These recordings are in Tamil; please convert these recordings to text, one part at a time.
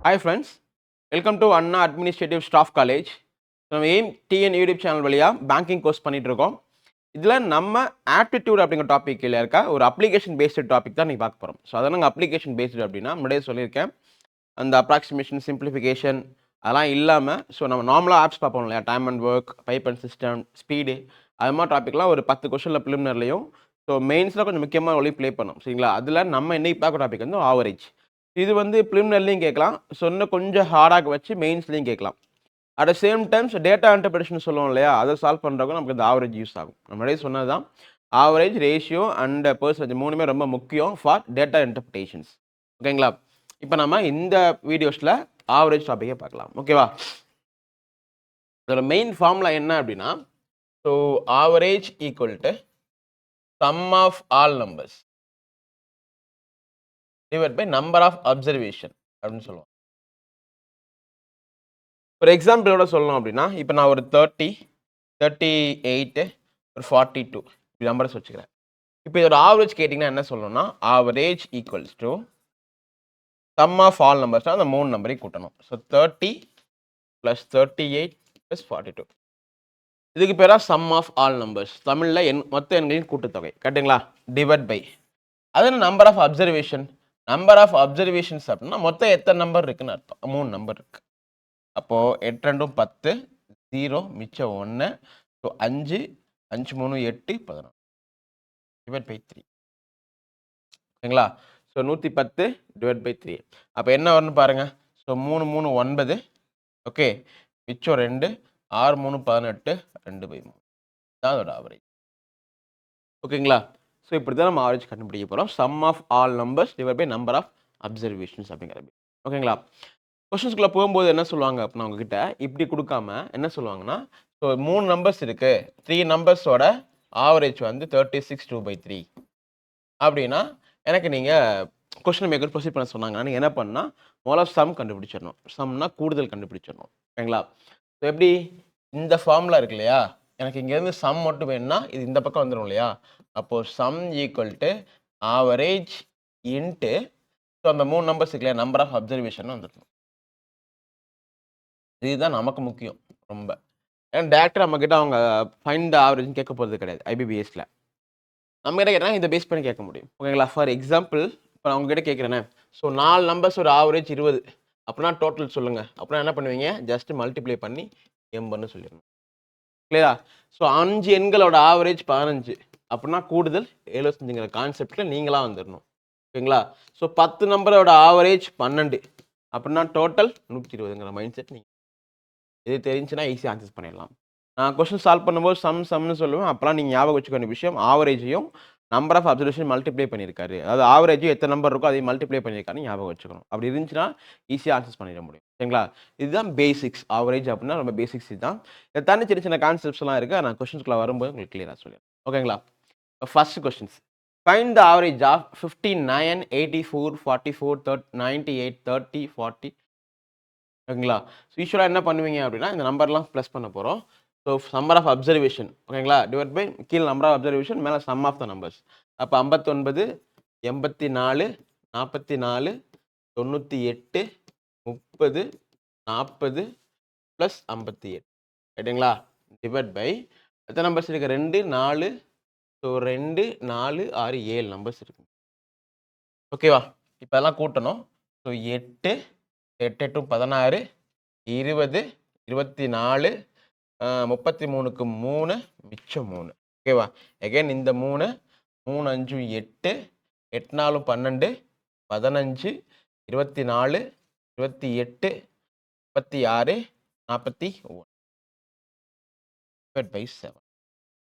Hi friends, welcome to Anna Administrative Staff College. நம்ம எய்ம் டிஎன் யூடியூப் சேனல் வழியாக பேங்கிங் கோர்ஸ் பண்ணிட்டு இருக்கோம். இதில் நம்ம ஆப்டிடியூட் அப்படிங்கிற டாபிக் கீழே இருக்க ஒரு அப்ளிகேஷன் பேஸ்டு டாபிக் தான் நீங்கள் பார்க்க போகிறோம். ஸோ அதை நாங்கள் அப்ளிகேஷன் பேஸ்டு அப்படின்னா முன்னாடியே சொல்லியிருக்கேன். அந்த அப்ராக்சிமேஷன் சிம்பிளிஃபிகேஷன் அதெல்லாம் இல்லாமல் ஸோ நம்ம நார்மலாக ஆப்ஸ் பார்ப்போம் இல்லையா, time and work, pipe and system, speed, அது மாதிரி டாப்பிக்லாம் ஒரு 10 கொஸ்டினில் ப்ரிலிமினரிலையும் ஸோ மெயின்ஸில் கொஞ்சம் முக்கியமான ஒளி ப்ளே பண்ணோம். சரிங்களா, அதில் நம்ம இன்னைக்கு பார்க்குற டாபிக் வந்து ஆவரேஜ். இது வந்து ப்ரிலிமினரிலையும் கேட்கலாம், ஸோ இன்னும் கொஞ்சம் ஹார்டாக வச்சு மெயின்ஸ்லையும் கேட்கலாம். At the same times data interpretation சொல்லுவோம் இல்லையா, அதை சால்வ் பண்ணுறவங்க நமக்கு இந்த ஆவரேஜ் யூஸ் ஆகும். நம்மளே சொன்னது தான், ஆவரேஜ், ரேஷியோ அண்ட் பெர்சன்டேஜ் மூணுமே ரொம்ப முக்கியம் ஃபார் டேட்டா இன்டர்பிரேஷன்ஸ். ஓகேங்களா, இப்போ நம்ம இந்த வீடியோஸில் ஆவரேஜ் டாப்பிக்கே பார்க்கலாம். ஓகேவா, இதோட மெயின் ஃபார்முலா என்ன அப்படின்னா, so average equal to sum of all numbers divide by number of observation அப்படின்னு சொல்லுவோம். ஒரு எக்ஸாம்பிளோட சொல்லணும் அப்படின்னா, இப்போ நான் ஒரு 30, 38, ஒரு 42 இப்படி நம்பர்ஸ் வச்சுக்கிறேன். இப்போ இதோட ஆவரேஜ் கேட்டிங்கன்னா என்ன சொல்லணும்னா, average equals to sum of all numbers, அந்த 3 நம்பரையும் கூட்டணும். ஸோ 30 + 38 + 42 இதுக்கு பேரா சம் ஆஃப் ஆல் நம்பர்ஸ், தமிழில் மொத்த எண்களின் கூட்டுத்தொகை. கரெக்டுங்களா, டிவைட் பை அது number of observation. Number of observations அப்படின்னா மொத்தம் எத்தனை நம்பர் இருக்குன்னு அர்த்தம். 3 நம்பர் இருக்கு. அப்போது 8 2 10, 0 மிச்சம் 1, ஸோ 5 5 3 8 11 டிவைட் பை 3. ஓகேங்களா, ஸோ 110 டிவைட் பை 3. அப்போ என்ன வரும்னு பாருங்க. ஸோ 3 3 9, ஓகே, மிச்சம் 2, 6 3 18, 2/3 தான் அதோட ஆவரேஜ். ஓகேங்களா, ஸோ இப்படி தான் நம்ம ஆவரேஜ் கண்டுபிடிக்க போகிறோம். Sum of all numbers divide by number of observations அப்படிங்கிறது. ஓகேங்களா, கொஸ்டின்ஸ்குள்ளே போகும்போது என்ன சொல்லுவாங்க அப்படின்னா, உங்ககிட்ட இப்படி கொடுக்காம என்ன சொல்லுவாங்கன்னா, ஸோ 3 நம்பர்ஸ் இருக்கு, 3 நம்பர்ஸோட ஆவரேஜ் வந்து 36 2/3 அப்படின்னா எனக்கு நீங்கள் கொஸ்டின் மேக்கர் ப்ரொசீட் பண்ண சொன்னாங்கன்னா நீங்கள் என்ன பண்ணால் முதல்ல சம் கண்டுபிடிச்சிடணும். சம்னா கூடுதல் கண்டுபிடிச்சிடணும். ஓகேங்களா, ஸோ எப்படி இந்த ஃபார்முலா இருக்கு இல்லையா, எனக்கு இங்கேருந்து சம் மட்டும் வேணும்னா இது இந்த பக்கம் வந்துடும் இல்லையா, அப்போது some equal to average into so அந்த 3 நம்பர்ஸ் இருக்கு இல்லையா, நம்பர் ஆஃப் அப்சர்வேஷன் வந்துடணும். இதுதான் நமக்கு முக்கியம் ரொம்ப. ஏன்னா டேரக்டாக நம்மக்கிட்ட அவங்க ஃபைண்ட் த ஆவரேஜ்னு கேட்க போகிறது கிடையாது. ஐபிபிஎஸ்ல நம்ம கிட்ட கேட்டால் இதை பேஸ் பண்ணி கேட்க முடியும். ஓகேங்களா, ஃபார் எக்ஸாம்பிள் இப்போ நான் உங்ககிட்ட கேட்குறேனே, ஸோ 4 நம்பர்ஸ் ஒரு ஆவரேஜ் 20 அப்படின்னா டோட்டல் சொல்லுங்கள் அப்படின்னா என்ன பண்ணுவீங்க, ஜஸ்ட் மல்டிப்ளை பண்ணி எம்பன்னு சொல்லிடணும். கிளியரா, ஸோ 5 எண்களோட ஆவரேஜ் 15 அப்படின்னா கூடுதல் 75ங்கிற கான்செப்டில் நீங்களாக வந்துடணும். ஓகேங்களா, ஸோ 10 நம்பரோட ஆவரேஜ் 12 அப்படின்னா டோட்டல் 120ங்கிற மைண்ட் செட் நீங்கள் இது தெரிஞ்சுன்னா ஈஸியாக ஆன்சர் பண்ணிடலாம். நான் கொஸ்டின் சால்வ் பண்ணும்போது சம்னு சொல்லுவேன். அப்போலாம் நீங்கள் ஞாபகம் வச்சுக்க வேண்டிய விஷயம், ஆவரேஜையும் நம்பர் ஆஃப் அப்சர்வேஷன் மல்டிப்ளை பண்ணியிருக்காரு. அதாவது ஆவரேஜும் எத்தனை நம்பர் இருக்கோ அதையும் மல்டிப்ளை பண்ணியிருக்காருன்னு ஞாபகம் வச்சுக்கணும். அப்படி இருந்துச்சுன்னா ஈஸியாக ஆன்சர் பண்ணிட முடியும். சரிங்களா, இதுதான் பேசிக்ஸ். ஆவரேஜ் அப்படின்னா ரொம்ப பேசிக்ஸ் இதுதான். இதை தாண்டி சின்ன சின்ன கான்செப்ட்ஸ்லாம் இருக்குது. நான் கொஸ்டின்ஸ்குள்ளே வரும்போது உங்களுக்கு கிளியராக சொல்லிடுறேன். ஓகேங்களா, first questions. Find the average of 59, 84, 44, 98, 30, 40. ஓகேங்களா, ஸோ யூஸ்வலாக என்ன பண்ணுவீங்க அப்படின்னா இந்த நம்பர்லாம் ப்ளஸ் பண்ண போகிறோம். ஸோ நம்பர் ஆஃப் அப்சர்வேஷன், ஓகேங்களா, டிவைட் பை கீழே நம்பர் ஆஃப் அப்சர்வேஷன் மேலே சம் ஆஃப் த நம்பர்ஸ். அப்போ 59, 84, 44, 98, 30, 40 ப்ளஸ் 58. ரைட்டுங்களா, டிவைட் பை எத்தனை நம்பர்ஸ் இருக்குது, 2 4, ஸோ 2 4 6 7 நம்பர்ஸ் இருக்குது. ஓகேவா, இப்போ அதெல்லாம் கூட்டணும். ஸோ 8 8 8 16, 20, 24, 33க்கு 3 மிச்சம் 3. ஓகேவா, அகைன் இந்த 3 3 5 8, 8 4 12, 15, 24, 28, 36, 41 பை 7.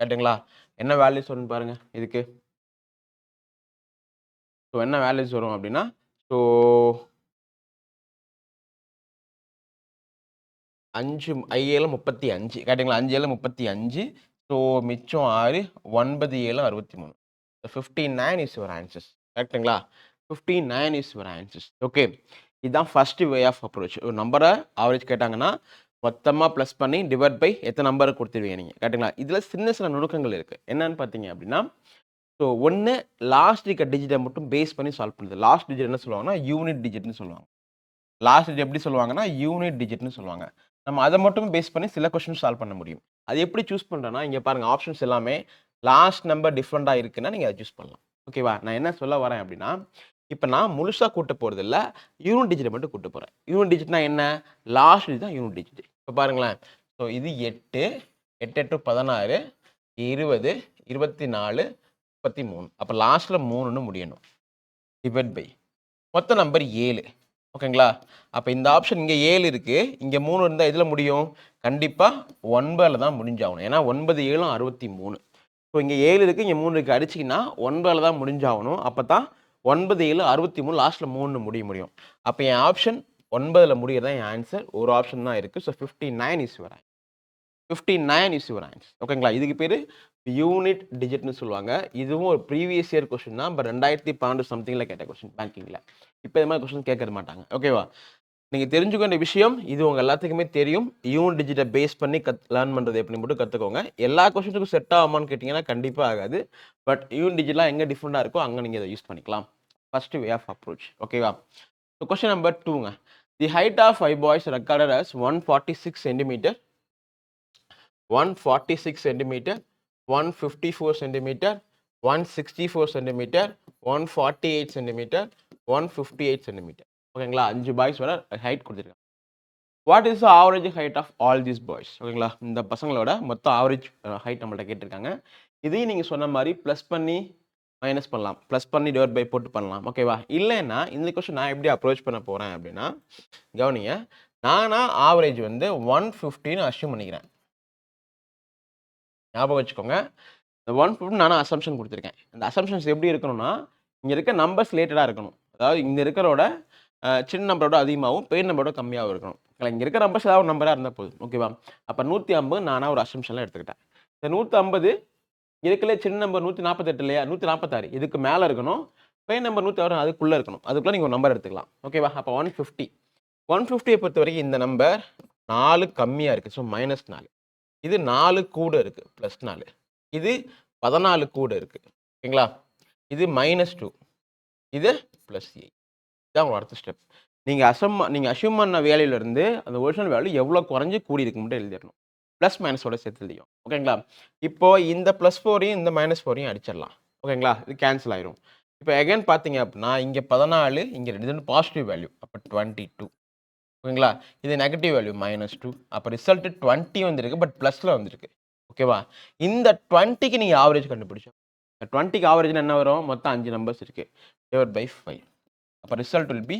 கரெக்டுங்களா, என்ன வேல்யூஸ் வரும்னு பாருங்க இதுக்கு. ஸோ என்ன வேல்யூஸ் வரும் அப்படின்னா, ஸோ 5 7 35. கரெக்டுங்களா, 5 7 35. ஸோ மிச்சம் 6, 9 7 63. 59 இஸ் யுவர் ஆன்சர்ஸ். கரெக்டுங்களா, 59 இஸ் யுவர் ஆன்சர்ஸ். ஓகே, இதுதான் ஃபர்ஸ்ட் வே ஆஃப் அப்ரோச். ஒரு நம்பரை ஆவரேஜ் கேட்டாங்கன்னா மொத்தமாக ப்ளஸ் பண்ணி டிவைட் பை எத்தனை நம்பரை கொடுத்துருவீங்க நீங்கள். கரெக்டுங்களா, இதில் சின்ன சின்ன நுணுக்கங்கள் இருக்குது. என்னன்னு பார்த்தீங்க அப்படின்னா, ஸோ ஒன்று லாஸ்ட் இருக்க டிஜிட்டை மட்டும் பேஸ் பண்ணி சால்வ் பண்ணுது. லாஸ்ட் டிஜிட் என்ன சொல்லுவாங்கன்னா யூனிட் டிஜிட்னு சொல்லுவாங்க. லாஸ்ட் டிஜிட் எப்படி சொல்லுவாங்கன்னா யூனிட் டிஜிட்னு சொல்லுவாங்க. நம்ம அதை மட்டும் பேஸ் பண்ணி சில கொஸ்டின் சால்வ் பண்ண முடியும். அது எப்படி சூஸ் பண்ணுறேன்னா இங்கே பாருங்க ஆப்ஷன்ஸ் எல்லாமே லாஸ்ட் நம்பர் டிஃப்ரெண்ட்டாக இருக்குன்னா நீங்கள் அதை சூஸ் பண்ணலாம். ஓகேவா? நான் என்ன சொல்ல வரேன் அப்படின்னா இப்போ நான் முழுசாக கூட்ட போகிறது இல்லை, யூனிட் டிஜிட்டை மட்டும் கூட்ட போகிறேன். யூனிட் டிஜிட்னா என்ன? லாஸ்ட் டிஜிட் தான் யூனிட் டிஜிட். இப்போ பாருங்களேன், ஸோ இது 8, 8 8 16, 20, 24, 33. அப்போ லாஸ்ட்டில் 3ன்னு முடியணும். டிவைட் பை மொத்த நம்பர் 7. ஓகேங்களா? அப்போ இந்த ஆப்ஷன் இங்கே 7 இருக்குது, இங்கே 3 இருந்தால் எதில் முடியும்? கண்டிப்பாக 9ல் தான் முடிஞ்சாகணும். ஏன்னா 9 7 63. ஸோ இங்கே 7 இருக்குது, இங்கே 3 இருக்குது, அடிச்சிங்கன்னா 9ல் தான் முடிஞ்சாகணும். அப்போ தான் 9 7 63 லாஸ்ட்டில் 3ன்னு முடியும். அப்போ என் ஆப்ஷன் 9ல் முடியறதான் என் ஆன்சர். ஒரு ஆப்ஷன் தான் இருக்குது. So 59 is your answer. 59 is your answer. ஓகேங்களா? இதுக்கு பேர் யூனிட் டிஜிட்னு சொல்லுவாங்க. இதுவும் ஒரு ப்ரீவியஸ் இயர் கொஸ்டின் தான். பட் 2012 சம்திங்கில் கேட்ட கொஸ்டின் பேங்கிங்கில். இப்போ இது மாதிரி கொஸ்டின் கேட்க மாட்டாங்க. ஓகேவா? நீங்கள் தெரிஞ்சுக்க வேண்டிய விஷயம் இது உங்கள் எல்லாத்துக்குமே தெரியும். யூனிட் டிஜிட்டை பேஸ் பண்ணி லேர்ன் பண்ணுறது எப்படி மட்டும் கற்றுக்கோங்க. எல்லா கொஸ்டினுக்கும் செட் ஆகுமான்னு கேட்டிங்கன்னா கண்டிப்பாக ஆகாது. பட் யூனிட் டிஜிட்லாம் எங்கே டிஃப்ரெண்ட்டாக இருக்கோ அங்கே நீங்கள் இதை யூஸ் பண்ணிக்கலாம். First way of approach. ஓகேவா? ஸோ கொஸ்டின் நம்பர் 2ங்க. The height of 5 boys recorded as 146 centimeter, 146 centimeter, 154 centimeter, 164 centimeter, 148 centimeter, 158 centimeter. ஓகேங்களா? 5 பாய்ஸ் வர ஹைட் கொடுத்துருக்காங்க. What is the average height of all these boys? ஓகேங்களா? இந்த பசங்களோட மொத்த ஆவரேஜ் ஹைட் நம்மள்ட்ட கேட்டிருக்காங்க. இதையும் நீங்கள் சொன்ன மாதிரி ப்ளஸ் பண்ணி மைனஸ் பண்ணலாம், ப்ளஸ் பண்ணி டிவைட் பை போட்டு பண்ணலாம். ஓகேவா? இல்லைன்னா இந்த கொஸ்டின் நான் எப்படி அப்ரோச் பண்ண போகிறேன் அப்படின்னா கவனிங்க, நானா ஆவரேஜ் வந்து 150ன்னு அஷ்யூம் பண்ணிக்கிறேன். ஞாபகம் வச்சுக்கோங்க, இந்த 150 நானும் அசம்ஷன் கொடுத்துருக்கேன். இந்த அசம்ஷன்ஸ் எப்படி இருக்கணும்னா இங்கே இருக்க நம்பர்ஸ் ரிலேட்டடாக இருக்கணும். அதாவது இங்கே இருக்கிறோட சின்ன நம்பரோட அதிகமாகவும் பெரிய நம்பரோட கம்மியாகவும் இருக்கணும். இங்கே இருக்கிற நம்பர்ஸ் ஏதாவது ஒரு நம்பராக இருந்தால் போதும். ஓகேவா? அப்போ 150 நானாக ஒரு அசம்ஷன்லாம் எடுத்துக்கிட்டேன். இந்த 150 இருக்கல சின்ன நம்பர் 148 இல்லையா? 146 இதுக்கு மேலே இருக்கணும். பெரிய நம்பர் 106 அதுக்குள்ளே இருக்கணும். அதுக்குள்ளே நீங்கள் ஒரு நம்பர் எடுத்துக்கலாம். ஓகேவா? அப்போ 150. 150 பொறுத்த வரைக்கும் இந்த நம்பர் 4 கம்மியாக இருக்குது. ஸோ -4. இது 4 கூட இருக்குது, +4. இது 14 கூட இருக்குது. ஓகேங்களா? இது -2. இது +8. இதான் உங்களோட அடுத்த ஸ்டெப். நீங்கள் அஷ்யூம் பண்ண வேல்யூலேருந்து அந்த ஒரிஜினல் வேல்யூ எவ்வளோ குறைஞ்சு கூடி இருக்கு மட்டும் எழுதிடணும். ப்ளஸ் மைனஸோட சேர்த்து எழுதியும். ஓகேங்களா? இப்போ இந்த +4யும் இந்த -4யும் அடிச்சிடலாம். ஓகேங்களா? இது கேன்சல் ஆயிரும். இப்போ அகைன் பார்த்தீங்க அப்படின்னா இங்கே 14, இங்கே 2 பாசிட்டிவ் வேல்யூ. அப்போ 22. ஓகேங்களா? இது நெகட்டிவ் வேல்யூ -2. அப்போ ரிசல்ட் 20 வந்திருக்கு, பட் ப்ளஸில் வந்திருக்கு. ஓகேவா? இந்த 20க்கு நீங்கள் ஆவரேஜ் கண்டுபிடிச்சோம். 20க்கு ஆவரேஜ்னா என்ன வரும்? மொத்தம் 5 நம்பர்ஸ் இருக்கு. Divide by 5. அப்போ ரிசல்ட் வில் பி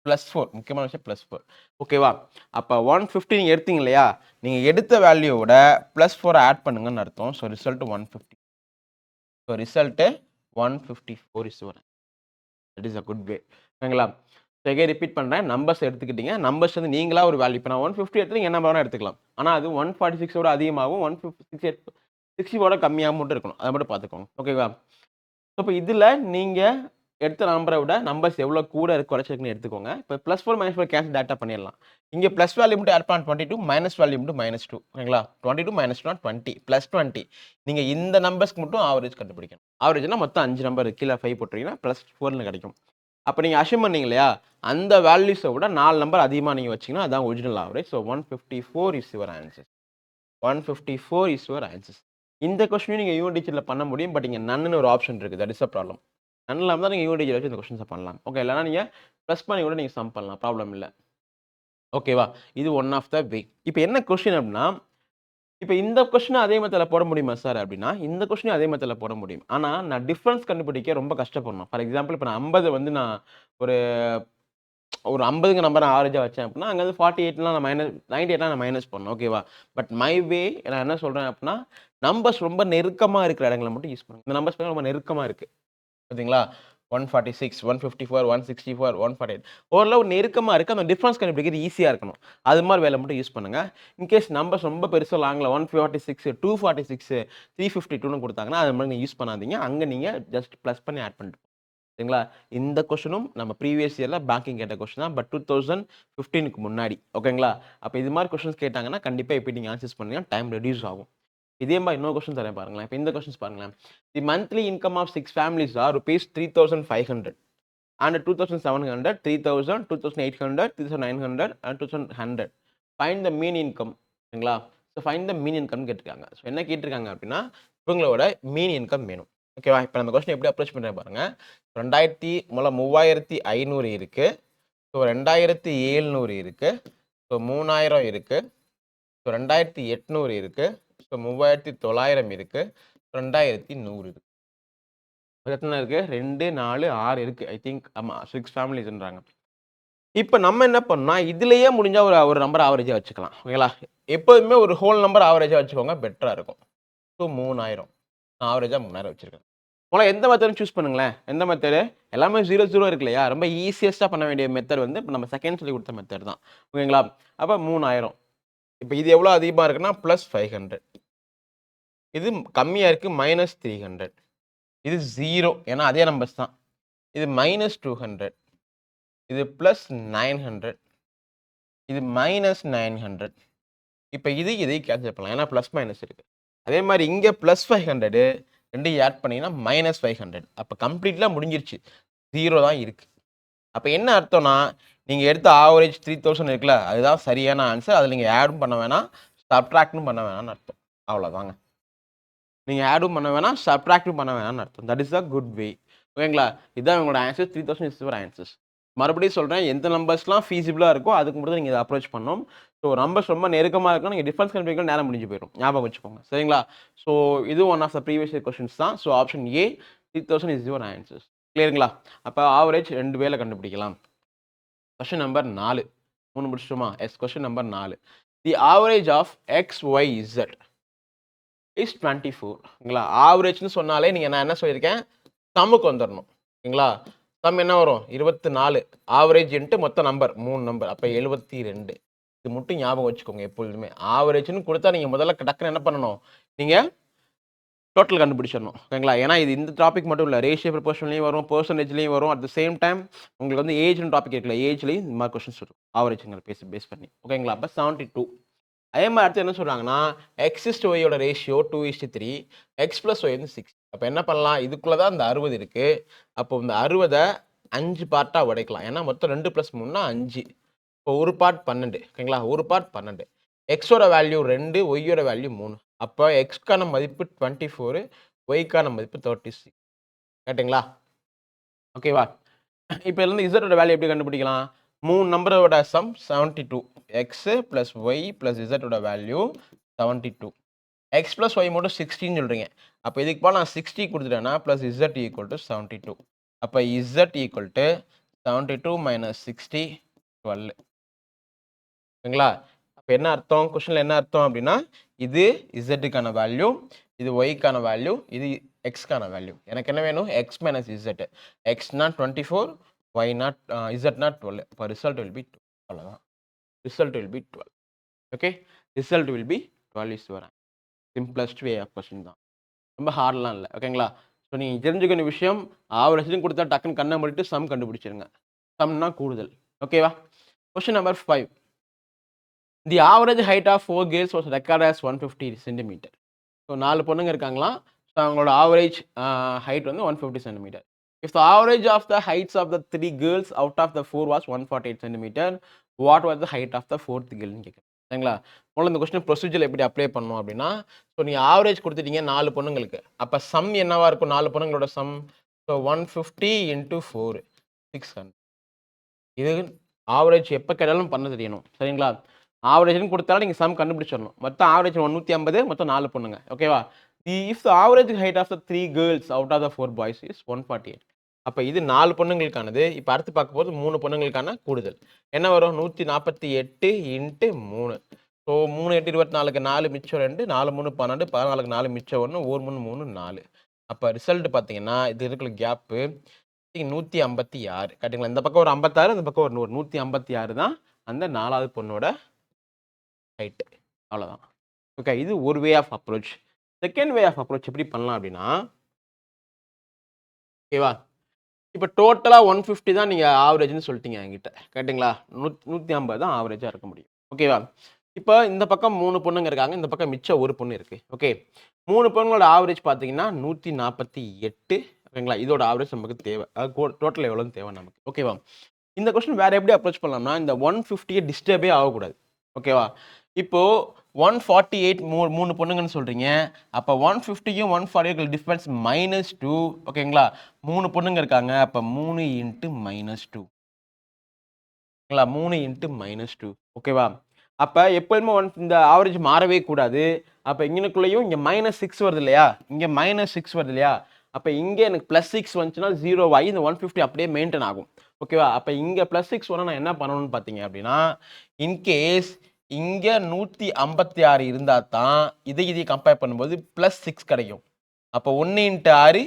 +4. முக்கியமான விஷயம் +4. ஓகேவா? அப்போ 150 நீங்கள் எடுத்தீங்க இல்லையா? நீங்கள் எடுத்த வேல்யூவோட +4 ஆட் பண்ணுங்கன்னு அர்த்தம். So result 150. So result 154 is your. That is a good way. ஓகேங்களா? ஸோ எங்கே ரிப்பீட் பண்ணுறேன், நம்பர்ஸ் எடுத்துக்கிட்டீங்க. நம்பர்ஸ் வந்து நீங்களா ஒரு வேல்யூ, இப்போ நான் 150 எடுத்து நீங்கள் என்ன வேணால் எடுத்துக்கலாம். ஆனால் அது 146ஓட அதிகமாகவும் 160ஓட கம்மியாகவும் மட்டும் இருக்கணும். அதை மட்டும் பார்த்துக்கோங்க. ஓகேவா? ஸோ இப்போ இதில் நீங்கள் எடுத்த நம்பரை விட நம்பர்ஸ் எவ்வளோ கூட குறைச்சிருக்குன்னு எடுத்துக்கோங்க. இப்போ +4 -4 கேன்சல் டேட்டா பண்ணிடலாம். இங்கே ப்ளஸ் வேல்யூ மட்டும் ஆட் பண்ண 22, மைனஸ் வேல்யூ மட்டும் -2. ஓகேங்களா? 22 -2 20, +20. நீங்கள் இந்த நம்பர்ஸ்க்கு மட்டும் ஆவரேஜ் கண்டுபிடிக்கணும். ஆவரேஜ்னா மொத்தம் 5 நம்பர் கீழே 5 போட்டிங்கன்னா +4ன்னு கிடைக்கும். அப்போ நீங்கள் அஷ்யூம் பண்ணீங்க இல்லையா? அந்த வேல்யூஸை விட 4 நம்பர் அதிகமாக நீங்கள் வச்சிங்கன்னா அதான் original average. So 154 is your answer. 154 is your answer. இந்த கொஸ்டினையும் நீங்கள் யூனிட் டிஜிட்டில் பண்ண முடியும். பட் இங்கே நன்னு ஒரு ஆப்ஷன் இருக்குது. That is a problem. நன் இல்லாமல் தான் நீங்கள் யூனிட் டிஜிட்டில் வச்சு இந்த கொஸ்டின்ஸை பண்ணலாம். ஓகே, இல்லைனா நீங்கள் ப்ளஸ் பண்ணி கூட நீங்கள் சம் பண்ணலாம். ப்ராப்ளம் இல்லை. ஓகேவா? இது ஒன் ஆஃப் த வே. இப்போ என்ன கொஸ்டின் அப்படின்னா, இப்போ இந்த கொஸ்டினை அதே மெத்தடில் போட முடியுமா சார் அப்படின்னா, இந்த கொஸ்டினையும் அதே மெத்தடில் போட முடியும். ஆனால் நான் டிஃப்ரென்ஸ் கண்டுபிடிக்க ரொம்ப கஷ்டப்படணும். ஃபார் எக்ஸாம்பிள் இப்போ நான் 50 வந்து நான் ஒரு 50ங்க நம்பர் நான் ஆவரேஜா வச்சேன் அப்படின்னா, அங்க வந்து 48லாம் நான் 98லாம் நான் மைனஸ் பண்ணணும். ஓகேவா? பட் மை வே நான் என்ன சொல்றேன் அப்படின்னா, நம்பர்ஸ் ரொம்ப நெருக்கமா இருக்கிற இடங்கள மட்டும் யூஸ் பண்ணுங்க. இந்த நம்பர்ஸ் ரொம்ப நெருக்கமா இருக்கு. பார்த்தீங்களா? 146, 154, 164, 148 ஓரளவு நெருக்கமா இருக்கு. அந்த டிஃபரன்ஸ் கண்டுபிடிக்கிறது ஈஸியா இருக்கணும். அது மாரி வேலை மட்டும் யூஸ் பண்ணுங்க. இன்கேஸ் நம்பர்ஸ் ரொம்ப பெருசா லாங்ல 146, 246, 352ன்னு குடுத்தாங்கன்னா, அது மாரி நீங்க யூஸ் பண்ணாதீங்க. அங்க நீங்க ஜஸ்ட் பிளஸ் பண்ணி ஆட் பண்ணிட்டு சரிங்களா? இந்த கொஸ்டினும் நம்ம ப்ரீவியஸ் இயர்ல பேங்கிங் கேட்ட கொஸ்டின் தான். பட் 2015க்கு முன்னாடி. ஓகேங்களா? அப்ப இது மாரி கொஸ்டின்ஸ் கேட்டாங்கன்னா, கண்டிப்பா இப்படி நீங்க ஆன்சர்ஸ் பண்ணீங்கன்னா டைம் ரெடியூஸ் ஆகும். இதே மாரி இன்னொரு கொஸ்டின் தரேன் பாருங்களேன். இப்ப இந்த கொஸ்டின்ஸ் பாருங்களேன். The monthly income of 6 families are ₹3,500. and 2700, 3000, 2800, 3900 and 2100. Find the mean income. சரிங்களா? So find the mean income கேட்டிருக்காங்க. ஸோ என்ன கேட்டிருக்காங்க அப்படின்னா இவங்களோட மீன் இன்கம் வேணும். ஓகேவா? இப்போ அந்த கொஸ்டின் எப்படி அப்ரோச் பண்ணுறேன் பாருங்க. 3500 இருக்கு. ஸோ 2700 இருக்கு. ஸோ 3000 இருக்கு. ஸோ 2800 இருக்கு. ஸோ 3900 இருக்கு. 2100 இருக்கு. எத்தனை இருக்கு? 2, 4, 6 இருக்கு. ஐ திங்க் ஆமாம் 6 ஃபேமிலிஸ்ன்றாங்க. இப்போ நம்ம என்ன பண்ணோம்னா இதுலேயே முடிஞ்சா ஒரு நம்பர் ஆவரேஜாக வச்சுக்கலாம். ஓகேங்களா? எப்போதுமே ஒரு ஹோல் நம்பர் ஆவரேஜாக வச்சுக்கோங்க, பெட்டராக இருக்கும். ஸோ 3000 நான் ஆவரேஜாக 3000 வச்சுருக்கேன். முதல்ல எந்த மெத்தட்னு சூஸ் பண்ணுங்களேன். எந்த மெத்தடு? எல்லாமே 0 0 இருக்கு இல்லையா? ரொம்ப ஈஸியஸ்ட்டாக பண்ண வேண்டிய மெத்தட் வந்து இப்போ நம்ம செகண்ட் சொல்லி கொடுத்த மெத்தட் தான். ஓகேங்களா? அப்போ 3000. இப்போ இது எவ்வளோ அதிகமாக இருக்குன்னா +500. இது கம்மியாக இருக்குது -300. இது 0 ஏன்னா அதே நம்பர்ஸ் தான். இது -200. இது +900. இது -900. இப்போ இதை கேன்சல் பண்ணலாம். ஏன்னா ப்ளஸ் மைனஸ் இருக்கு. அதே மாதிரி இங்கே +500 ரெண்டையும் ஆட் பண்ணீங்கன்னா -500. அப்போ கம்ப்ளீட்லாம் முடிஞ்சிருச்சு. 0 தான் இருக்கு. அப்போ என்ன அர்த்தம்னா நீங்கள் எடுத்த ஆவரேஜ் 3000 இருக்குல்ல அதுதான் சரியான ஆன்சர். அதில் நீங்கள் ஆடும் பண்ண வேணாம், சப்ட்ராக்டும் பண்ண வேணாம்னு அர்த்தம். அவ்வளோதாங்க. நீங்கள் ஆடும் பண்ண வேணாம், சப்ட்ராக்டும் பண்ண வேணாம்னு அர்த்தம். That is a good way. ஓகேங்களா? இதுதான் உங்களோட ஆன்சர். 3000 is your answers. மறுபடியும் சொல்கிறேன், எந்த நம்பர்ஸ்லாம் ஃபீஸிபிளாக இருக்கோ அதுக்கு மட்டும் நீங்கள் இதை அப்ரோச் பண்ணணும். ஸோ நம்பர்ஸ் ரொம்ப நெருக்கமாக இருக்கும், நீங்கள் டிஃபரன்ஸ் கண்டுபிடிக்க நேரம் முடிஞ்சு போயிடும். ஞாபகம் வச்சுக்கோங்க. சரிங்களா? ஸோ இது one of the previous year questions தான். So option A 3000 is your answers. கிளியருங்களா? அப்போ ஆவரேஜ் 2 வேல கண்டுபிடிக்கலாம். கொஸ்டின் நம்பர் 4 3 முடிச்சிட்டோமா? Yes. Question number 4. The average of X Y Z is 24. ஓகேங்களா? ஆவரேஜ்னு சொன்னாலே நீங்கள் நான் என்ன சொல்லியிருக்கேன், சம்முக்கு வந்துடணும். ஓகேங்களா? சம் என்ன வரும்? 24. ஆவரேஜ் இன்ட்டு மொத்த நம்பர் 3 நம்பர். அப்போ 72. இது மட்டும் ஞாபகம் வச்சுக்கோங்க எப்பொழுதுமே. ஆவரேஜ்னு கொடுத்தா நீங்கள் முதல்ல டக்குன்னு என்ன பண்ணணும், நீங்கள் டோட்டல் கண்டுபிடிச்சிடணும். ஓகேங்களா? ஏன்னா இது இந்த டாபிக் மட்டும் இல்லை, ரேஷியோ ப்ரொபோர்ஷன்லையும் வரும், பர்சன்டேஜ்லையும் வரும். அட் த சேம் டைம் உங்களுக்கு வந்து ஏஜ்னு டாபிக் இருக்குல்ல, ஏஜ்லையும் இந்த மாதிரி கொஸ்டின்ஸ் வரும் ஆவரேஜ்ங்கிற பேஸ் பண்ணி. ஓகேங்களா? அப்போ 72. அதே மாதிரி அடுத்து என்ன சொல்கிறாங்கன்னா x/y ரேஷியோ 2:3, x + y வந்து 6. அப்போ என்ன பண்ணலாம், இதுக்குள்ளே தான் இந்த 60 இருக்குது. அப்போ இந்த 60 5 பார்ட்டாக உடைக்கலாம். ஏன்னா மொத்தம் 2 + 3 5. இப்போ ஒரு பார்ட் 12. ஓகேங்களா? ஒரு பார்ட் 12. எக்ஸோட வேல்யூ 2, ஒய்யோட வேல்யூ 3. அப்போ எக்ஸ்க்கான மதிப்பு 24, ஒய்க்கான மதிப்பு 36. கேட்டுங்களா? ஓகேவா? இப்போ இதுலேருந்து இசட்டோட வேல்யூ எப்படி கண்டுபிடிக்கலாம்? 3 நம்பரோட sum 72. X plus Y plus இசட்டோட வேல்யூ 72. எக்ஸ் ப்ளஸ் ஒய் மட்டும் 16 சொல்கிறீங்க. அப்போ இதுக்கு போல் நான் 60 கொடுத்துட்டேன்னா ப்ளஸ் இசட் ஈக்குவல் டு 72. அப்போ இசட் ஈக்குவல் டு 72 - 60 12. ஓகேங்களா? அப்போ என்ன அர்த்தம், கொஸ்டினில் என்ன அர்த்தம் அப்படின்னா இது இசட்டுக்கான வேல்யூ, இது ஒய்க்கான வேல்யூ, இது எக்ஸ்க்கான வேல்யூ. எனக்கு என்ன வேணும்? X minus Z. எக்ஸ்னா 24, ஒய்னா இசட்னா 12. இப்போ ரிசல்ட் வில் பி 2. அவ்வளோதான். Result will be 12. Okay, result will be 12 is your simplest way of question தான். ரொம்ப ஹார்ட்லாம் இல்லை. ஓகேங்களா? ஸோ நீங்கள் தெரிஞ்சுக்கணும் விஷயம், ஆவரேஜ்னு கொடுத்தா டக்குன்னு கண்ணை மூடிட்டு சம் கண்டுபிடிச்சிருங்க. சம்னா கூடுதல். ஓகேவா? Question number 5. The average height of 4 girls was record as 150 centimetre. So 4 பொண்ணுங்க இருக்காங்களாம். ஸோ அவங்களோட ஆவரேஜ் ஹைட் வந்து 150 centimetre. If the average of the heights of the 3 girls out of the 4 was 148 centimetre, what was the height of the 4th கேர்ள்னு கேட்குறேன். சரிங்களா? முதல்ல இந்த கொஸ்டின் ப்ரொசீஜர் எப்படி அப்ளை பண்ணணும் அப்படின்னா, ஸோ நீங்கள் ஆவரேஜ் கொடுத்துட்டீங்க 4 பொண்ணுங்களுக்கு. அப்போ சம் என்னவா இருக்கும்? 4 பொண்ணுங்களோட சம். ஸோ 150 × 4 600. இது ஆவரேஜ் எப்போ கேட்டாலும் பண்ண தெரியணும். சரிங்களா? ஆவரேஜ்னு கொடுத்தாலும் நீங்கள் சம் கண்டுபிடிச்சிடணும். மொத்தம் ஆவரேஜ் 150, மொத்தம் 4 பொண்ணுங்க. ஓகேவா? If the average height of the 3 girls out of the 4 boys is 148. அப்போ இது 4 பொண்ணுங்களுக்கானது. இப்போ அடுத்து பார்க்க போது 3 பொண்ணுங்களுக்கான கூடுதல். என்ன வரும்? 148 × 3. ஸோ 3 8 24க்கு 4 மிச்சம் 2, 4 3 12, 14க்கு 4 மிச்சம் 1, 1 3 3 4. அப்போ ரிசல்ட் பார்த்தீங்கன்னா இது இருக்கிற கேப்பு 156. கரெக்டுங்களா? இந்த பக்கம் ஒரு 56, இந்த பக்கம் ஒரு 100. 156 தான் அந்த 4வது பொண்ணோட ஹைட். அவ்வளோதான். ஓகே, இது ஒரு way of approach. Second way of approach எப்படி பண்ணலாம் அப்படின்னா, ஓகேவா? இப்போ டோட்டலாக 150 தான் நீங்கள் ஆவரேஜ்னு சொல்லிட்டீங்க என்கிட்ட. கரெக்டுங்களா? 150 தான் ஆவரேஜாக இருக்க முடியும். ஓகேவா? இப்போ இந்த பக்கம் 3 பொண்ணுங்க இருக்காங்க, இந்த பக்கம் மிச்சம் ஒரு பொண்ணு இருக்குது. ஓகே, 3 பொண்ணுங்களோட ஆவரேஜ் பார்த்தீங்கன்னா 148. ஓகேங்களா? இதோட ஆவரேஜ் நமக்கு தேவை. டோட்டல் எவ்வளோன்னு தேவை நமக்கு. ஓகேவா? இந்த கொஸ்டின் வேற எப்படி அப்ரோச் பண்ணலாம்னா, இந்த 150 டிஸ்டர்பே ஆகக்கூடாது. ஓகேவா? இப்போ 148 3 பொண்ணுங்கன்னு சொல்றீங்க. அப்ப 150யும் 148 டிஃபரன்ஸ் -2. ஓகேங்களா? 3 பொண்ணுங்க இருக்காங்க. அப்ப 3 இன்டு -2. ஓகேங்களா? 3 இன்டு -2. ஓகேவா? அப்ப எப்பவுமே இந்த ஆவரேஜ் மாறவே கூடாது. அப்ப இங்கனக்குள்ளேயும் இங்க -6 வருது இல்லையா? இங்க -6 வருது இல்லையா? அப்ப இங்க எனக்கு +6 வந்துச்சுன்னா 0 ஆகி இந்த 150 அப்படியே மெயின்டெயின் ஆகும். ஓகேவா? அப்ப இங்க +6 வந்தா நான் என்ன பண்ணணும்னு பார்த்தீங்க அப்படின்னா, இன்கேஸ் இங்க 156 இருந்தா தான் இதையும் கம்பேர் பண்ணும்போது +6 கிடைக்கும். அப்ப 1 இன்டு 6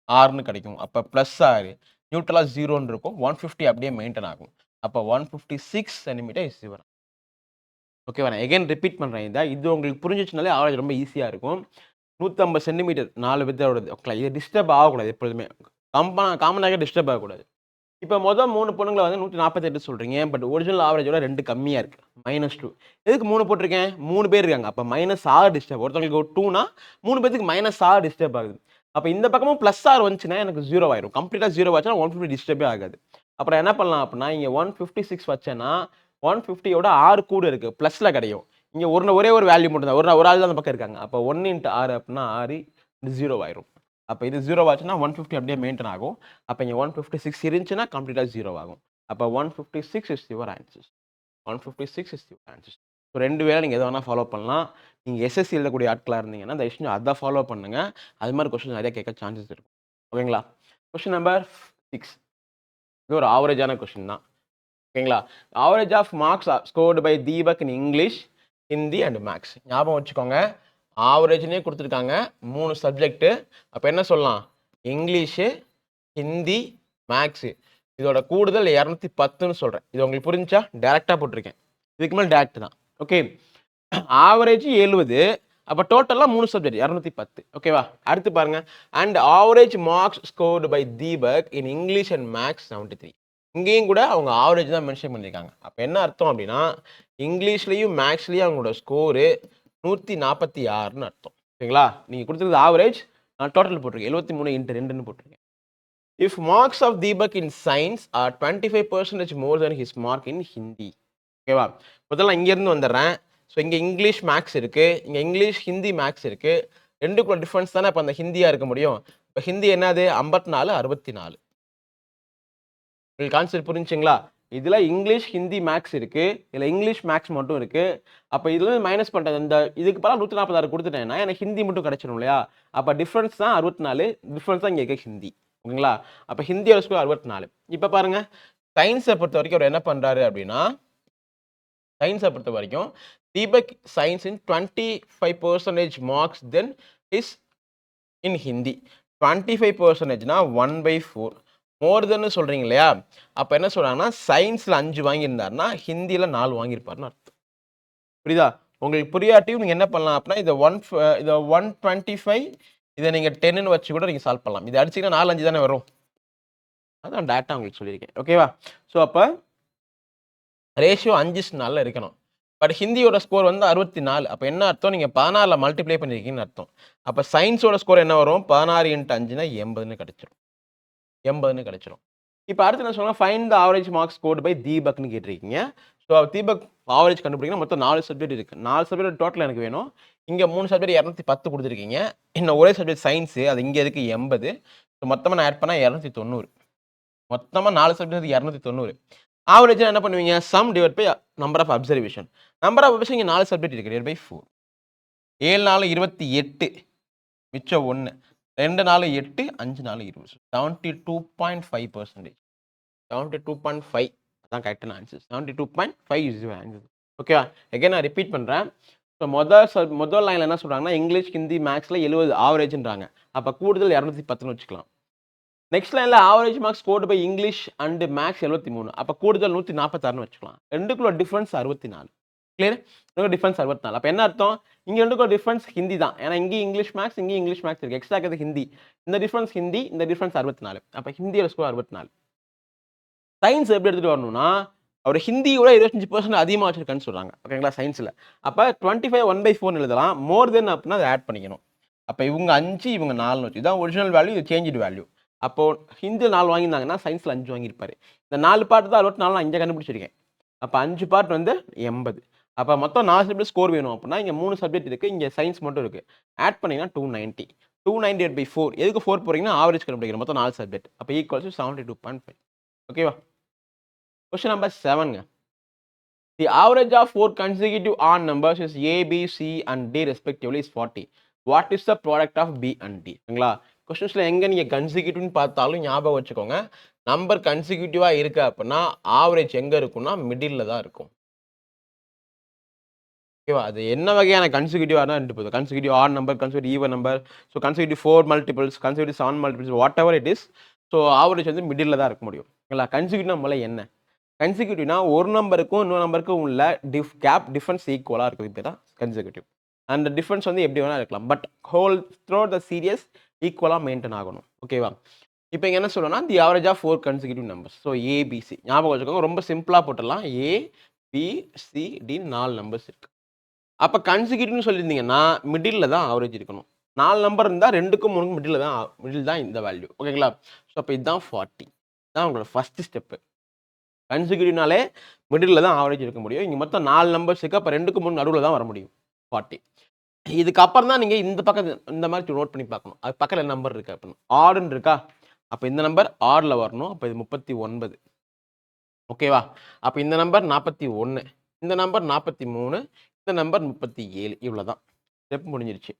6ன்னு கிடைக்கும். அப்ப +6 நியூட்ரலா 0ன்னு இருக்கும். 150 அப்படியே மெயின்டெயின் ஆகும். அப்ப 156 சென்டிமீட்டர் இஸ் யுவர். ஓகேவா? நான் எகைன் ரிப்பீட் பண்றேன் இத. இது உங்களுக்கு புரிஞ்சுச்சுனாலே ஆவரேஜ் ரொம்ப ஈஸியா இருக்கும். 150 சென்டிமீட்டர் 4 பேத்தோடது. ஓகேங்களா? இது டிஸ்டர்ப் ஆகக்கூடாது எப்பொழுதுமே. காமனாக டிஸ்டர்ப் ஆகக்கூடாது. இப்ப 3 பொண்ணுங்கள வந்து 148 சொல்றீங்க. பட் ஒரிஜினல் ஆவரேஜோட 2 கம்மியா இருக்கு. -2. எதுக்கு 3 போட்டிருக்கேன்? 3 பேர் இருக்காங்க. அப்ப -6 டிஸ்டர்ப். ஒருத்தவங்களுக்கு 2னா 3 பேத்துக்கு -6 டிஸ்டர்ப் ஆகுது. அப்ப இந்த பக்கமும் +6 வந்துச்சுன்னா எனக்கு 0 ஆயிரும். கம்ப்ளீட்டா 0 ஆச்சுன்னா 150 டிஸ்டர்பே ஆகாது. அப்புறம் என்ன பண்ணலாம் அப்படின்னா, இங்க 156 வச்சேன்னா 150யோட 6 கூட இருக்கு. ப்ளஸ்ல கிடைக்கும். இங்க ஒரே ஒரு வேல்யூ மட்டும் தான். ஒரு ஆள் தான் அந்த பக்கம் இருக்காங்க. அப்ப 1 இன்டு 6 அப்படின்னா 6 0 ஆயிரும். அப்ப இது 0 ஆச்சுன்னா 150 அப்படியே மெயின்டெயின் ஆகும். அப்ப இங்க 156 இருந்துச்சுன்னா கம்ப்ளீட்டா 0 ஆகும். அப்ப 156 is your answer. 156 is your answer. So 2 வேளை நீங்க எத வேணா ஃபாலோ பண்ணலாம். நீங்க எஸ்எஸ்சி எழுதக்கூடிய ஆட்களா இருந்தீங்கன்னா, தயவு செஞ்சு அத ஃபாலோ பண்ணுங்க. அது மாரி கொஸ்டின் நெறைய கேட்க சான்சஸ் இருக்கு. ஓகேங்களா? Question number 6. இது ஒரு ஆவரேஜான கொஸ்டின் தான். ஓகேங்களா? Average of marks scored by Deepak in English, Hindi and maths. ஞாபகம் வச்சுக்கோங்க. ஆவரேஜ்னே குடுத்துருக்காங்க. 3 சப்ஜெக்ட். அப்ப என்ன சொல்லலாம்? English, Hindi, maths. இதோட கூடுதல் 210ன்னு சொல்றேன். இது உங்களுக்கு புரிஞ்சுச்சா? டைரக்ட்டா போட்டுருக்கேன். இதுக்கு மேல டைரக்ட் தான். ஓகே. ஆவரேஜ் 70. அப்ப டோட்டலா 3 சப்ஜெக்ட் 210. ஓகேவா? அடுத்து பாருங்க. And average marks scored by Deepak in English and maths 73. இங்கேயும் கூட அவங்க ஆவரேஜ் தான் மென்ஷன் பண்ணியிருக்காங்க. அப்ப என்ன அர்த்தம் அப்படின்னா, இங்கிலீஷ்லயும் மேத்ஸ்லயும் அவங்களோட ஸ்கோரு 146ன்னு அர்த்தம். ஓகேங்களா? நீங்க குடுத்தது ஆவரேஜ். நான் டோட்டல் போட்டிருக்கேன். 73 இன்டு 2ன்னு போட்டிருக்கேன். If marks of Deepak in science are 25% more then his mark in Hindi. ஓகேவா? முதல்ல இங்க இருந்து வந்துடுறேன். ஸோ இங்க இங்கிலீஷ் மேத்ஸ் இருக்கு. இங்க இங்கிலீஷ், ஹிந்தி மேத்ஸ் இருக்கு. 2க்குள்ள டிஃபரன்ஸ் தானே அப்ப அந்த ஹிந்தியா இருக்க முடியும். இப்ப ஹிந்தி என்னது? 54, 64. உங்களுக்கு கான்செப்ட் புரிஞ்சுங்களா? இதுல இங்கிலீஷ், ஹிந்தி, மேத்ஸ் இருக்கு. இதுல இங்கிலீஷ், மேத்ஸ் மட்டும் இருக்கு. அப்ப இதுல இருந்து மைனஸ் பண்றது. இந்த இதுக்கு பதிலா 146 குடுத்துட்டேன்னா, எனக்கு ஹிந்தி மட்டும் கிடைச்சிரும் இல்லையா? அப்ப டிஃபரன்ஸ் தான் 64. டிஃபரன்ஸ் தான் இங்க இருக்க ஹிந்தி. ஓகேங்களா? அப்ப ஹிந்தியோட ஸ்கோர் 64. இப்ப பாருங்க. சயின்ஸ பொறுத்தவரைக்கும் அவர் என்ன பண்றாரு அப்படின்னா, சயின்ஸ பொறுத்தவரைக்கும் Deepak science in 25% marks then is in Hindi. 25%னா 1/4. மோர் தென்னு சொல்றீங்க இல்லையா? அப்ப என்ன சொல்றாங்கன்னா, சயின்ஸ்ல 5 வாங்கியிருந்தாருன்னா, ஹிந்தில 4 வாங்கியிருப்பாருன்னு அர்த்தம். புரியுதா? உங்களுக்கு புரியாட்டியும் நீங்க என்ன பண்ணலாம் அப்படின்னா, இத 125 இத நீங்க 10ன்னு வச்சு கூட நீங்க சால்வ் பண்ணலாம். இத அடிச்சீங்கன்னா 4, 5 தானே வரும். அதான் டைரக்ட்டா உங்களுக்கு சொல்லியிருக்கேன். ஓகேவா? ஸோ அப்ப ரேஷியோ 5:4 இருக்கணும். பட் ஹிந்தியோட ஸ்கோர் வந்து 64. அப்ப என்ன அர்த்தம்? நீங்க 16ல மல்டிப்ளை பண்ணியிருக்கீங்கன்னு அர்த்தம். அப்ப சயின்ஸோட ஸ்கோர் என்ன வரும்? 16 இன்டு 5னா 80ன்னு கிடைச்சிரும். 80ன்னு கிடைச்சிரும். இப்ப அடுத்து என்ன சொன்னா, find the average marks scored by தீபக்ன்னு கேட்டிருக்கீங்க. ஸோ தீபக் ஆவரேஜ் கண்டுபிடிக்கணும். மொத்தம் 4 சப்ஜெக்ட் இருக்கு. 4 சப்ஜெக்ட் டோட்டல் எனக்கு வேணும். இங்க 3 சப்ஜெக்ட் 210 குடுத்துருக்கீங்க. இன்னும் ஒரே சப்ஜெக்ட் சயின்ஸ். அது இங்க இருக்கு 80. ஸோ மொத்தமா நான் ஆட் பண்ணா 290. மொத்தமா 4 சப்ஜெக்ட் 290. ஆவரேஜா என்ன பண்ணுவீங்க? Sum divide by number of observation. Number of observation இங்க 4 சப்ஜெக்ட் இருக்கு. Divide by 4. 7 4 28. மிச்சம் 1. 2 4 8. 5 4 20. 72.5%. 72.5 அதான் கரெக்டான ஆன்சர். 72.5 is your answer. ஓகேவா? அகைன் நான் ரிப்பீட் பண்றேன். ஸோ முதல் லைன்ல என்ன சொல்றாங்கன்னா, இங்கிலீஷ், ஹிந்தி, மேத்ஸ்ல 70 ஆவரேஜ்ன்றாங்க. அப்ப கூடுதல் 210ன்னு வச்சுக்கலாம். நெக்ஸ்ட் லைன்ல average marks scored by English and maths 73. அப்ப கூடுதல் 146ன்னு வச்சுக்கலாம். 2க்குள்ள டிஃபரன்ஸ் 64. கிளியர்? 2 டிஃபரன்ஸ் 64. அப்ப என்ன அர்த்தம்? இங்க 2க்குள்ள டிஃபரன்ஸ் ஹிந்தி தான். ஏன்னா இங்கேயும் இங்கிலீஷ் மேத்ஸ், இங்கேயும் இங்கிலீஷ் மேத்ஸ் இருக்கு. எக்ஸ்ட்ரா இருக்கிறது ஹிந்தி. இந்த டிஃபரன்ஸ் ஹிந்தி, இந்த டிஃபரன்ஸ் 64. அப்ப ஹிந்தியோட ஸ்கோர் 64. சயின்ஸ் எப்படி எடுத்துட்டு வரணும்னா, அவர் ஹிந்தியோட 25% அதிகமா வச்சிருக்கான்னு சொல்றாங்க. ஓகேங்களா? சயின்ஸ்ல. அப்ப 25 1/4ன்னு எழுதலாம். மோர் தென் அப்படின்னா அதை ஆட் பண்ணிக்கணும். அப்போ இவங்க 5 இவங்க 4 வச்சு இதான் ஒரிஜினல் வேல்யூ, இது சேஞ்சு வேல்யூ. அப்போ ஹிந்து 4 வாங்கியிருந்தாங்கன்னா சயின்ஸில் 5 வாங்கியிருப்பாரு. இந்த 4 பார்ட் தான் 64 நான் இங்கே கண்டுபிடிச்சிருக்கேன். அப்போ 5 பார்ட் வந்து 80. அப்போ மொத்தம் 4 சப்ஜெக்ட் ஸ்கோர் வேணும் அப்படின்னா இங்கே 3 சப்ஜெக்ட் இருக்குது, இங்கே சயின்ஸ் மட்டும் இருக்குது. ஆட் பண்ணிங்கன்னா 290. 298/4 எதுக்கு 4 போகிறீங்கன்னா ஆவரேஜ் கண்டுபிடிக்கிற மொத்தம் 4 சப்ஜெக்ட். அப்போ ஈக்குவல்ஸ் 72.5. ஓகேவா? கொஸ்டின் நம்பர் 7ங்க. The average of 4 consecutive odd numbers is A, B, C and D respectively is 40. What is the product of B and D? சரிங்களா? கொஸ்டின்ஸ்ல எங்க நீங்க கன்சிக்யூட்டிவ்னு பார்த்தாலும் ஞாபகம் வச்சுக்கோங்க. நம்பர் கன்சிக்யூட்டிவா இருக்கு அப்படின்னா ஆவரேஜ் எங்க இருக்கும்னா மிடில்ல தான் இருக்கும். ஓகேவா? அது என்ன வகையான கன்சிக்யூட்டிவா இருந்தா போகுது. Consecutive add number, consecutive even number, so consecutive 4 multiples, consecutive 7 multiples, what ever it is. So average வந்து மிடில்ல தான் இருக்க முடியும். ஓகேங்களா? கன்சிக்யூட்டிவ் நம்மள என்ன? கன்சிக்யூட்டிவ்னா ஒரு நம்பருக்கும் இன்னொரு நம்பருக்கும் உள்ள கேப் டிஃபரன்ஸ் ஈக்குவலாக இருக்குது. இப்போ தான் கன்சிக்யூட்டிவ். அந்த டிஃபரன்ஸ் வந்து எப்படி வேணால் இருக்கலாம், but whole through the series ஈக்குவலாக மெயின்டைன் ஆகணும். ஓகேவா? இப்போ இங்கே என்ன சொல்லணும்னா the average of 4 consecutive numbers. So ABC ஞாபகம் வச்சுக்கோங்க, ரொம்ப சிம்பிளாக போட்டுடலாம். ஏபிசிடின்னு 4 நம்பர்ஸ் இருக்குது. அப்போ கன்சிக்யூட்டிவ்னு சொல்லியிருந்தீங்கன்னா மிடில் தான் ஆவரேஜ் இருக்கணும். 4 நம்பர் இருந்தால் 2க்கும் 3க்கும் மிடில் தான் இந்த வேல்யூ. ஓகேங்களா? ஸோ அப்போ இதுதான் 40 தான் உங்களோட ஃபஸ்ட்டு ஸ்டெப்பு. கன்சிக்யூட்டிவ்னாலே மிடில் தான் ஆவரேஜ் இருக்க முடியும். இங்கே மொத்தம் 4 நம்பர்ஸ் இருக்குது. அப்போ 2க்கு 3 நடுவில் தான் வர முடியும் 40. இதுக்கப்புறம் தான் நீங்கள் இந்த பக்கம் இந்த மாதிரி நோட் பண்ணி பார்க்கணும். அது பக்கத்தில் நம்பர் இருக்குது அப்படின்னு ஆடுன்னு இருக்கா, அப்போ இந்த நம்பர் ஆடில் வரணும். அப்போ இது 39. ஓகேவா? அப்போ இந்த நம்பர் 41, இந்த நம்பர் 43, இந்த நம்பர் 37. இவ்வளோ தான் ஸ்டெப் முடிஞ்சிருச்சு.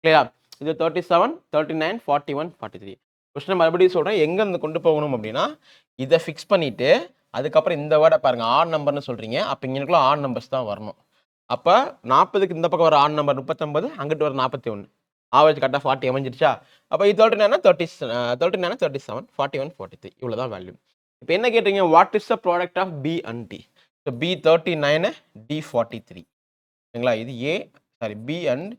கிளியரா? இது 37, 39, 41, 43. கொஸ்டின் மறுபடியும் சொல்கிறேன், எங்கேருந்து கொண்டு போகணும் அப்படின்னா இதை ஃபிக்ஸ் பண்ணிவிட்டு அதுக்கப்புறம் இந்த வேர்டை பாருங்கள், ஆட் நம்பர்னு சொல்கிறீங்க. அப்போ இங்கேக்குள்ள ஆட் நம்பர்ஸ் தான் வரணும். அப்போ 40க்கு இந்த பக்கம் வர ஆட் நம்பர் 39, அங்கிட்டு வர 41. ஆவரேஜ் கரெக்டாக 40 அமைஞ்சிருச்சா? அப்போ இது 39, 37, 41, 43. இவ்வளோ தான் வேல்யூ. இப்போ என்ன கேட்டீங்க, what is the product of B and D? So B 39, D 43. சரிங்களா? இது A, sorry B and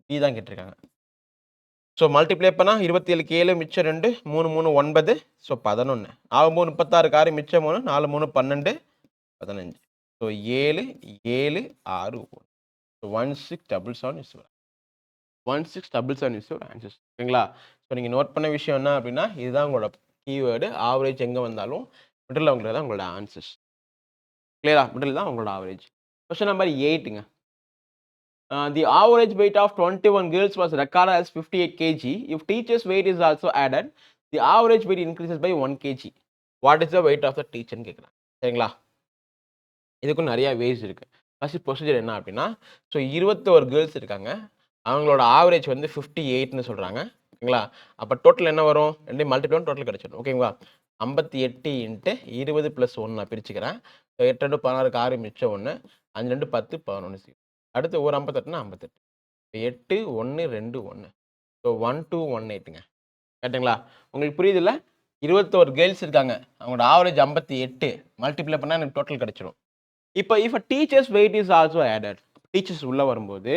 D தான் கேட்டிருக்காங்க. ஸோ மல்டிப்ளை பண்ணால் 27க்கு 7 மிச்சம் 2, 3 3 9, ஸோ 11. 4 3 36 6 மிச்சம் 3, 4 3 12, 15. So 7 7 6 1. So 1677 is 1677 is answer. ஓகேங்களா? ஸோ நீங்கள் நோட் பண்ண விஷயம் என்ன அப்படின்னா இதுதான் உங்களோட கீவேர்டு. ஆவரேஜ் எங்கே வந்தாலும் மிடில் உங்களோட தான் உங்களோட ஆன்சர்ஸ். கிளியரா? மிடில் தான் உங்களோட ஆவரேஜ். கொஸ்டின் நம்பர் 8ங்க. The average weight of 21 girls was recorded as 58 kg. If teacher's weight is also added, the average weight increases by 1 kg. What is the weight of the teacher? கேட்குறேன். சரிங்களா? இதுக்கும் நிறைய வேஸ் இருக்குது. ஃபஸ்ட் ப்ரொசீஜர் என்ன அப்படின்னா, ஸோ 21 கேர்ள்ஸ் இருக்காங்க, அவங்களோட ஆவரேஜ் வந்து 58ன்னு சொல்கிறாங்க. ஓகேங்களா? அப்போ டோட்டல் என்ன வரும்? 2 மல்டிப்ளை டோட்டல் கிடச்சிடும். ஓகேங்களா? 58 × 20 + 1 நான் பிரிச்சுக்கிறேன். 8 2 16 6 மிச்சம் 1, 5 2 10 11. அடுத்து ஒரு 58னா 58. 8 1 2 1. ஸோ 1218ங்க. கரெக்டுங்களா? உங்களுக்கு புரியுதுல்ல? 21 கேர்ள்ஸ் இருக்காங்க, அவங்களோட ஆவரேஜ் 58, மல்டிப்ளை பண்ணால் எனக்கு டோட்டல் கிடச்சிடும். இப்போ if teachers weight is also added, teachers உள்ளே வரும்போது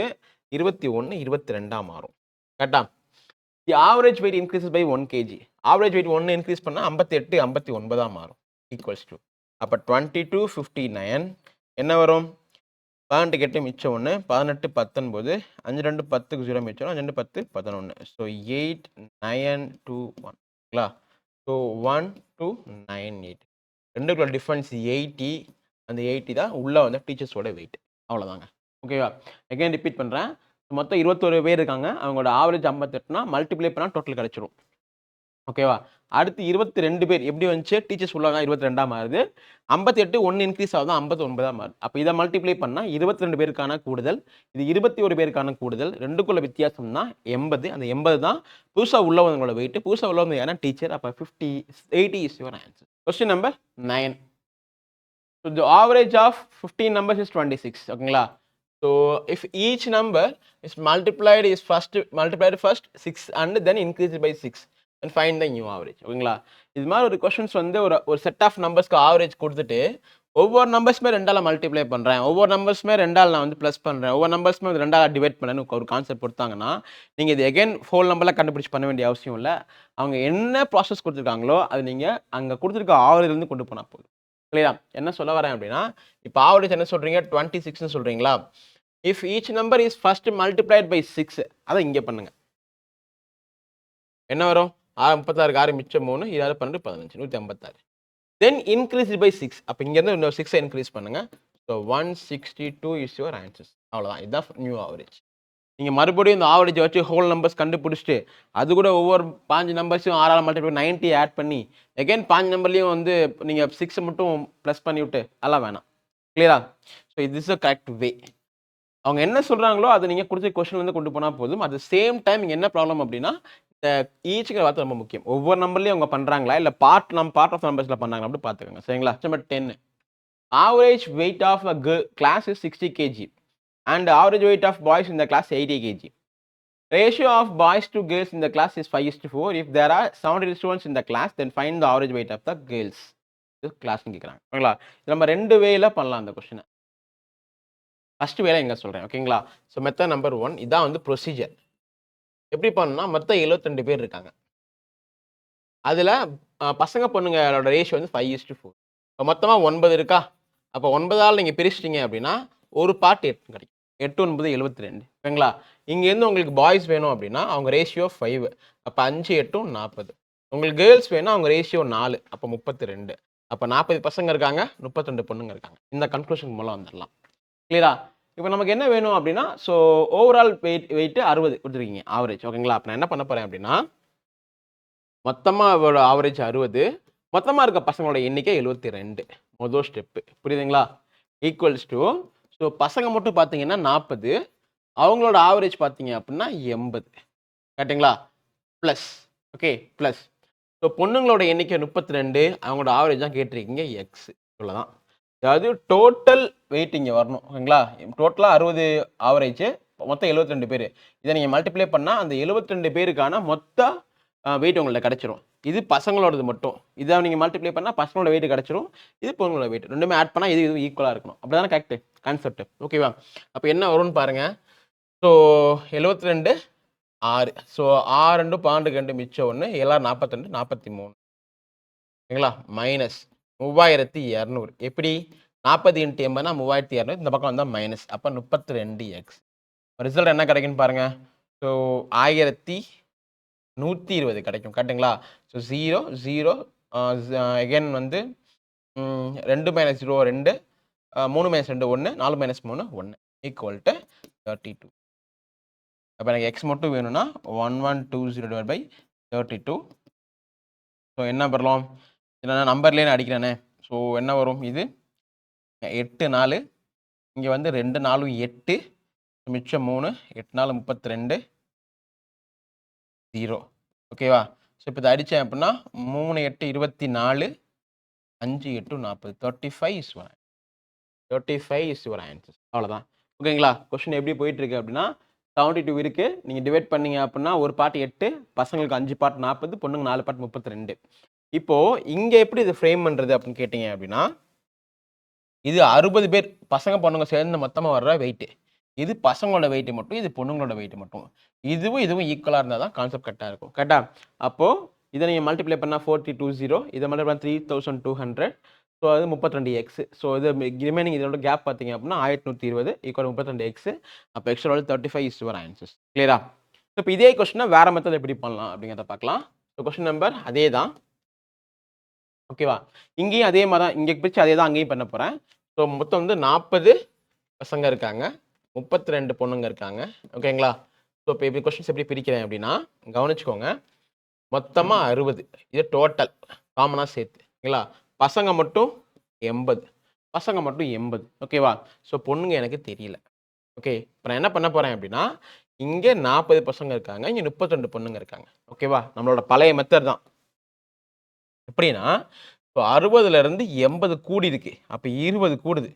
21 22 மாறும். கரெக்டா? The average weight increases by 1 kg. Average weight 1 increase பண்ணால் 58 59 மாறும். ஈக்குவல்ஸ் டு அப்போ 22 59 என்ன வரும்? 18 8 மிச்சம் 1, 18 19, 5 2 10க்கு 0 மிச்சம், 5 2 10 11. ஸோ 8 9 2 1. ஸோ 1 2 9 8. ரெண்டுக்குள்ள டிஃபரன்ஸ் 80. அந்த 80 தான் உள்ளே வந்து டீச்சர்ஸோட வெயிட். அவ்வளோதாங்க. ஓகேவா? எகைன் ரிப்பீட் பண்ணுறேன். மொத்தம் 21 பேர் இருக்காங்க, அவங்களோட ஆவரேஜ் 58னா மல்டிப்ளை பண்ணால் டோட்டல் கிடச்சிரும். ஓகேவா? அடுத்து 22 பேர் எப்படி வந்துச்சு? டீச்சர்ஸ் உள்ளாங்க 22 மாறுது. 58 1 இன்க்ரீஸ் ஆகுது, 59 மாறுது. அப்போ இதை மல்டிப்ளை பண்ணால் 22 பேருக்கான கூடுதல், இது 21 பேருக்கான கூடுதல், ரெண்டுக்குள்ள வித்தியாசம் தான் 80. அந்த 80 தான் புதுசாக உள்ளவங்களோட வெயிட். புதுசாக உள்ளவங்க யாரா டீச்சர். அப்போ 80 is your answer. Question number 9. So the average of 15 numbers is 26. ஓகேங்களா? So if each number is multiplied first 6 and then increased by 6 and find the new average. ஓகேங்களா? இது மாதிரி ஒரு கொஸ்டின்ஸ் வந்து ஒரு செட் ஆஃப் நம்பர்ஸ்க்கு ஆவரேஜ் கொடுத்துட்டு ஒவ்வொரு நம்பர்ஸுமே 2ஆல் மல்டிப்ளை பண்ணுறேன், ஒவ்வொரு நம்பர்ஸுமே 2ஆல் நான் வந்து ப்ளஸ் பண்ணுறேன், ஒவ்வொரு நம்பர்ஸுமே 2ஆல் டிவைட் பண்ணேன்னு ஒரு கான்செப்ட் கொடுத்தாங்கன்னா நீங்கள் இது எகைன் ஹோல் நம்பர்லாம் கண்டுபிடிச்சி பண்ண வேண்டிய அவசியம் இல்லை. அவங்க என்ன ப்ராசஸ் கொடுத்துருக்காங்களோ அது நீங்கள் அங்கே கொடுத்துருக்க ஆவரேஜ்லேருந்து கொண்டு போனால் போதும். கிளியரா? என்ன சொல்ல வரேன் அப்படின்னா, இப்போ ஆவரேஜ் என்ன சொல்கிறீங்க? 26ன்னு சொல்கிறீங்களா? If each number is first multiplied by 6 அதை இங்கே பண்ணுங்க. என்ன வரும்? 36க்கு 6 மிச்சம் 3 6 12 15 156. Then increase by 6. அப்போ இங்கேருந்து இன்னொரு 6 இன்க்ரீஸ் பண்ணுங்க. So 162 is your answers. அவ்வளோதான். இதுதான் நியூ ஆவரேஜ். நீங்கள் மறுபடியும் இந்த ஆவரேஜை வச்சு ஹோல் நம்பர்ஸ் கண்டுபிடிச்சிட்டு அது கூட ஒவ்வொரு 5 நம்பர்ஸையும் 6ஆல் மல்டிப்ளை 90 ஆட் பண்ணி எகைன் 5 நம்பர்லையும் வந்து நீங்கள் 6 மட்டும் ப்ளஸ் பண்ணி விட்டு அதெல்லாம் வேணாம். கிளியரா? ஸோ இது இஸ் அ கரெக்ட் வே. அவங்க என்ன சொல்கிறாங்களோ அதை நீங்கள் கொடுத்த கொஸ்டின்லேருந்து கொண்டு போனால் போதும். அட் த சேம் டைம் இங்கே என்ன ப்ராப்ளம் அப்படின்னா இந்த ஈச்சுங்கிற வார்த்தை ரொம்ப முக்கியம். ஒவ்வொரு நம்பர்லையும் அவங்க பண்ணுறாங்களா இல்லை பார்ட் ஆஃப் நம்பர்ஸில் பண்ணுறாங்களா அப்படி பார்த்துக்கோங்க. சரிங்களா? Number 10 average weight of a class is 60 kg and average weight of boys in the class 80 kg. Ratio of boys to girls in the class is 5:4. If there are 70 students in the class, then find the average weight of the girls. இது கிளாஸ்னு கேட்குறாங்க. ஓகேங்களா? இது நம்ம 2 வேல பண்ணலாம் அந்த கொஸ்டினை. ஃபர்ஸ்ட் வேலை எங்கே சொல்கிறேன். ஓகேங்களா? ஸோ மெத்தட் நம்பர் 1 இதான் வந்து ப்ரொசீஜர். எப்படி பண்ணணும்னா மொத்தம் 72 பேர் இருக்காங்க. அதில் பசங்க பொண்ணுங்களோட ரேஷியோ வந்து 5:4. இப்போ மொத்தமாக 9 இருக்கா? அப்போ 9ஆல் நீங்கள் பிரிச்சிட்டிங்க அப்படின்னா ஒரு பார்ட் 8 கிடைக்கும். 8 9 72. ஓகேங்களா? இங்கேருந்து உங்களுக்கு பாய்ஸ் வேணும் அப்படின்னா அவங்க ரேஷியோ 5. அப்போ 5 8 40. உங்களுக்கு கேர்ள்ஸ் வேணும் அவங்க ரேஷியோ 4. அப்போ 32. அப்போ 40 பசங்க இருக்காங்க, 32 பொண்ணுங்க இருக்காங்க. இந்த கன்க்ளூஷன் மூலம் வந்துடலாம். கிளியரா? இப்போ நமக்கு என்ன வேணும் அப்படின்னா ஸோ ஓவரால் வெயிட்டு 60 கொடுத்துருக்கீங்க ஆவரேஜ். ஓகேங்களா? அப்போ நான் என்ன பண்ண போகிறேன் அப்படின்னா மொத்தமாக ஆவரேஜ் 60, மொத்தமாக இருக்க பசங்களோட எண்ணிக்கை 72. முதல் ஸ்டெப்பு புரியுதுங்களா? ஈக்குவல்ஸ் டு ஸோ பசங்க மட்டும் பார்த்தீங்கன்னா 40, அவங்களோட ஆவரேஜ் பார்த்தீங்க அப்படின்னா 80. கரெக்டுங்களா? ப்ளஸ் ஓகே ப்ளஸ் ஸோ பொண்ணுங்களோட எண்ணிக்கை 32, அவங்களோட ஆவரேஜ் தான் கேட்டிருக்கீங்க எக்ஸ். இவ்வளோதான். அதாவது டோட்டல் வெயிட் இங்கே வரணும். ஓகேங்களா? டோட்டலாக 60 ஆவரேஜ், மொத்தம் 72 பேர். இதை நீங்கள் மல்டிப்ளை பண்ணால் அந்த 72 பேருக்கான மொத்த வெயிட் உங்கள்ட்ட கிடச்சிரும். இது பசங்களோடது மட்டும். இதை நீங்கள் மல்டிப்ளை பண்ணால் பசங்களோட வெயிட் கிடச்சிரும். இது பொண்ணுங்களோட வெயிட். ரெண்டுமே ஆட் பண்ணால் இது ஈக்குவலாக இருக்கணும். அப்படி தானே கரெக்டு கான்செப்ட். ஓகேவா? அப்போ என்ன வரும்னு பாருங்கள். ஸோ 72 6. ஸோ 6 2 12 2 மிச்சம் 1 7 42 43. ஓகேங்களா? மைனஸ் 3200. எப்படி 40 × 80னா 3200. இந்த பக்கம் வந்தால் மைனஸ். அப்போ 32x. ரிசல்ட் என்ன கிடைக்குன்னு பாருங்க. ஸோ 1120 கிடைக்கும். கரெக்டுங்களா? ஸோ 0 0 அகெயின் வந்து 2 - 0 2, 3 - 2 1, 4 - 3 1 ஈக்குவல் டு 32. அப்போ எனக்கு எக்ஸ் மட்டும் வேணும்னா 1120/32. ஸோ என்ன பண்ணலாம்? இல்லைனா நம்பர்லேயே அடிக்கிறேனே. ஸோ என்ன வரும்? இது 8 4, இங்கே வந்து 2 4 8, மிச்சம் 3, 8 4 32 0. ஓகேவா? ஸோ இப்போ இதை அடித்தேன் அப்படின்னா 3 8 24, 5 8 40. 35 இஸ் 1. 35 is your answer. அவ்வளோதான். ஓகேங்களா? கொஸ்டின் எப்படி போயிட்டு இருக்கு அப்படின்னா 72 இருக்கு. நீங்கள் டிவைட் பண்ணீங்க அப்படின்னா ஒரு பார்ட் 8, பசங்களுக்கு 5 பார்ட் 40, பொண்ணுங்க 4 பார்ட் 32. இப்போ இங்கே எப்படி இது ஃப்ரேம் பண்ணுறது அப்படின்னு கேட்டிங்க அப்படின்னா இது 60 பேர் பசங்க பொண்ணுங்க சேர்ந்து மொத்தமாக வர்ற வெயிட்டு. இது பசங்களோட வெயிட்டு மட்டும், இது பொண்ணுங்களோட வெயிட்டு மட்டும். இதுவும் ஈக்குவலாக இருந்தால் தான் கான்செப்ட் கரெக்டாக இருக்கும். கரெக்டா? அப்போது இதை நீங்கள் மல்டிப்ளை பண்ணால் 4020, இதை மல்டிப்ளை பண்ணால் 3200. ஸோ அது 32x. ஸோ இது ரிமைனிங் இதோட கேப் பார்த்தீங்க அப்படின்னா 1120 ஈக்குவல் 32x. அப்போ எக்ஸ்ட்ரா 35 இஸ் யுவர் ஆன்சர்ஸ். கிளியரா? இப்போ இதே கொஸ்டினை வேறு மெத்தட் எப்படி பண்ணலாம் அப்படிங்கிறத பார்க்கலாம். ஸோ கொஸ்டின் நம்பர் அதே தான். ஓகேவா? இங்கேயும் அதே மாதிரி தான். இங்கே பிரித்து அதே தான் அங்கேயும் பண்ண போகிறேன். ஸோ மொத்தம் வந்து 40 பசங்க இருக்காங்க, 32 பொண்ணுங்க இருக்காங்க. ஓகேங்களா? ஸோ இப்போ எப்படி கொஸ்டின்ஸ் எப்படி பிரிக்கிறேன் அப்படின்னா கவனிச்சுக்கோங்க. மொத்தமாக 60, இது டோட்டல் காமனாக சேர்த்து. ஓகேங்களா? பசங்க மட்டும் 80, பசங்க மட்டும் 80. ஓகேவா? ஸோ பொண்ணுங்க எனக்கு தெரியல. ஓகே, இப்போ நான் என்ன பண்ண போகிறேன் அப்படின்னா இங்கே 40 பசங்க இருக்காங்க, இங்கே 32 பொண்ணுங்க இருக்காங்க. ஓகேவா? நம்மளோட பழைய மெத்தட் தான். எப்படின்னா இப்போ 60லேருந்து 80 கூடி இருக்கு. அப்போ 20 கூடுது.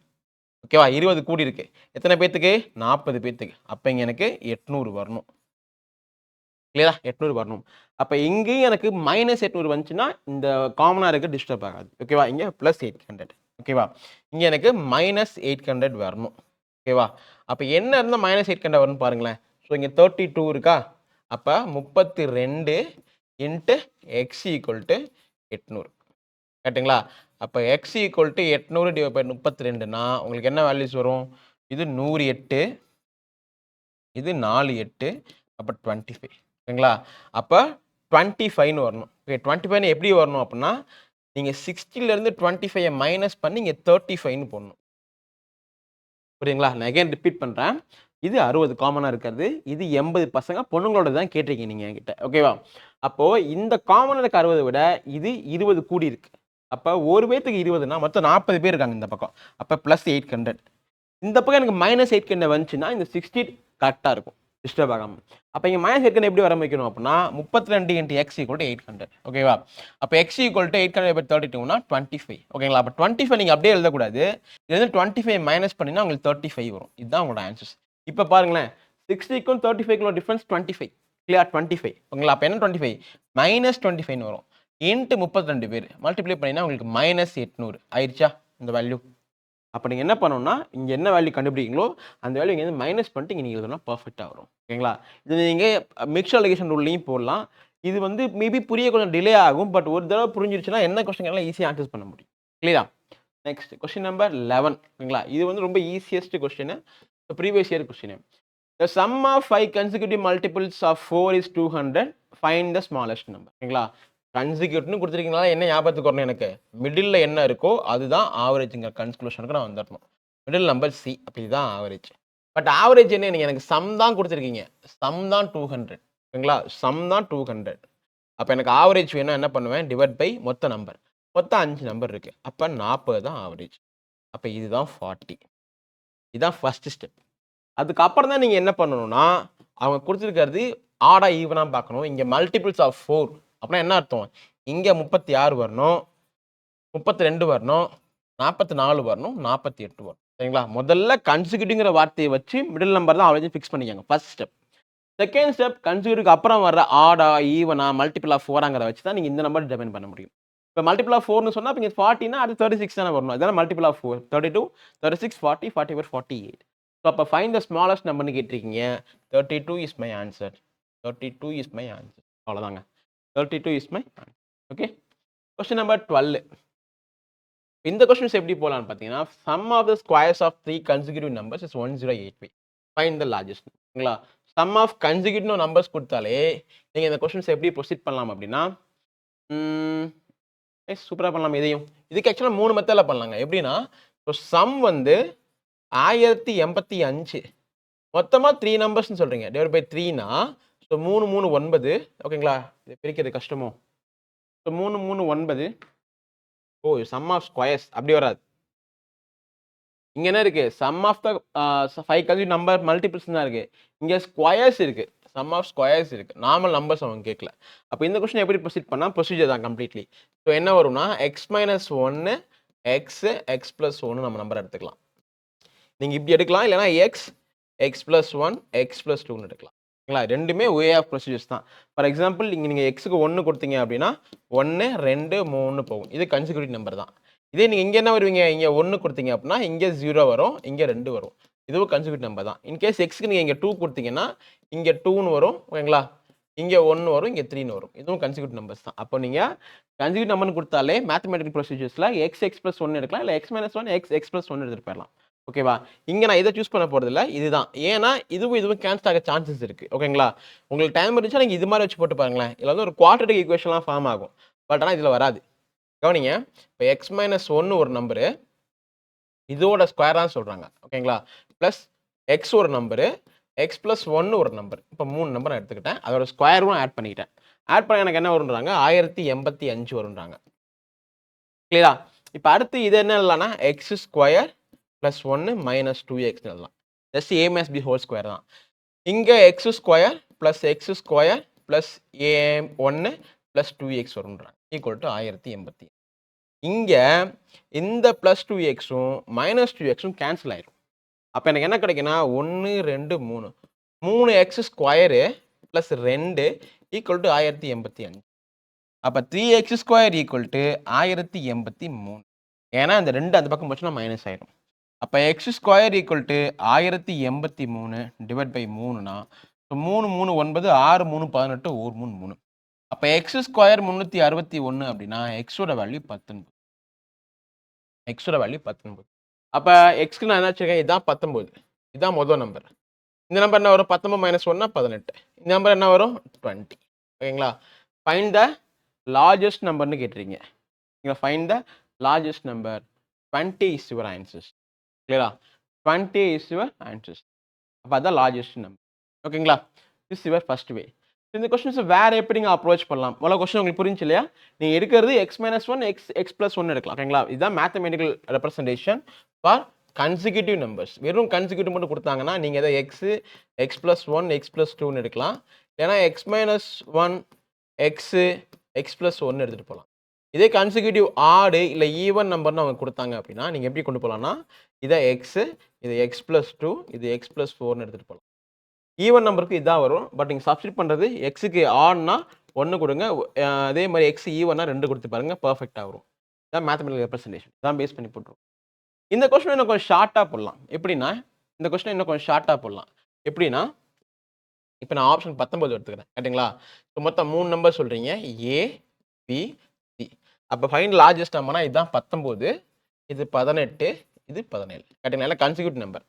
ஓகேவா? 20 கூடி இருக்கு. எத்தனை பேர்த்துக்கு? 40 பேர்த்துக்கு. அப்போ இங்கே எனக்கு 800 வரணும். கிளியரா? 800 வரணும். அப்போ இங்கேயும் எனக்கு -800 வந்துச்சுன்னா இந்த காமனாக இருக்க டிஸ்டர்ப் ஆகாது. ஓகேவா? இங்கே +800. ஓகேவா? இங்கே எனக்கு -800 வரணும். ஓகேவா? அப்போ என்ன இருந்தால் -800 வரும்னு பாருங்களேன். ஸோ இங்கே 32 இருக்கா? அப்போ 32 × x = 800. கரெக்டுங்களா? அப்போ x = 800 / 32னா உங்களுக்கு என்ன வேல்யூஸ் வரும்? இது 108, இது 4 8 அப்போ 25 ஓகேங்களா? அப்போ 25ன்னு வரணும். ஓகே 25 எப்படி வரணும் அப்படின்னா நீங்கள் 60லேருந்து 25 மைனஸ் பண்ணி இங்கே 35ன்னு போடணும். புரியுங்களா? நான் அகைன் ரிப்பீட் பண்ணுறேன். இது 60 காமனாக இருக்கிறது. இது 80 பசங்க பொண்ணுங்களோட தான் கேட்டிருக்கீங்க நீங்கள் என்கிட்ட. ஓகேவா? அப்போது இந்த காமனாக இருக்க 60 விட இது 20 கூடி இருக்கு. அப்போ ஒரு பேத்துக்கு 20னா மொத்தம் 40 பேர் இருக்காங்க இந்த பக்கம். அப்போ ப்ளஸ் 800. இந்த பக்கம் எனக்கு மைனஸ் 800 வந்துச்சுன்னா இந்த 60 கரெக்டாக இருக்கும். டிஸ்டர்ப் ஆகாமல். அப்போ இங்கே மைனஸ் 800 எப்படி வர வைக்கணும் அப்படின்னா 32 × x = 800. ஓகேவா? அப்போ x = 800/32னா 25. ஓகேங்களா? அப்போ 25 நீங்கள் அப்படியே எழுதக்கூடாது. இது 25 மைனஸ் பண்ணினா உங்களுக்கு 35 வரும். இதுதான் உங்களோட ஆன்சர்ஸ். இப்போ பாருங்களேன் 60க்கும் 35க்கும் டிஃபரன்ஸ் 25. கிளியர் 25. ஓகேங்களா? அப்போ என்ன 25 மைனஸ் 25ன்னு வரும். இன்ட்டு 32 பேர் மல்டிப்ளை பண்ணினா உங்களுக்கு மைனஸ் 800 ஆயிடுச்சா இந்த வேல்யூ. அப்போ நீங்கள் என்ன பண்ணணும்னா இங்கே என்ன வேல்யூ கண்டுபிடிங்களோ அந்த வேல்யூ இங்கே மைனஸ் பண்ணிட்டு இங்கே நீங்கள் எழுதணும் பர்ஃபெக்டாக வரும். ஓகேங்களா? இது நீங்கள் மிக்ஸ்ட் அலிகேஷன் ரூல்லையும் போடலாம். இது வந்து மேபி புரிய கொஞ்சம் டிலே ஆகும். பட் ஒரு தடவை புரிஞ்சிருச்சுன்னா என்ன கொஸ்டின் எல்லாம் ஈஸியாக ஆன்சர் பண்ண முடியும். கிளியரா? Next question number 11. ஓகேங்களா? இது வந்து ரொம்ப easiest question. Previous year question. The sum of 5 consecutive multiples of 4 is 200. Find the smallest number. ஓகேங்களா? கன்சிக்யூட்டிவ்னு கொடுத்துருக்கீங்களா என்ன ஞாபகத்துக்கு வரணும் எனக்கு மிடில் என்ன இருக்கோ அதுதான் ஆவரேஜுங்க. கன்க்ளூஷனுக்கு நான் வந்துடணும். Middle number C. அப்போ இதுதான் ஆவரேஜ். பட் ஆவரேஜ் என்ன நீங்கள் எனக்கு சம் தான் கொடுத்துருக்கீங்க. சம் தான் 200. ஓகேங்களா? சம் தான் 200. அப்போ எனக்கு ஆவரேஜ் வேணும் என்ன பண்ணுவேன் டிவைட் பை மொத்த நம்பர். மொத்தம் 5 நம்பர் இருக்குது. அப்போ 40 தான் ஆவரேஜ். அப்போ இதுதான் 40. இதுதான் ஃபர்ஸ்ட் ஸ்டெப். அதுக்கப்புறம் தான் நீங்கள் என்ன பண்ணணும்னா அவங்க கொடுத்துருக்கிறது ஆடா ஈவனாக பார்க்கணும். இங்கே மல்டிபிள்ஸ் ஆஃப் 4 அப்படின்னா என்ன அர்த்தம் இங்கே 36 வரணும், 32 வரணும், 44 வரணும், 48 வரும். சரிங்களா? முதல்ல கன்சிக்யூட்டிவ்ங்கிற வார்த்தையை வச்சு மிடில் நம்பர் தான் ஆல்ரெடி ஃபிக்ஸ் பண்ணிக்கோங்க ஃபர்ஸ்ட் ஸ்டெப். செகண்ட் ஸ்டெப் கன்சிக்யூட்டிவ்க்கு அப்புறம் வர ஆடா ஈவனா மல்டிபிள் ஆஃப் 4ங்கிறத வச்சு தான் நீங்கள் இந்த நம்பர் டிஃபைன் பண்ண முடியும். இப்போ மல்டிபிள் ஆஃப் 4னு சொன்னால் இப்போ 40னா அது 36 தானே வரணும். அதான் மல்டிபிள் ஆஃப் 4 32 36 40 44 48. ஸோ அப்போ ஃபைண்ட் த ஸ்மாலஸ்ட் நம்பர்னு கேட்டிருக்கீங்க. 32 is my answer. 32 is my answer. அவ்வளோதாங்க. 32 is my answer. Okay. Question number 12. இந்த கொஸ்டின்ஸ் எப்படி போகலான்னு பார்த்தீங்கன்னா sum of the squares of 3 consecutive numbers is 1085. Find the largest. ஓகேங்களா? சம் ஆஃப் கன்சிக்யூட்டிவ் நம்பர்ஸ் கொடுத்தாலே நீங்கள் இந்த கொஸ்டின்ஸ் எப்படி ப்ரொசீட் பண்ணலாம் அப்படின்னா சூப்பராக பண்ணலாம். இதையும் இதுக்கு ஆக்சுவலாக 3 மெத்தடில் பண்ணலாங்க. எப்படின்னா இப்போ சம் வந்து 1085 மொத்தமாக 3 நம்பர்ஸ்ன்னு சொல்கிறீங்க டிவைட் பை 3னா ஸோ 3 3 9. ஓகேங்களா? இது பிரிக்கிறது கஷ்டமோ. So 3 3 9. Oh sum of squares அப்படி வராது. இங்கே என்ன இருக்குது sum of the 5 consecutive number multiples தான் இருக்குது. இங்கே ஸ்கொயர்ஸ் இருக்குது. சம் ஆஃப் ஸ்கொயர்ஸ் இருக்குது. நார்மல் நம்பர்ஸ் அவங்க கேட்கல. அப்போ இந்த கொஸ்டின் எப்படி ப்ரொசீட் பண்ணால் ப்ரொசீஜர் தான் கம்ப்ளீட்லி. ஸோ என்ன வரும்னா X minus 1 X X plus 1 நம்ம நம்பர் எடுத்துக்கலாம். நீங்கள் இப்படி எடுக்கலாம் இல்லைனா X X plus 1 X plus 2ன்னு எடுக்கலாம். ஓகேங்களா? ரெண்டுமே வே ஆஃப் ப்ரொசீஜர்ஸ் தான். ஃபார் எக்ஸாம்பிள் நீங்கள் எக்ஸுக்கு 1 கொடுத்தீங்க அப்படின்னா 1 2 3 போகும். இது கன்சிக்யூட்டிவ் நம்பர் தான். இதே நீங்கள் இங்கே என்ன வருவீங்க இங்கே 1 கொடுத்தீங்க அப்படின்னா இங்கே 0 வரும், இங்கே 2 வரும். இதுவும் கன்சிக்யூட்டிவ் நம்பர் தான். இன்கேஸ் எக்ஸ்க்கு நீங்கள் இங்கே 2 கொடுத்தீங்கன்னா இங்கே 2ன்னு வரும். ஓகேங்களா? இங்கே 1 வரும், இங்கே 3ன்னு வரும். இதுவும் கன்சிக்யூட்டிவ் நம்பர்ஸ் தான். அப்போ நீங்கள் கன்சிக்யூட்டிவ் நம்பர்னு கொடுத்தாலே மேத்தமெட்டிக்கல் ப்ரொசீஜர்ஸில் எக்ஸ் எக்ஸ் ப்ளஸ் 1 எடுக்கலாம், இல்லை X minus 1 X X plus 1 எடுத்துகிட்டு போயிடலாம். ஓகேவா? இங்கே நான் இதை சூஸ் பண்ண போகிறதில்ல. இதுதான். ஏன்னா இதுவும் கேன்சல் ஆக சான்சஸ் இருக்குது. ஓகேங்களா? உங்களுக்கு டைம் இருந்துச்சா நீங்கள் இது மாதிரி வச்சு போட்டு பாருங்களேன். இதில் வந்து ஒரு குவாட்ரேட்டிக் ஈக்குவேஷன்லாம் ஃபார்ம் ஆகும். பட் ஆனால் இதில் வராது. கவனிங்க. இப்போ எக்ஸ் மைனஸ் 1 ஒரு நம்பரு இதோட ஸ்கொயராக சொல்கிறாங்க. ஓகேங்களா? ப்ளஸ் எக்ஸ் ஒரு நம்பரு எக்ஸ் ப்ளஸ் 1 ஒரு நம்பர். இப்போ 3 நம்பர் நான் எடுத்துக்கிட்டேன். அதோட ஸ்கொயரும் ஆட் பண்ணிக்கிட்டேன். ஆட் பண்ண எனக்கு என்ன வருன்றாங்க 1085 வருன்றாங்க. கிளியரா? இப்போ அடுத்து இது என்ன இல்லைனா X square plus 1 minus 2x எழுதலாம். Just a minus b whole square தான். இங்கே x square plus x square plus a 1 plus 2x வருன்றாங்க. Equal to 1085. இங்கே இந்த ப்ளஸ் 2xும் மைனஸ் 2xும் கேன்சல் ஆயிடும். அப்போ எனக்கு என்ன கிடைக்குன்னா 1 2 3 3x square plus 2 equal to 1085. அப்போ 3x ஸ்கொயர் ஈக்குவல் டு 1083. ஏன்னா இந்த 2 அந்த பக்கம் போச்சுன்னா மைனஸ் ஆயிடும். அப்போ x square equal to 1083 divide by 3னா 3 3 9 6 3 18 1 3 3. அப்போ எக்ஸ் ஸ்கொயர் 361 அப்படின்னா எக்ஸோட வேல்யூ 19. எக்ஸோட வேல்யூ 19. அப்போ எக்ஸ்க்கு நான் என்ன வச்சுருக்கேன் இதுதான் 19. இதுதான் முதல் நம்பர். இந்த நம்பர் என்ன வரும் 19 மைனஸ் 1 18. இந்த நம்பர் என்ன வரும் 20. ஓகேங்களா? ஃபைண்ட் த லார்ஜஸ்ட் நம்பர்னு கேட்டிருக்கீங்க. நீங்க find the largest number 20 is your answers. கிளியரா? 20 இஸ் யுவர் ஆன்சர்ஸ். அப்போ அதான் லார்ஜஸ்ட் நம்பர். ஓகேங்களா? திஸ் யுவர் ஃபர்ஸ்ட் வே. இந்த கொஸ்டின்ஸ் வேற எப்படிங்க அப்ரோச் பண்ணலாம்? முதல்ல கொஸ்டின் உங்களுக்கு புரிஞ்சு இல்லையா? நீங்க எடுக்கிறது x மைனஸ் 1 x பிளஸ் 1 எடுக்கலாம். ஓகேங்களா? இதுதான் mathematical representation for consecutive numbers. வெறும் கன்சிக்யூட்டிவ் மட்டும் கொடுத்தாங்கன்னா நீங்க எதை x பிளஸ் 1 x பிளஸ் 2ன்னு எடுக்கலாம். ஏன்னா x மைனஸ் 1 x பிளஸ் 1 எடுத்துட்டு போகலாம். இதே கன்சிக்யூட்டிவ் ஆடு இல்லை ஈவன் நம்பர்னு அவங்க கொடுத்தாங்க அப்படின்னா நீங்கள் எப்படி கொண்டு போகலாம்னா இதை இது x பிளஸ் 2 இது x பிளஸ் 4ன்னு எடுத்துகிட்டு போகலாம். ஈவன் நம்பருக்கு இதான் வரும். பட் நீங்கள் சப்ஸ்டிட் பண்ணுறது எக்ஸுக்கு ஆட்னா 1 கொடுங்க, அதே மாதிரி எக்ஸ் ஈவனா 2 கொடுத்து பாருங்க, பர்ஃபெக்டாக வரும். இதான் மேத்தமெட்டிக்கல் ரெப்ரசன்டேஷன். இதான் பேஸ் பண்ணி போட்டுரும். இந்த கொஸ்டின் இன்னும் கொஞ்சம் ஷார்ட்டாக போடலாம். எப்படின்னா இந்த கொஸ்டின் இன்னும் கொஞ்சம் ஷார்ட்டாக போடலாம். எப்படின்னா இப்போ நான் ஆப்ஷன் 19 எடுத்துக்கிறேன். கேட்டிங்களா? இப்போ மொத்தம் 3 நம்பர் சொல்கிறீங்க, ஏ பி சி. அப்போ ஃபைண்ட் லார்ஜஸ்ட் நம்பர்னா இதுதான் 19, இது 18, இது 17. கேட்டிங்களா? எல்லாம் கன்சிக்யூட்டிவ் நம்பர்.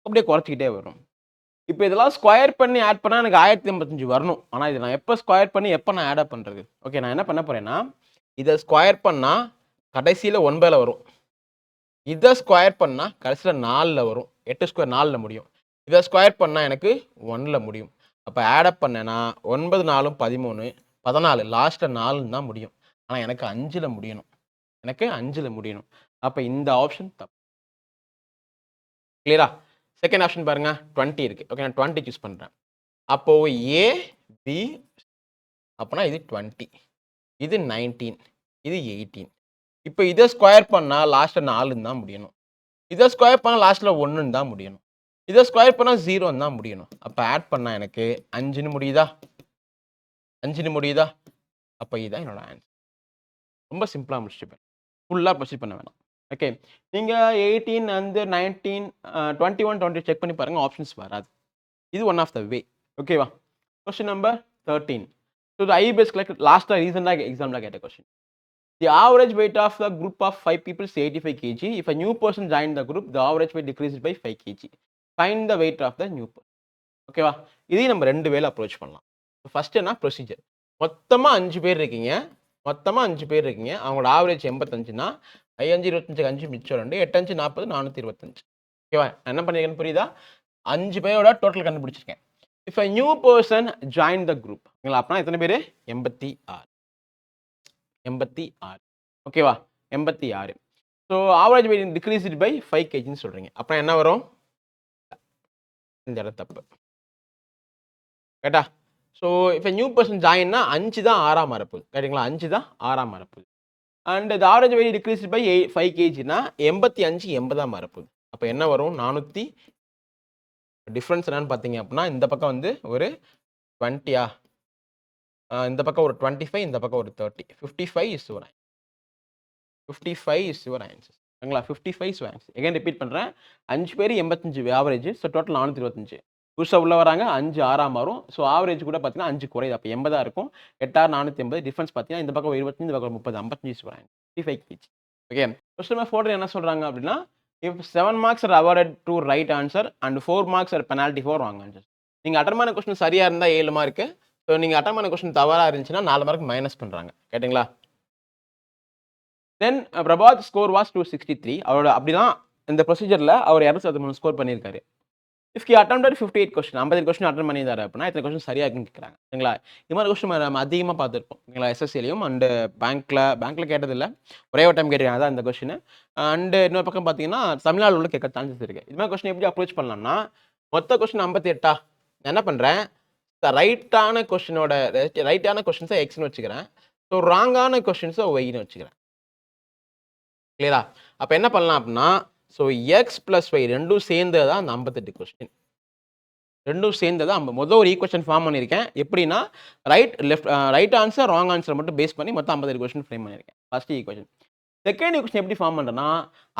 அப்படியே குறைச்சிக்கிட்டே வரும். இப்போ இதெல்லாம் ஸ்கொயர் பண்ணி ஆட் பண்ணால் எனக்கு 1085 வரணும். ஆனால் இது நான் எப்போ ஸ்கொயர் பண்ணி எப்போ நான் ஆட் பண்ணுறது? ஓகே, நான் என்ன பண்ண போகிறேன்னா இதை ஸ்கொயர் பண்ணால் கடைசியில் 9ல் வரும். இதை ஸ்கொயர் பண்ணால் கடைசியில் 4ல் வரும். 8 ஸ்கொயர் 4ல் முடியும். இதை ஸ்கொயர் பண்ணால் எனக்கு 1ல் முடியும். அப்போ ஆட் பண்ணேன்னா 9 4 13 14 லாஸ்ட்டில் 4ன்னு தான் முடியும். ஆனால் எனக்கு 5ல் முடியணும். எனக்கு 5ல் முடியணும். அப்போ இந்த ஆப்ஷன் தப்பு. கிளியரா? செகண்ட் ஆப்ஷன் பாருங்க, 20 இருக்கு. ஓகே, நான் 20 சூஸ் பண்ணுறேன். அப்போ ஏ பி அப்போனா இது 20, இது 19, இது 18. இப்போ இதை ஸ்கொயர் பண்ணால் லாஸ்ட்டில் 4ன்னு தான் முடியணும். இதை ஸ்கொயர் பண்ணால் லாஸ்ட்டில் 1ன்னு தான் முடியணும். இதை ஸ்கொயர் பண்ணால் 0ன்னு தான் முடியணும். அப்போ ஆட் பண்ணால் எனக்கு 5ன்னு முடியுதா? 5ன்னு முடியுதா? அப்போ இதுதான் என்னோட ஆன்சர். ரொம்ப சிம்பிளாக முடிச்சுப்பேன். ஃபுல்லாக ப்ரொசீட் பண்ண வேணாம். ஓகே, நீங்கள் 18 அந்த 19 21 20 செக் பண்ணி பாருங்கள், ஆப்ஷன்ஸ் வராது. இது ஒன் ஆஃப் த வே. ஓகேவா? Question number 13. ஸோ இது ஐபிஎஸ் லாஸ்ட்டாக ரீசெண்டாக எக்ஸாமில் கேட்ட question. The average weight of the group of 5 people is 85 kg. If a new person joined the group, the average weight decreases by 5 kg. Find the weight of the new person. ஓகேவா? இதையும் நம்ம 2 வேல அப்ரோச் பண்ணலாம். ஃபர்ஸ்ட் என்ன ப்ரொசீஜர்? மொத்தமாக 5 பேர் இருக்கீங்க. அவங்களோட ஆவரேஜ் 85னா 5 25 5 மிச்சம் 2 8 5 40 425. ஓகேவா? நான் என்ன பண்ணியிருக்கேன்னு புரியுதா? 5 பேரோட டோட்டல் கண்டுபிடிச்சிருக்கேன். If a new person joined the group, ஓகேங்களா? அப்படின்னா எத்தனை பேர்? 86. ஓகேவா? 86. So average weight decreased by 5 kgன்னு சொல்கிறீங்க. அப்புறம் என்ன வரும்? இந்த இடம் தப்பு. கேட்டா? ஸோ இப்போ நியூ பர்சன் ஜாயின்னா 5 தான் 6ஆக மாறப்போகுது. கேட்டிங்களா? 5 தான் 6ஆக மாறப்போகுது. அண்ட் இந்த ஆவரேஜ் வெயிட் டிக்ரீஸ்டு பை 5 kgனா 85 80ஆக மாறப்போகுது. அப்போ என்ன வரும்? 400. டிஃப்ரென்ஸ் என்னன்னு பார்த்தீங்க அப்படின்னா இந்த பக்கம் வந்து ஒரு 20, இந்த பக்கம் ஒரு 25, இந்த பக்கம் ஒரு 30. 55 is your answer. 55 is your answer. ஓகேங்களா? 55 is your answer. Again repeat பண்ணுறேன். 5 பேர் 85 ஆவரேஜ். So total 425. புதுசாக உள்ள வராங்க, 5 6ஆக மாறும். ஸோ ஆவரேஜ் கூட பார்த்தீங்கன்னா 5 குறையுது. அப்போ 80 இருக்கும். 8 6 480. டிஃபரன்ஸ் பார்த்தீங்கன்னா இந்த பக்கம் 25, இந்த பக்கம் 30. 55 is your answer. 55 kg. Okay, question number 4 என்ன சொல்கிறாங்க அப்படின்னா if 7 marks are awarded to right answer and 4 marks are penalty for wrong answer. நீங்கள் அட்டன் பண்ண கொஸ்டின் சரியாக இருந்தால் 7 மார்க்கு. ஸோ நீங்கள் அட்டன் பண்ண கொஸ்டின் தவறாக இருந்துச்சுன்னா 4 மார்க் மைனஸ் பண்ணுறாங்க. கேட்டிங்களா? தென் பிரபாத் ஸ்கோர் வாஸ் 263. அவரோட அப்படிதான் இந்த ப்ரொசீஜரில் அவர் 263 ஸ்கோர் பண்ணியிருக்காரு. If he attempted 58 question, 50 question attend பண்ணியிருந்தாரு அப்படின்னா இத்தனை கொஸ்டின் சரியாக இருக்குன்னு கேட்குறாங்க. சரிங்களா? இது மாதிரி கொஸ்டின் நம்ம அதிகமாக பார்த்துருப்போம். ஓகேங்களா? எஸ்எஸ்சிலையும் அண்டு பேங்க்கில் கேட்டதில்லை, ஒரே ஒரு டைம் கேட்டிருக்காங்க. அதான் இந்த கொஸ்டின். அண்டு இன்னொரு பக்கம் பார்த்தீங்கன்னா தமிழ்நாடு உள்ள கேட்க சான்சஸ் இருக்குது. இது மாதிரி கொஸ்டின் எப்படி அப்ரோச் பண்ணலாம்னா மொத்த கொஸ்டின் 58. நான் என்ன பண்ணுறேன்? ரைட்டான கொஸ்டின்ஸை எக்ஸ்னு வச்சுக்கிறேன். ஸோ ராங்கான கொஸ்டின்ஸை ஒய்னு வச்சுக்கிறேன். கிளியரா? அப்போ என்ன பண்ணலாம் அப்படின்னா ஸோ எக்ஸ் ப்ளஸ் ஒய் ரெண்டும் சேர்ந்தது தான் அந்த 58 கொஸ்டின். ரெண்டும் சேர்ந்தது தான் மொதல் ஒரு ஈக்குவேஷன் ஃபார்ம் பண்ணியிருக்கேன். எப்படின்னா ரைட் ஆன்சர் ராங் ஆன்சர் மட்டும் பேஸ் பண்ணி மொத்தம் 58 கொஸ்டின் ஃப்ரேம் பண்ணியிருக்கேன். First equation. செகண்ட் ஈக்குவேஷன் எப்படி ஃபார்ம் பண்ணுறேன்னா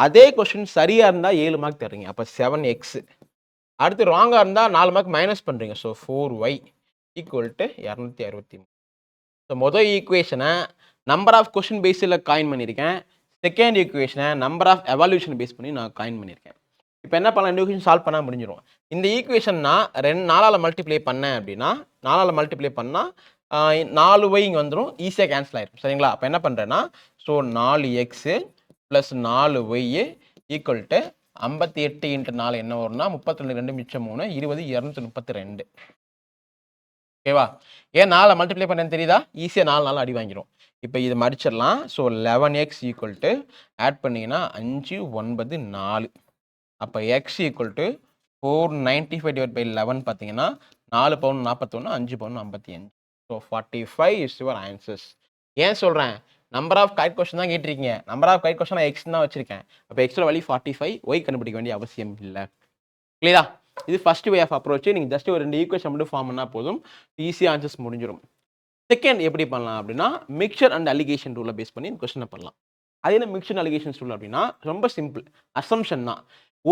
அதே கொஸ்டின் சரியாக இருந்தால் 7 மார்க் தர்றீங்க. அப்போ 7x. அடுத்து ராங்காக இருந்தால் 4 மார்க் மைனஸ் பண்ணுறீங்க. So 4y equal to 263. So மொதல் ஈக்குவேஷனை நம்பர் ஆஃப் கொஸ்டின் பேஸில் காயின் பண்ணியிருக்கேன். செகண்ட் ஈக்குவேஷனை நம்பர் ஆஃப் எவால்யூஷன் பேஸ் பண்ணி நான் காயின் பண்ணியிருக்கேன். இப்போ என்ன பண்ணலாம், இந்த ஈக்குவேஷன் சால்வ் பண்ணால் முடிஞ்சிடும். இந்த ஈக்குவேஷன் நான் 4ஆல் மல்டிப்ளை பண்ணேன் அப்படின்னா 4ஆல் மல்டிப்ளை பண்ணால் 4y இங்கே வந்துடும், ஈஸியாக கேன்சல் ஆயிடும். சரிங்களா? அப்போ என்ன பண்ணுறேன்னா, so 4x plus 4y equal to 58 into 4 என்ன வரும்னா 32 2 மிச்சம் 3 20 232. ஓகேவா? ஏன் 4 மல்டிப்ளை பண்ணேன்னு தெரியுதா? ஈஸியாக 4 அடி வாங்கிடும். இப்போ இது மடிச்சிடலாம். So 11x equal to add பண்ணிங்கன்னா 5 9 4. அப்போ x equal to 495 divide by 11 பார்த்தீங்கன்னா 4 பவுன் 41, 5 பவுன் 55. So 45 is your answers. ஏன் சொல்கிறேன், நம்பர் ஆஃப் கரெக்ட் கொஸ்டின் தான் கேட்டிருக்கீங்க. நம்பர் ஆஃப் கரெக்ட் கொஸ்டின் நான் எக்ஸ் தான் வச்சிருக்கேன். அப்போ எக்ஸோட வேல்யூ 45, ஒய் கண்டுபிடிக்க வேண்டிய அவசியம் இல்லை. கிளியரா? இது ஃபர்ஸ்ட் வே ஆஃப் அப்ரோச். நீங்கள் ஜஸ்ட் ஒரு 2 ஈக்குவேஷன் மட்டும் ஃபார்ம் பண்ணால் போதும், ஈஸியாக ஆன்சர்ஸ் முடிஞ்சிடும். செகண்ட் எப்படி பண்ணலாம் அப்படின்னா, மிக்சர் அண்ட் அலிகேஷன் ரூலை பேஸ் பண்ணி கொஸ்டினை பண்ணலாம். அது என்ன மிக்சர் அலிகேஷன் ரூல் அப்படின்னா, ரொம்ப சிம்பிள், அசம்ஷன் தான்.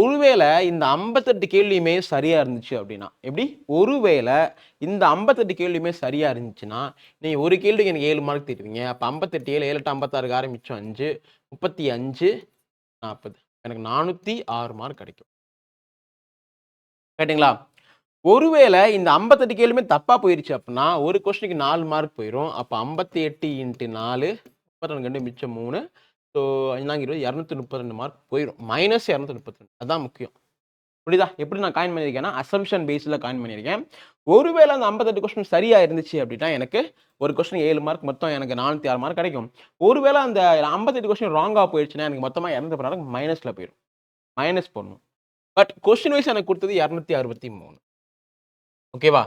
ஒருவேளை இந்த 58 கேள்வியுமே சரியா இருந்துச்சு அப்படின்னா, எப்படி? ஒருவேளை இந்த 58 கேள்வியுமே சரியா இருந்துச்சுன்னா, நீங்க ஒரு கேள்விக்கு எனக்கு 7 மார்க் தருவீங்க. அப்ப 58 7 8 56 6 மிச்சம் 5 35 40. எனக்கு 406 மார்க் கிடைக்கும். கேட்டிங்களா? ஒருவேளை இந்த 58 கேள்வியுமே தப்பா போயிருச்சு அப்படின்னா, ஒரு கொஸ்டினுக்கு 4 மார்க் போயிடும். அப்ப 58 இன்ட்டு 4 32 2 மிச்சம் 3. ஸோ 5 232 மார்க் போயிடும். மைனஸ் 232. அதான் முக்கியம். புரியுதா? எப்படி நான் காயின் பண்ணியிருக்கேன்னா, அசம்ஷன் பேஸில் காயின் பண்ணியிருக்கேன். ஒருவேளை அந்த 58 கொஸ்டின் சரியா இருந்துச்சு அப்படின்னா, எனக்கு ஒரு கொஸ்டின் 7 மார்க், மொத்தம் எனக்கு 406 மார்க் கிடைக்கும். ஒருவேளை அந்த 58 கொஸ்டின் ராங்கா போயிடுச்சுன்னா, எனக்கு மொத்தமாக 216 மைனஸில் போயிடும். மைனஸ் போடணும். பட் கொஸ்டின் வைஸ் எனக்கு கொடுத்தது 263. ஓகேவா?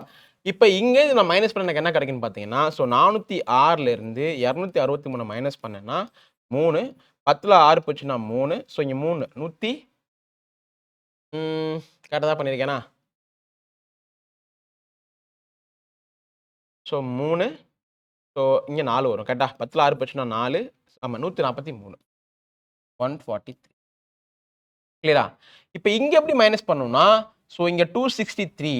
இப்போ இங்கே நான் மைனஸ் பண்ண எனக்கு என்ன கிடைக்குன்னு பார்த்தீங்கன்னா, ஸோ 406லேருந்து 263 மைனஸ் பண்ணேன்னா 3, 10ல் 6 போச்சுன்னா 3. ஸோ இங்கே 3 கரெக்டாக தான் பண்ணியிருக்கேனா? ஸோ 3, ஸோ இங்கே 4 வரும் கரெக்டா? 10ல் 6 போச்சுன்னா 4, ஆமாம் 143, 143. கிளியரா? இப்போ இங்கே எப்படி மைனஸ் பண்ணணும்னா, ஸோ இங்கே 263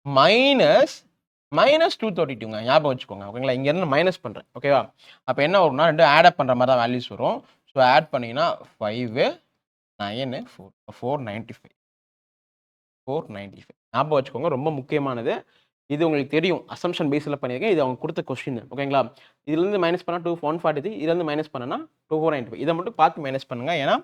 மைனஸ் 232ங்க, ஞாபகம் வச்சுக்கோங்க. ஓகேங்களா? இங்கேருந்து மைனஸ் பண்ணுறேன். ஓகேவா? அப்போ என்ன வரும்னா, 2 ஆட் அப் பண்ணுற மாதிரி தான் வேல்யூஸ் வரும். ஸோ ஆட் பண்ணிங்கன்னா 5 9 495. ஞாபகம் வச்சுக்கோங்க, ரொம்ப முக்கியமானது. இது உங்களுக்கு தெரியும், அசம்ஷன் பேஸில் பண்ணியிருக்கேன். இது அவங்க கொடுத்த கொஸ்டின். ஓகேங்களா? இதுலேருந்து மைனஸ் பண்ணால் 143, இதுலேருந்து மைனஸ் பண்ணனா 2495. இதை மட்டும் பார்த்து மைனஸ் பண்ணுங்க. ஏன்னா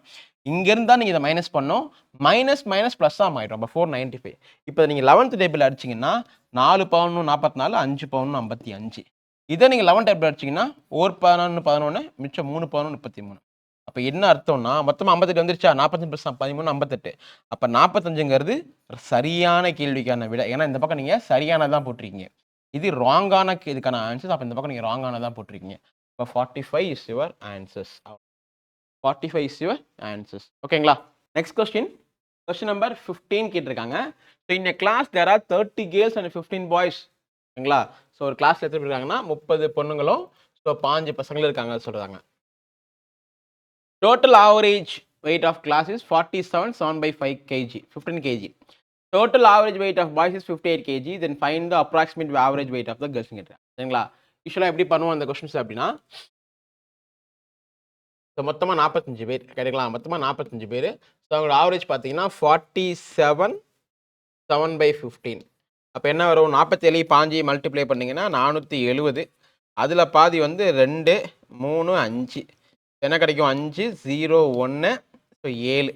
இங்கேருந்து தான் நீங்கள் இதை மைனஸ் பண்ணோம். மைனஸ் ப்ளஸ்ஸாக ஆகிடும். அப்போ 495. இப்போ நீங்கள் 11th டேபிள் அடிச்சிங்கன்னா 4 பவுன் 44, 5 பவுன் 55. இதை நீங்கள் 11th டேபிள் அடிச்சிங்கன்னா 1 11 11 மிச்சம் 3 பவுன் 33. அப்போ என்ன அர்த்தம்னா, மொத்தமாக 58 வந்துருச்சா? 45 + 13 58. அப்போ 45ங்கிறது சரியான கேள்விக்கான விடை. ஏன்னா இந்த பக்கம் நீங்கள் சரியானதான் போட்டிருக்கீங்க. இது ராங்கான இதுக்கான ஆன்சர்ஸ். அப்போ இந்த பக்கம் நீங்கள் ராங்கானதான் போட்டிருக்கீங்க. இப்போ 45 is your answers. 45 is your answers. ஓகேங்களா? நெக்ஸ்ட் கொஸ்டின் நம்பர் 15 கேட்டிருக்காங்க. So in a class there are 30 girls and 15 boys. ஓகேங்களா? ஸோ ஒரு கிளாஸ் எத்தனை பேர் இருக்காங்கன்னா 30 பொண்ணுங்களும் ஸோ 5 பசங்களும் இருக்காங்க சொல்கிறாங்க. Total average weight of class is 47 7/5 kg, 15 kg. Total average weight of boys is 58 kg. Then find the approximate average weight of the girls. சரிங்களா? யூஸ்வலாக எப்படி பண்ணுவோம் அந்த கொஸ்டின்ஸ் அப்படின்னா, ஸோ மொத்தமாக 45 பேர் கேட்டுக்கலாம். மொத்தமாக 45 பேர். ஸோ அவங்களோட ஆவரேஜ் பார்த்தீங்கன்னா 47 7/15. அப்போ என்ன வரும்? 47 5 மல்டிப்ளை பண்ணிங்கன்னா 470. அதில் பாதி வந்து 2 3 5. என்ன கிடைக்கும்? 5 0 1 ஸோ 7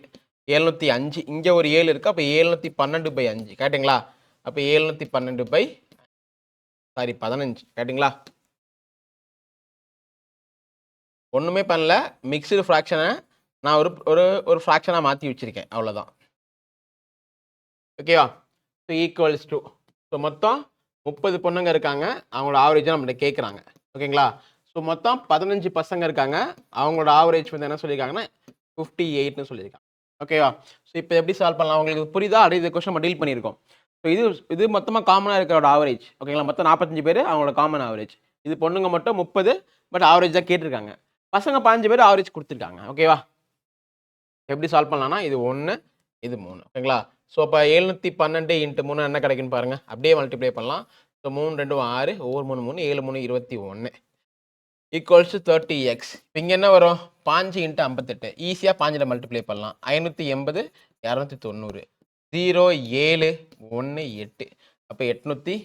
705. இங்கே ஒரு 7 இருக்குது. அப்போ 712/5 கேட்டிங்களா? அப்போ 712/15 கேட்டிங்களா? ஒன்றுமே பண்ணல, மிக்சடு ஃப்ராக்ஷனை நான் ஒரு ஃப்ராக்ஷனாக மாற்றி வச்சுருக்கேன், அவ்வளோதான். ஓகேவா? ஸோ ஈக்குவல்ஸ் டு, ஸோ மொத்தம் 30 பொண்ணுங்க இருக்காங்க. அவங்களோட ஆவரேஜாக நம்மகிட்ட கேட்குறாங்க. ஓகேங்களா? ஸோ மொத்தம் 15 பசங்க இருக்காங்க. அவங்களோட ஆவரேஜ் வந்து என்ன சொல்லியிருக்காங்கன்னா 58ன்னு சொல்லியிருக்காங்க. ஓகேவா? ஸோ இப்போ எப்படி சால்வ் பண்ணலாம்? உங்களுக்கு புரியுதா? அப்படியே இந்த கொஸ்டின் நம்ம டீல் பண்ணியிருக்கோம். ஸோ இது மொத்தமாக காமனாக இருக்கிறோட ஆவரேஜ். ஓகேங்களா? மொத்தம் 45 பேர், அவங்களோட காமன் ஆவரேஜ். இது பொண்ணுங்க மட்டும் 30, பட் ஆவரேஜ் தான் கேட்டிருக்காங்க. பசங்க 15 பேர் ஆவரேஜ் கொடுத்துருக்காங்க. ஓகேவா? எப்படி சால்வ் பண்ணலாம்னா, இது 1 இது 3. ஓகேங்களா? ஸோ அப்போ 712 × 3 என்ன கிடைக்குன்னு பாருங்கள். அப்படியே மல்டிப்ளை பண்ணலாம். ஸோ 3 2 6, ஒவ்வொரு 3 3 7 3 21 ஈக்குவல்ஸ் டு 30x. இப்போ இங்கே என்ன வரும்? 5 × 58. ஈஸியாக 5ல் மல்டிப்ளை பண்ணலாம். 580 290 0 7 1 8 அப்போ 800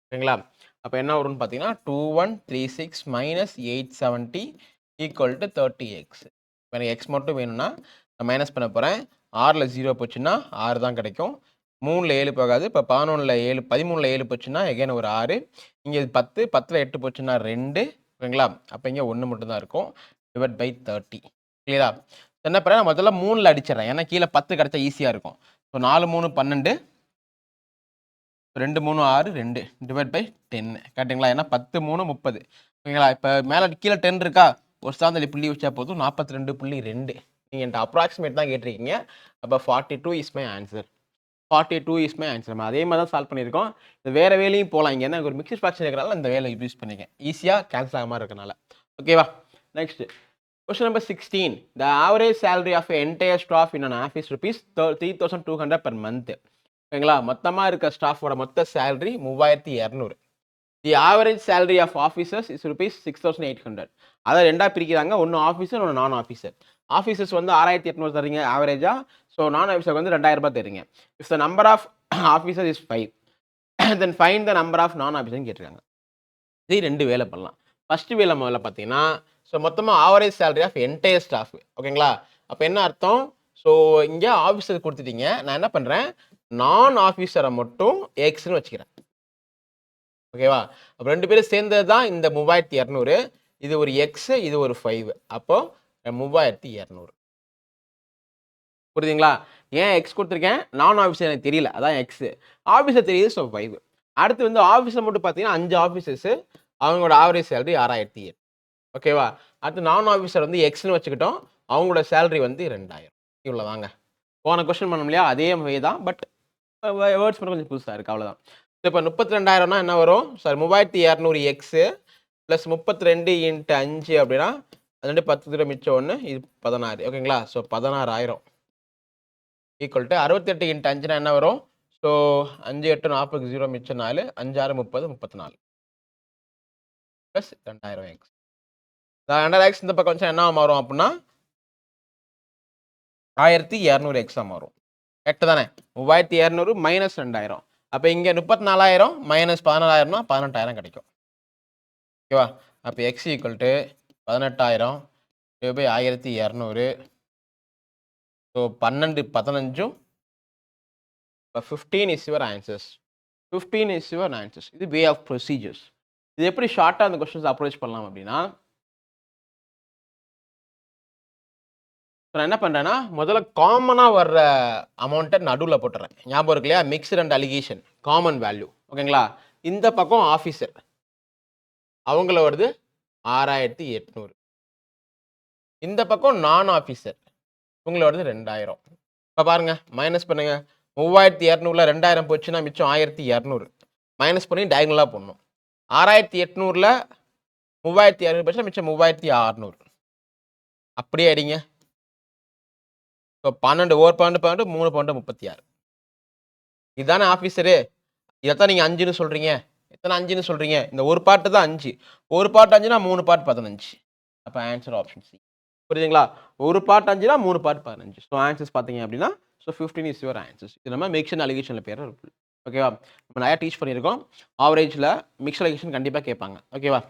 ஓகேங்களா? அப்போ என்ன வரும்னு பார்த்தீங்கன்னா 2136 மைனஸ் 870 ஈக்குவல் டு 30x. இப்போ எனக்கு எக்ஸ் மட்டும் வேணும்னா நான் மைனஸ் பண்ண போகிறேன். 6ல் 0 போச்சுன்னா 6 தான் கிடைக்கும். 3ல் 7 போகாது. இப்போ 11ல் 7 13ல் 7 போச்சுன்னா எகைன் ஒரு 6. இங்கே 10 10ல் 8 போச்சுன்னா 2 ஓகேங்களா? அப்போ இங்கே 1 மட்டும் தான் இருக்கும். டிவைட் பை 30 கிளியரா? என்ன பண்ணுறேன், முதல்ல 3ல் அடிச்சிடறேன். ஏன்னா கீழே 10 கிடைச்சா ஈஸியாக இருக்கும். ஸோ 4 3 12 2 3 6 2 டிவைட் பை 10 கரெக்டுங்களா? ஏன்னா 10 3 30 ஓகேங்களா? இப்போ மேலே கீழே 10 இருக்கா, ஒரு சார்ந்த புள்ளி வச்சா போதும். 42.2 நீங்கள் என்கிட்ட அப்ராக்சிமேட் தான் கேட்டிருக்கீங்க. அப்போ 42 is my answer. 42 is my answer. நம்ம அதே மாதிரி தான் சால்வ் பண்ணியிருக்கோம். இது வேறு வேலையும் போகலாம். இங்கே என்ன ஒரு மிக்ஸ்ட் ஃப்ராக்ஷன் இருக்கிறனால இந்த வேலை யூஸ் பண்ணிக்கேன். ஈஸியாக கேன்சல் ஆகாம இருக்கனால. ஓகேவா? Next question number 16. The average salary of an entire staff in an office rupees 3200 per month. ஓகேங்களா? மொத்தமாக இருக்க ஸ்டாஃபோட மொத்த salary 3200. The average salary of officers is rupees 6800. அதை ரெண்டாக பிரிக்கிறாங்க. ஒன்று ஆஃபீஸர் ஒன்று நான் ஆஃபீஸர். ஆஃபீஸர்ஸ் வந்து 6800 தரீங்க ஆவரேஜாக. ஸோ நான் ஆஃபீஸருக்கு வந்து 2000 ரூபாய் தரீங்க. If the number of officer is 5 then find the number of non ஆஃபீஸர்னு கேட்டிருக்காங்க. இது ரெண்டு வேலை பண்ணலாம். ஃபர்ஸ்ட் வேலை முதல்ல பார்த்தீங்கன்னா ஸோ மொத்தமாக average salary of entire staff ஓகேங்களா? அப்போ என்ன அர்த்தம்? ஸோ இங்கே ஆஃபீஸர் கொடுத்துட்டீங்க. நான் என்ன பண்ணுறேன், நான் ஆஃபீஸரை மட்டும் எக்ஸ்னு வச்சுக்கிறேன். ஓகேவா? அப்போ ரெண்டு பேரும் சேர்ந்தது தான் இந்த 3200. இது ஒரு எக்ஸ், இது ஒரு 5. அப்போ 3200. புரியுதுங்களா? ஏன் எக்ஸ் கொடுத்துருக்கேன், நான் ஆஃபீஸர் எனக்கு தெரியல, அதான் எக்ஸ். ஆஃபீஸர் தெரியுது, ஸோ 5. அடுத்து வந்து ஆஃபீஸர் மட்டும் பார்த்தீங்கன்னா 5 ஆஃபீஸர்ஸு, அவங்களோட ஆவரேஜ் சேலரி 6008. ஓகேவா? அடுத்து நான் ஆஃபீஸர் வந்து எக்ஸ்னு வச்சுக்கிட்டோம், அவங்களோட சேலரி வந்து 2000. இவ்வளோ தாங்க. போன கொஸ்டின் பண்ணோம் இல்லையா, அதே வே தான். பட் வேர்ட்ஸ் மட்டும் கொஞ்சம் புதுசாக இருக்குது, அவ்வளோதான். இப்போ 32,000னா என்ன வரும்? சார் 3200 எக்ஸு ப்ளஸ் 32 இன்ட்டு 5 அப்படின்னா அது ரெண்டு 10 தடவை மிச்சம் 1, இது 16. ஓகேங்களா? ஸோ 16000 ஈக்குவல் டு 68 இன்ட்டு 5னா என்ன வரும்? ஸோ 5 8 40 0 மிச்சம் 4, 5 6 30 34 ப்ளஸ் 2000 எக்ஸ். 2000 எக்ஸ் இந்த பக்கம் வச்சா என்ன மாறும் அப்படின்னா 1200 எக்ஸாக மாறும். கரெக்டு தானே? 3200 மைனஸ் 2000. அப்போ இங்கே 34,000 மைனஸ் 14,000னா 18,000 கிடைக்கும். ஓகேவா? அப்போ X equal to 18,000 by 1200. So 12 15 இப்போ 15 is your answers. 15 is your answers. இது வே ஆஃப் ப்ரொசீஜர்ஸ். இது எப்படி ஷார்ட்டாக அந்த கொஸ்டின்ஸ் அப்ரோச் பண்ணலாம் அப்படின்னா, நான் என்ன பண்ணுறேன்னா முதல்ல காமனாக வர்ற அமௌண்ட்டை நடுவில் போட்டுறேன். ஞாபகம் இருக்கு இல்லையா? Mixed and allegation common value. ஓகேங்களா? இந்த பக்கம் ஆஃபீஸர் அவங்கள வருது 6800. இந்த பக்கம் நான் ஆஃபீஸர் இவங்கள வருது 2000. இப்போ பாருங்க, மைனஸ் பண்ணுங்க. 3200ல் 2000 போச்சுன்னா மிச்சம் 1200. மைனஸ் பண்ணி டயகனலாக போடணும். 6800ல் 3200 போச்சுன்னா மிச்சம் 3600. அப்படியே அடிங்க. இப்போ 12 1 12 12 3 12 36. இதுதானே ஆஃபீஸரு. இதைத்தான் நீங்கள் 5ன்னு சொல்கிறீங்க. எத்தனை 5ன்னு சொல்கிறீங்க? இந்த ஒரு பாட்டு தான் 5. ஒரு பாட்டு 5னா 3 பாட்டு 15. அப்போ ஆன்சர் ஆப்ஷன் சி. புரியுதுங்களா? ஒரு பாட்டு 5னா 3 பாட்டு 15. ஸோ ஆன்சர்ஸ் பார்த்தீங்க அப்படின்னா ஸோ 15 இஸ் யுவர் ஆன்சர்ஸ். இது நம்ம மிக்ஸ்ட் அலிகேஷனில் பேர் இருக்கு. ஓகேவா? நம்ம நிறையா டீச் பண்ணியிருக்கோம். ஆவரேஜில் மிக்ஸ்ட் அலிகேஷன் கண்டிப்பாக கேட்பாங்க. ஓகேவா?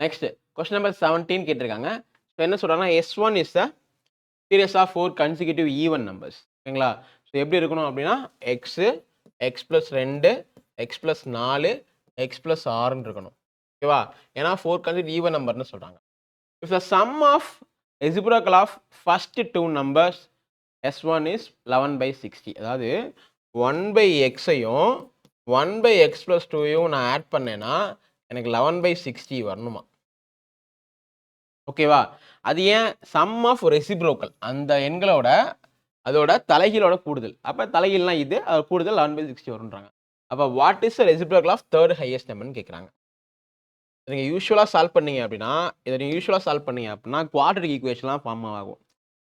நெக்ஸ்ட் கொஸ்டின் நம்பர் 17 கேட்டிருக்காங்க. ஸோ என்ன சொல்கிறாங்கன்னா S1 is a series of 4 consecutive even numbers. ஓகேங்களா? ஸோ எப்படி இருக்கணும் அப்படின்னா x x plus 2 x plus 4 x plus 6ன்னு இருக்கணும். ஓகேவா? ஏன்னா 4 கன்சிக்யூட்டிவ் ஈவன் நம்பர்னு சொல்கிறாங்க. If the sum of reciprocal of first two numbers S1 is 11/60. அதாவது 1/xஐயும் 1/x plus 2ஐயும் நான் ஆட் பண்ணேன்னா எனக்கு 11/60 வரணுமா? ஓகேவா? அது ஏன்? சம் ஆஃப் ரெசிப்ரோக்கல் அந்த எண்களோட அதோட தலைகீழோட கூடுதல். அப்போ தலைகீழ்னா இது, கூடுதல் 11/60 வரும்ன்றாங்க. அப்போ what is reciprocal of third highest நம்பர்னு கேட்குறாங்க. நீங்கள் யூஸ்வலாக சால்வ் பண்ணீங்க அப்படின்னா குவாட்ரிக் ஈக்குவேஷன்லாம் ஃபார்ம் ஆகும்.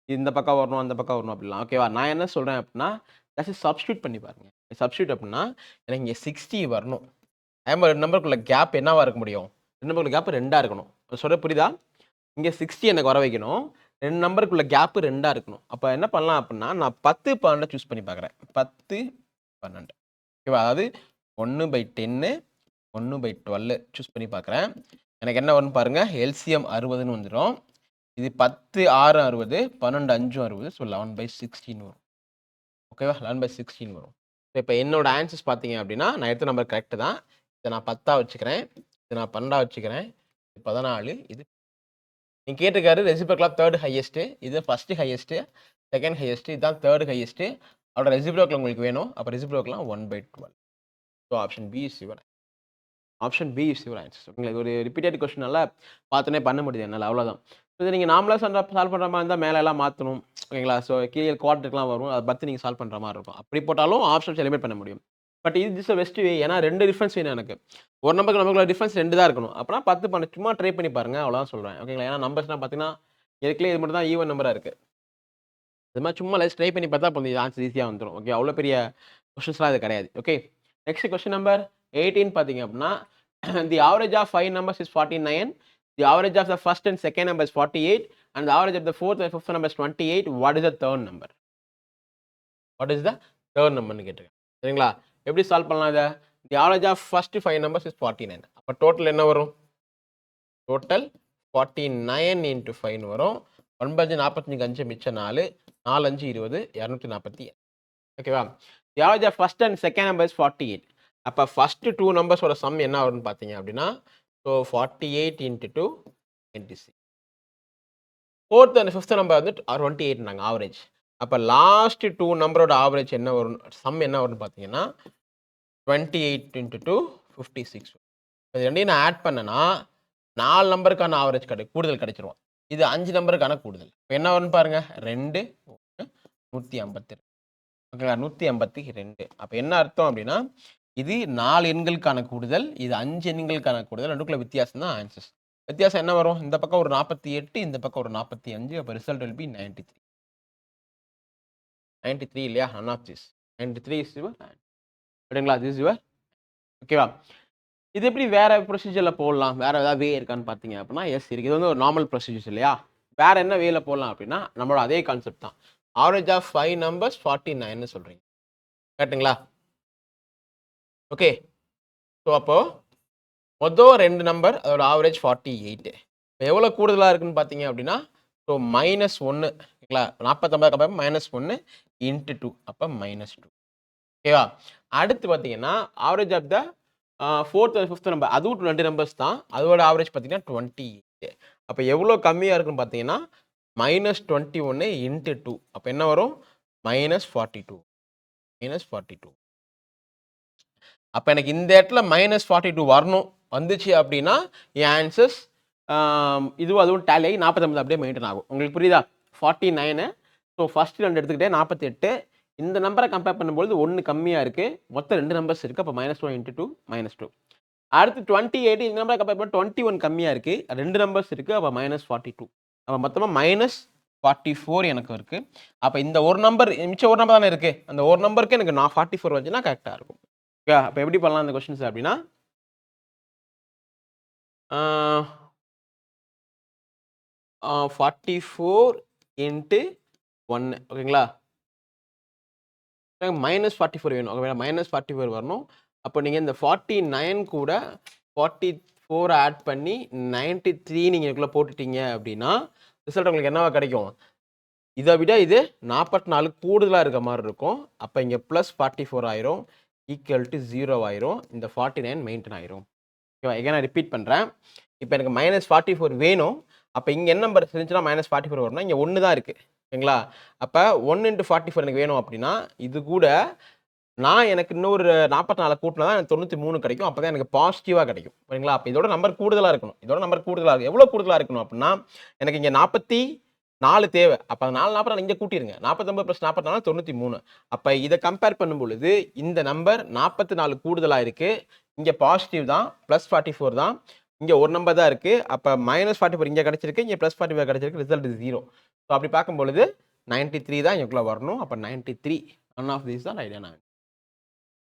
இந்த பக்கம் வரணும், அந்த பக்கம் வரணும் அப்படிலாம். ஓகேவா? நான் என்ன சொல்கிறேன் அப்படின்னா ஜஸ்ட் சப்ஸ்டியூட் பண்ணி பாருங்க. சப்ஸ்டியூட் அப்படின்னா எனக்கு இங்கே 60 வரணும். அதே மாதிரி 2 நம்பருக்குள்ள கேப் என்னவா இருக்க முடியும்? 2 நம்பருக்குள்ள கேப் 2ஆக இருக்கணும். சொல்கிற புரியுதா? இங்கே 60 எனக்கு வர வைக்கணும். 2 நம்பருக்குள்ள கேப் 2ஆ இருக்கணும். அப்ப என்ன பண்ணலாம் அப்படின்னா, நான் 10, 12 சூஸ் பண்ணி பார்க்குறேன். 10, 12 ஓகேவா? அதாவது 1/10, 1/12 சூஸ் பண்ணி பார்க்குறேன். எனக்கு என்ன வரும்னு பாருங்க. எல்சிஎம் 60ன்னு வந்துரும். இது 10, 6 60, 12, 5 60. ஸோ 11/16 வரும். ஓகேவா? 11/16 வரும். இப்ப என்னோட ஆன்சர்ஸ் பார்த்தீங்க அப்படின்னா, நான் எடுத்த நம்பர் கரெக்ட் தான். இத நான் 10ஆ வச்சுக்கிறேன். இத நான் 12ஆ வச்சுக்கிறேன். இது 14. இது நீங்க கேட்டிருக்காரு ரெசிப்ரோக்கல் ஆஃப் 3 ஹையஸ்ட். இது ஃபர்ஸ்ட் ஹையஸ்ட், செகண்ட் ஹையஸ்ட். இதுதான் 3 ஹையஸ்ட். அதோட ரெசிப்ரோக்கல் உங்களுக்கு வேணும். அப்ப ரெசிப்ரோக்கல்லாம் 1/12. So option B is your option B is your answer. ஓகேங்களா? இது ஒரு ரிப்பீட்டட் கொஸ்டினால பார்த்தோனே பண்ண முடியுது என்னால. அவ்வளோதான். இது நீங்க நார்மலா சால்வ் பண்ற மாரி இருந்தா மேல எல்லாம் மாத்தணும். ஓகேங்களா? ஸோ கீழ குவாட்ரிக்லாம் வரும். அத பார்த்து நீங்க சால்வ் பண்ற மாரி இருக்கும். அப்படி போட்டாலும் ஆப்ஷன்ஸ் எலிமினேட் பண்ண முடியும். பட் இது இஸ் பெஸ்ட் வே. ஏன்னா 2 டிஃபரன்ஸ் வேணும் எனக்கு. ஒரு நமக்குள்ள டிஃபரன்ஸ் 2 தான் இருக்கணும். அப்பனா 10 பண்ண சும்மா ட்ரை பண்ணி பாருங்க. அவ்வளோதான் சொல்றேன். ஓகேங்களா? ஏன்னா நம்பர்ஸ்லாம் பார்த்தீங்கன்னா, இதுக்குள்ளே இது மட்டும் தான் ஈவன் நம்பரா இருக்கு. அது மாரி சும்மா ட்ரை பண்ணி பார்த்தா போதும். இது ஆன்சர் ஈஸியா வந்துரும். ஓகே. அவ்வளோ பெரிய கொஸ்டின்ஸ்லாம் இது கிடையாது. ஓகே. நெக்ஸ்ட் கொஸ்டின் நம்பர் 18 பார்த்தீங்க அப்படின்னா, the average of 5 numbers is 49. The average of the first and second number is 48. And the average of the fourth and fifth number is 28. What is the third number? What is the third நம்பர்னு கேட்டிருக்கேன். சரிங்களா? எப்படி சால்வ் பண்ணலாம் இத? The average of first 5 numbers is 49. அப்ப டோட்டல் என்ன வரும்? டோட்டல் 49 இன்டு 5 வரும். 9 45 5 மிச்சம் 4. 4 5 20 247. ஓகேவா? The average of first and second number is 48. அப்ப ஃபர்ஸ்ட் 2 நம்பர்ஸோட சம் என்ன வரும்னு பார்த்தீங்க அப்படின்னா, so 48 into 2 26. Fourth and fifth number வந்து 28னாங்க ஆவரேஜ். அப்ப லாஸ்ட் 2 நம்பரோட ஆவரேஜ் என்ன வரும்? சம் என்ன வரும்னு பார்த்தீங்கன்னா, 28 இன்டு 2 56. இது ரெண்டையும் நான் ஆட் பண்ணேன்னா 4 நம்பருக்கான ஆவரேஜ் கூடுதல் கிடைச்சிரும். இது 5 நம்பருக்கான கூடுதல். இப்ப என்ன வரும்னு பாருங்க. 2 1 152. ஓகேங்களா? 182. அப்ப என்ன அர்த்தம் அப்படின்னா, இது 4 எண்களுக்கான கூடுதல். இது 5 எண்களுக்கான கூடுதல். 2க்குள்ள வித்தியாசம் தான் ஆன்சர்ஸ். வித்தியாசம் என்ன வரும்? இந்த பக்கம் ஒரு 48, இந்த பக்கம் ஒரு 45. அப்ப ரிசல்ட் வில் பி 93. 93 இல்லையா? None of this. 93 is your answer. சரிங்களா? திஸ் இஸ் யுவர் ஓகேவா? இது எப்படி வேற ப்ரொசீஜர்ல போடலாம்? வேற ஏதாவது வே இருக்கான்னு பார்த்தீங்க அப்படின்னா, எஸ் இருக்கு. இது வந்து ஒரு நார்மல் ப்ரொசீஜர்ஸ் இல்லையா? வேற என்ன வேல போடலாம் அப்படின்னா, நம்மளோட அதே கான்செப்ட் தான். ஆவரேஜ் ஆஃப் 5 நம்பர்ஸ் 49ன்னு சொல்றீங்க. கரெக்ட்டுங்களா? ஓகே. ஸோ அப்போ மொத்தம் 2 நம்பர் அதோட ஆவரேஜ் 48. இப்போ எவ்வளோ கூடுதலா இருக்குன்னு பார்த்தீங்க அப்படின்னா, ஸோ -1 ஓகேங்களா? 49 கம்பேர் -1 இன்டு 2 அப்ப -2 ஓகேவா? அடுத்து பார்த்தீங்கன்னா, average of the fourth and fifth number அதுவும் 2 நம்பர்ஸ் தான். அதோட ஆவரேஜ் பார்த்தீங்கன்னா 28. அப்ப எவ்வளோ கம்மியா இருக்குன்னு பார்த்தீங்கன்னா, -21 இன்டு 2 அப்ப என்ன வரும்? -42 -42. அப்ப எனக்கு இந்த இடத்துல -42 வரணும். வந்துச்சு அப்படின்னா, என் ஆன்சர்ஸ் இதுவும் அதுவும் டேலி ஆகி 49 அப்படியே மெயின்டெயின் ஆகும். உங்களுக்கு புரியுதா? 49 ஸோ ஃபர்ஸ்ட் 2 எடுத்துக்கிட்டேன் 48. இந்த நம்பரை கம்பேர் பண்ணும்பொழுது 1 கம்மியா இருக்கு. மொத்தம் 2 நம்பர்ஸ் இருக்கு. அப்ப -1 இன்டு 2 -2. அடுத்து 28 இந்த நம்பரை கம்பேர் பண்ணா 21 கம்மியா இருக்கு. 2 நம்பர்ஸ் இருக்கு. அப்ப -42. அப்ப மொத்தமா -44 எனக்கு இருக்கு. அப்ப இந்த ஒரு நம்பர் மிச்சம் ஒரு நம்பர் தானே இருக்கு. அந்த ஒரு நம்பருக்கு எனக்கு 44 வந்துச்சுன்னா கரெக்ட்டா இருக்கும். ஓகே. அப்ப எப்படி பண்ணலாம் இந்த கொஸ்டின்ஸ் அப்படின்னா, ஆ 44 இன்டு 1 ஓகேங்களா? -44 வேணும். ஓகேங்களா? -44 வரணும். அப்போ நீங்க இந்த 49 கூட 44 ஆட் பண்ணி 93 நீங்க இதுக்குள்ள போட்டுட்டீங்க அப்படின்னா, ரிசல்ட் உங்களுக்கு என்னவா கிடைக்கும்? இத விட இது 44 கூடுதலா இருக்க மாரி இருக்கும். அப்ப இங்க +44 ஆயிரும். ஈக்குவல் டூ 0 ஆயிரும். இந்த 49 மெயின்டெயின் ஆயிரும். ஓகேவா? எகைன் நான் ரிப்பீட் பண்றேன். இப்ப எனக்கு -44 வேணும். அப்ப இங்க என்ன நம்பர் இருந்துச்சுன்னா -44 வரும்னா, இங்க 1 தான் இருக்கு. ஓகேங்களா? அப்ப 1 இன்டு 44 எனக்கு வேணும் அப்படின்னா, இது கூட நான் எனக்கு இன்னொரு 44 கூட்டினா தான் எனக்கு 93 கிடைக்கும். அப்பதான் எனக்கு பாசிட்டிவா கிடைக்கும். சரிங்களா? அப்ப இதோட நம்பர் கூடுதலா இருக்கணும். இதோட நம்பர் கூடுதலா இருக்கு. எவ்வளவு கூடுதலா இருக்கணும் அப்படின்னா, எனக்கு இங்க 44 தேவை. அப்ப 4 44 இங்க கூட்டிருங்க. 49 + 44 93. அப்ப இத கம்பேர் பண்ணும் பொழுது இந்த நம்பர் 44 கூடுதலா இருக்கு. இங்க பாசிட்டிவ் தான். +44 தான். இங்க ஒரு நம்பர் தான் இருக்கு. அப்ப -44 இங்க கிடைச்சிருக்கு. இங்க +44 கிடைச்சிருக்கு. ரிசல்ட் 0. ஸோ அப்படி பார்க்கும் பொழுது 93 தான் இங்கக்குள்ள வரணும். அப்ப 93 ஒன் ஆஃப் தீஸ் தான் ரைட்டான ஆன்சர்.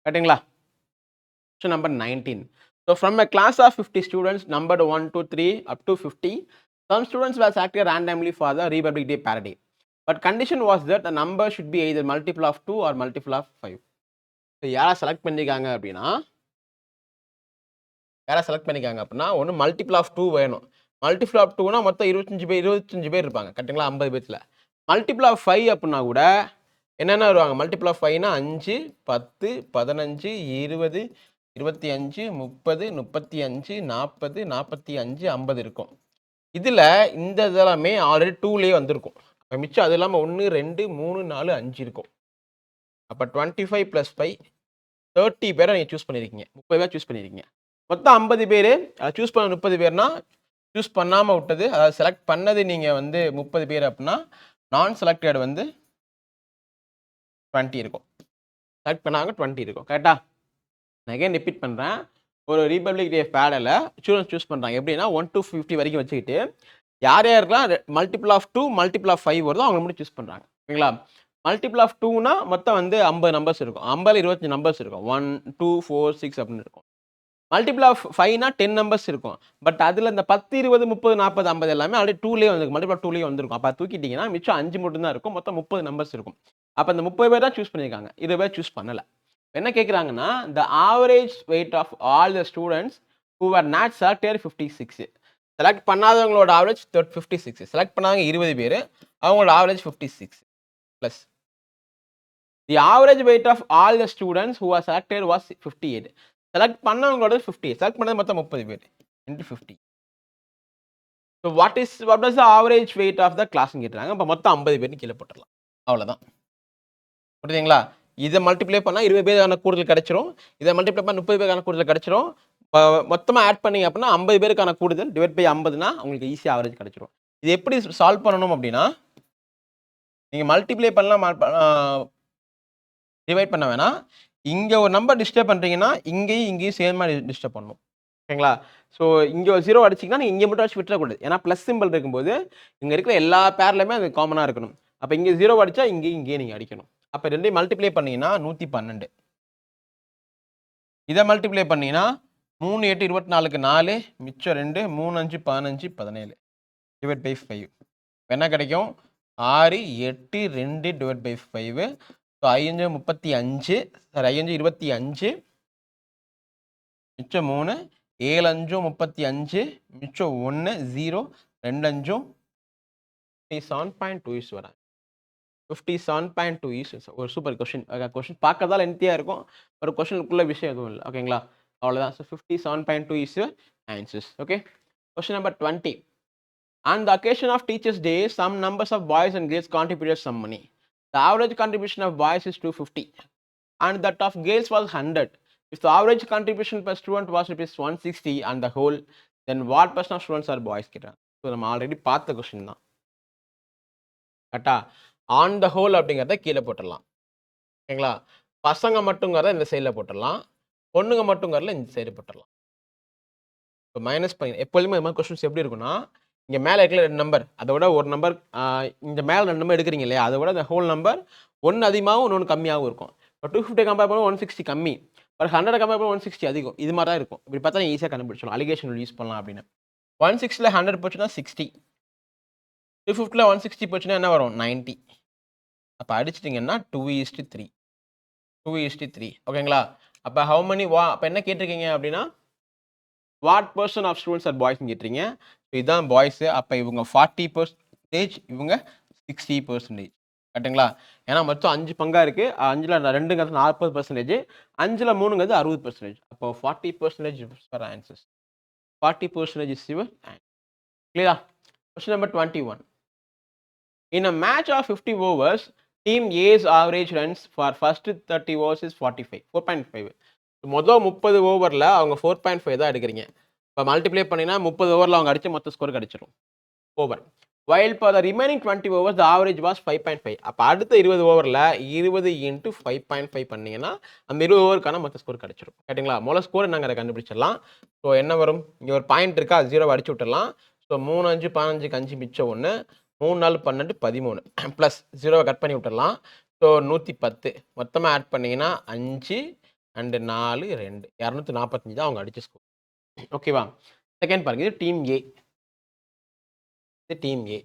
கரெக்ட்டுங்களா? Question number 19. So from a class of 50 students numbered 1 to 3 up to 50, Some students were selected randomly for the Republic Day parade. But condition was that the number should be either multiple of 2 or multiple of 5. So யாரை செலக்ட் பண்ணிருக்காங்க அப்படின்னா ஒன்று மல்டிபிள் ஆஃப் 2 வேணும். மல்டிபிள் ஆஃப் 2னா மொத்தம் 25 பேர் இருப்பாங்க கரெக்டுங்களா? 50 பேர்த்தில் மல்டிபிள் ஆஃப் 5 அப்படின்னா கூட என்னென்ன வருவாங்க? மல்டிபிள் ஆஃப் 5னா 5, 10, 15, 20, 25, 30, 35, 40, 45, 50 இருக்கும். இதில் இந்த இதெல்லாமே ஆல்ரெடி 2லேயே வந்திருக்கும். அப்போ மிச்சம் அது இல்லாமல் 1, 2, 3, 4, 5 இருக்கும். அப்போ 25 + 5 30 பேரை நீங்கள் சூஸ் பண்ணியிருக்கீங்க. 30 பேர் சூஸ் பண்ணியிருக்கீங்க. மொத்தம் 50 பேர். அதை சூஸ் பண்ண 30 பேர்னா சூஸ் பண்ணாமல் விட்டது, அதாவது செலக்ட் பண்ணது நீங்கள் வந்து 30 பேர் அப்படின்னா நான் செலக்டட் வந்து 20 இருக்கும். செலக்ட் பண்ணாங்க 20 இருக்கும். கரெக்டாக? நான் அகைன் ரிப்பீட் பண்ணுறேன். ஒரு ரிபப்ளிக் டே பேடில் ஸ்டூடெண்ட்ஸ் சூஸ் பண்ணுறாங்க. எப்படின்னா 1 to 50 வரைக்கும் வச்சுக்கிட்டு யார் யாருக்கெல்லாம் மல்டிபிள் ஆஃப் 2 மல்டிபிள் ஆஃப் 5 வருதோ அவங்க மட்டும் சூஸ் பண்ணுறாங்க. ஓகேங்களா? மல்டிபிள் ஆஃப் 2னா மொத்தம் வந்து 50 நம்பர்ஸ் இருக்கும். 50 25 நம்பர்ஸ் இருக்கும். 1, 2, 4, 6 அப்படின்னு இருக்கும். மல்டிபிள் ஆஃப் 5னா 10 நம்பர்ஸ் இருக்கும். பட் அதில் இந்த 10, 20, 30, 40, 50 எல்லாமே ஆல்ரெடி 2லேயே வந்துருக்கும். மல்டிபிள் ஆஃப் 2லேயே வந்திருக்கும். அப்போ தூக்கிட்டிங்கன்னா மிச்சம் 5 மட்டும் தான் இருக்கும். மொத்தம் 30 நம்பர்ஸ் இருக்கும். அப்போ அந்த 30 பேர் தான் சூஸ் பண்ணியிருக்காங்க. 20 பேர் சூஸ் பண்ணலை. என்ன கேட்குறாங்கன்னா the average weight of all the students who were not selected 56. Select பண்ணாதவங்களோட ஆவரேஜ் 56. செலக்ட் பண்ணாதவங்க 20 பேர், அவங்களோட average 56 plus the average weight of all the students who were selected was 58. Select பண்ணவங்களோட 58. செலக்ட் பண்ணது மொத்தம் 30 பேர் into 50. So what is the average weight of the class கேட்குறாங்க. இப்போ மொத்தம் 50 பேர்னு கீழே போட்டுடலாம். அவ்வளோதான். புரியுதுங்களா? இதை மல்டிப்ளை பண்ணால் 20 பேருக்கான கூடுதல் கிடைச்சிரும். இதை மல்டிப்ளை பண்ணால் 30 பேருக்கான கூடுதல் கிடைச்சிரும். மொத்தமாக ஆட் பண்ணிங்க அப்படின்னா 50 பேருக்கான கூடுதல் டிவைட் பை 50னா உங்களுக்கு ஈஸியாக ஆவரேஜ் கிடைச்சிரும். இது எப்படி சால்வ் பண்ணணும் அப்படின்னா நீங்கள் மல்டிப்ளை பண்ணலாம், டிவைட் பண்ண வேணாம். இங்கே ஒரு நம்பர் டிஸ்டர்ப் பண்ணுறீங்கன்னா இங்கேயும் சேமாக டிஸ்டர்ப் பண்ணணும். ஓகேங்களா? ஸோ இங்கே ஒரு 0 அடிச்சிங்கன்னா நீங்கள் இங்கே மட்டும் அடிச்சு விட்டுறக்கூடாது. ஏன்னா ப்ளஸ் சிம்பிள் இருக்கும்போது இங்கே இருக்கிற எல்லா பேர்லையுமே அது காமனாக இருக்கணும். அப்போ இங்கே 0 அடித்தா இங்கேயே நீங்கள் அடிக்கணும். அப்போ ரெண்டையும் மல்டிப்ளை பண்ணிங்கன்னா 112. இதை மல்டிப்ளை பண்ணிங்கன்னா 3, 8, 24க்கு 4, மிச்சம் 2, 3, 5, 15, 17 டிவைட் பை 5. என்ன கிடைக்கும்? 6, 8, 2 டிவைட் பை 5. ஸோ 5, 35, சாரி 5, 25, மிச்சம் 3, 7, 5, 35, மிச்சம் 1, 0, 2, 5, 57.2 வராங்க. 57.2 ஒரு சூப்பர் கொஸ்டின். கொஸ்டின் பார்க்கறதால லென்த்தியாக இருக்கும். ஒரு கொஸ்டினுக்குள்ள விஷயம் எதுவும் இல்லை. ஓகேங்களா? அவ்வளோதான். So 57.2 is your answers. Okay. Question number 20. On the occasion of Teachers' Day, some numbers of boys and girls contributed some money. The average contribution of boys is 250 and that of girls was 100. If the average contribution per student was rupees 160 on the whole, then what percent of students are boys? கேட்டாங்க. ஸோ நம்ம ஆல்ரெடி பார்த்த கொஸ்டின் தான். கரெக்டா? ஆன் த ஹோல் அப்படிங்கிறத கீழே போட்டுடலாம். ஓகேங்களா? பசங்க மட்டுங்கிறத இந்த சைடில் போட்டுடலாம், பொண்ணுங்க மட்டுங்கிறத இந்த சைடு போட்டுடலாம். இப்போ மைனஸ் பண்ணி எப்போதுமே இந்த மாதிரி கொஸ்டின்ஸ் எப்படி இருக்குன்னா, இங்கே மேலே இருக்கிற 2 நம்பர், அதை விட ஒரு நம்பர், இந்த மேலே 2 நம்பர் எடுக்கிறீங்க இல்லையா, அதை விட இந்த ஹோல் நம்பர் ஒன்று அதிகமாகவும் இன்னொன்று கம்மியாகவும் இருக்கும். இப்போ 250 கம்பேர் பண்ணுவோம் 160 கம்மி, ஒரு 100 கம்பேர் பண்ணுவோம் 160 அதிகம். இது மாதிரி தான் இருக்கும். இப்படி பார்த்தா ஈஸியாக கண்டுபிடிச்சலாம். அலிகேஷன் யூஸ் பண்ணலாம் அப்படின்னு. 160ல் 100 போச்சுன்னா 60, 250ல் 160 போச்சுன்னா என்ன வரும்? 90. அப்போ அடிச்சிட்டிங்கன்னா 2:3. 2:3. ஓகேங்களா? அப்போ ஹவு மெனி அப்போ என்ன கேட்டிருக்கீங்க அப்படின்னா what percent of students are பாய்ஸ்ன்னு கேட்டிருக்கீங்க. இதுதான் பாய்ஸு. அப்போ இவங்க 40%, இவங்க 60%. கரெக்டுங்களா? ஏன்னா மொத்தம் 5 பங்காக இருக்குது. 5ல் 2ங்கிறது 40%, 5ல் 3ங்கிறது 60%. அப்போ 40% is for answers. 40% is your answer. கிளியரா? Question number 21. In a match of 50 overs, team A's average runs for first 30 overs is 45, 4.5. மொதல் 30 ஓவரில் அவங்க 4.5 தான் எடுக்கிறீங்க. இப்போ மல்டிப்ளை பண்ணினா 30 ஓவரில் அவங்க அடித்து மொத்த ஸ்கோர் கிடச்சிரும் over. While for the remaining 20 overs the average was 5.5. அப்போ அடுத்த 20 ஓவரில் 20 × 5.5 பண்ணிங்கன்னா அந்த 20 ஓவருக்கான மொத்த ஸ்கோர் கிடச்சிரும். கேட்டிங்களா? முதல்ல ஸ்கோர் நாங்கள் கண்டுபிடிச்சிடலாம். ஸோ என்ன வரும்? இங்கே ஒரு பாயிண்ட் இருக்கா, 0 அடிச்சு விட்டுடலாம். ஸோ 3, 5, 15, 5 மிச்சம் 1, 3, 4, 12, 13 ப்ளஸ் 0 கட் பண்ணி விட்டுடலாம். ஸோ 110 மொத்தமாக ஆட் பண்ணிங்கன்னா 5 அண்டு 4, 2, 245 தான் அவங்க அடிச்ச ஸ்கோர். ஓகேவா? செகண்ட் பாருங்க, இது டீம் ஏ. இது team A.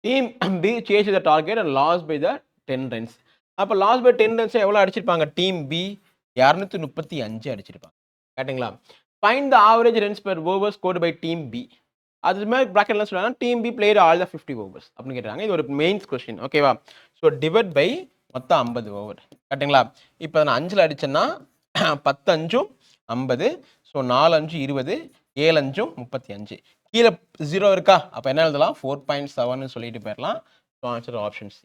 Team B chase the target and loss by the 10 runs. அப்போ லாஸ் பை 10 ரன்ஸ் எவ்வளோ அடிச்சிருப்பாங்க? டீம் பி 235 அடிச்சிருப்பாங்க. கரெக்ட்டுங்களா? Find the average runs per over scored by team B. அது மாதிரி ப்ராக்கெட்ல சொல்றாங்க team B played all the 50 overs அப்படின்னு கேட்டாங்க. இது ஒரு மெயின்ஸ் கொஸ்டின். ஓகேவா? ஸோ டிவைட் பை மொத்தம் 50 ஓவர். கரெக்ட்டுங்களா? இப்போ நான் 5ல் அடிச்சேன்னா 10 5ம் 50. ஸோ 4 5 20, 7 5ம் 35. கீழே 0 இருக்கா? அப்போ என்ன எழுதலாம்? 4.7ன்னு சொல்லிட்டு போயிடலாம். So answer option C.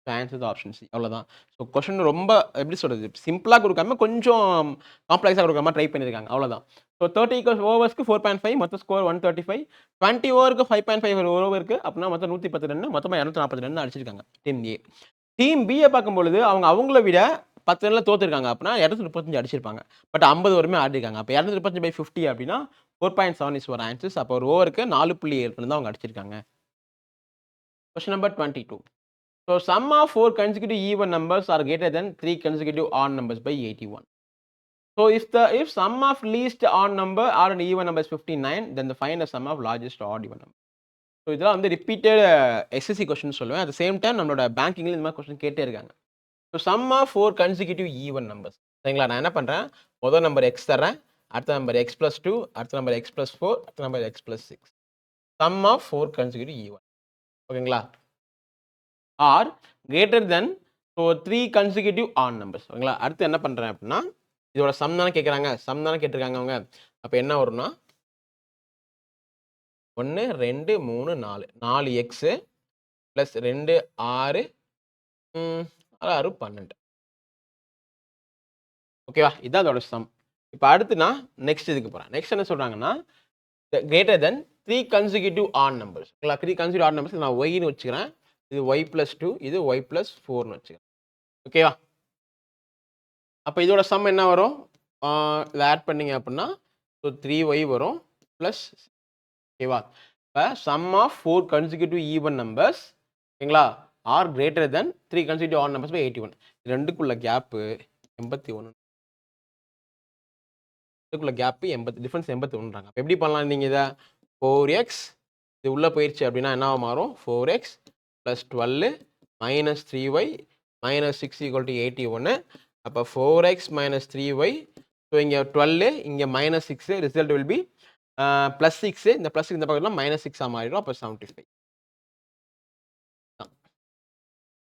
Answer option C. அவ்வளோதான். ஸோ கொஸ்டின் ரொம்ப எப்படி சொல்றது? சிம்பிளாக கொடுக்காம கொஞ்சம் காம்ப்ளெக்ஸாக கொடுக்குற மாதிரி ட்ரை பண்ணியிருக்காங்க. அவ்வளோதான். ஸோ 30 ஓவர்ஸ்க்கு 4.5 மொத்தம் ஸ்கோர் 135. 20 ஓவருக்கு 5.5 ஓவருக்கு அப்படின்னா மொத்தம் 110 ரன், மொத்தமாக 240 ரன் அடிச்சிருக்காங்க டீம் ஏ. டீம் பியை பார்க்கும்பொழுது அவங்கள விட 10 ரன்ல தோத்துருக்காங்க அப்படின்னா 235 அடிச்சிருப்பாங்க. பட் 50 ஓவருமே ஆடிருக்காங்க. அப்போ 235 by 50 அப்படின்னா 4.7 இஸ் ஒரு ஆன்சர்ஸ். அப்போ ஒரு ஓவருக்கு 4.7 ரன் தான் அவங்க அடிச்சிருக்காங்க. Question number 22. So sum of 4 consecutive even numbers are greater than 3 consecutive odd numbers by 81. So if sum of least odd number or an even number is 59, then the find the sum of largest odd even number. So இதெல்லாம் வந்து ரிப்பீட்டட் எஸ்எஸ்சி கொஸ்டின் சொல்லுவேன். அட் சேம் டைம் நம்மளோட பேங்கிங்ல இந்த மாதிரி கொஸ்டின் கேட்டே இருக்காங்க. So sum of 4 consecutive even numbers. சரிங்களா? நான் என்ன பண்ணுறேன், முதல் நம்பர் எக்ஸ் தரேன், அடுத்த நம்பர் எக்ஸ் ப்ளஸ் 2, அடுத்த நம்பர் எக்ஸ் ப்ளஸ் 4, அடுத்த number x plus 6. Sum of 4 consecutive even. ஓகேங்களா? Or greater than so 3 consecutive odd numbers. ஓகேங்களா? அடுத்து என்ன பண்ணுறேன் அப்படின்னா, இதோட சம் தானே கேட்குறாங்க, சம் தானே கேட்டிருக்காங்க அவங்க. அப்போ என்ன வரும்னா 1 2 3 4 4 எக்ஸு ப்ளஸ் 2 6 6 12. ஓகேவா? இதான் அதோட சம். இப்போ அடுத்து நான் நெக்ஸ்ட் இதுக்கு போகிறேன். நெக்ஸ்ட் என்ன சொல்கிறாங்கன்னா, greater than 3 consecutive odd numbers. ஓகேங்களா? 3 கன்சிக்யூட்டிவ் ஆட் நம்பர்ஸ் நான் ஒய்னு வச்சுக்கிறேன். இது ஒய் ப்ளஸ் 2, இது ஒய் ப்ளஸ் 4ன்னு வச்சுக்கிறேன். ஓகேவா? அப்போ இதோட சம் என்ன வரும்? இதை ஆட் பண்ணீங்க அப்படின்னா ஸோ 3y வரும் ப்ளஸ். ஓகேவா? இப்போ sum of 4 consecutive even numbers ஓகேங்களா or greater than 3 consecutive odd numbers by 81. ரெண்டுக்குள்ள கேப்பு 81. இதுக்குள்ள கேப்பு 80, டிஃபரன்ஸ் 81றாங்க. அப்போ எப்படி பண்ணலாம் நீங்கள் இதை? 4x இது உள்ளே போயிடுச்சு அப்படின்னா என்னவா மாறும்? 4x plus 12 minus 3y minus 6 equal to 81. அப்போ 4x மைனஸ் 3y. ஸோ இங்கே 12 இங்கே minus 6, result will B plus 6. இந்த ப்ளஸ் இந்த பக்கத்தில் மைனஸ் 6 மாறிடும். அப்போ 75.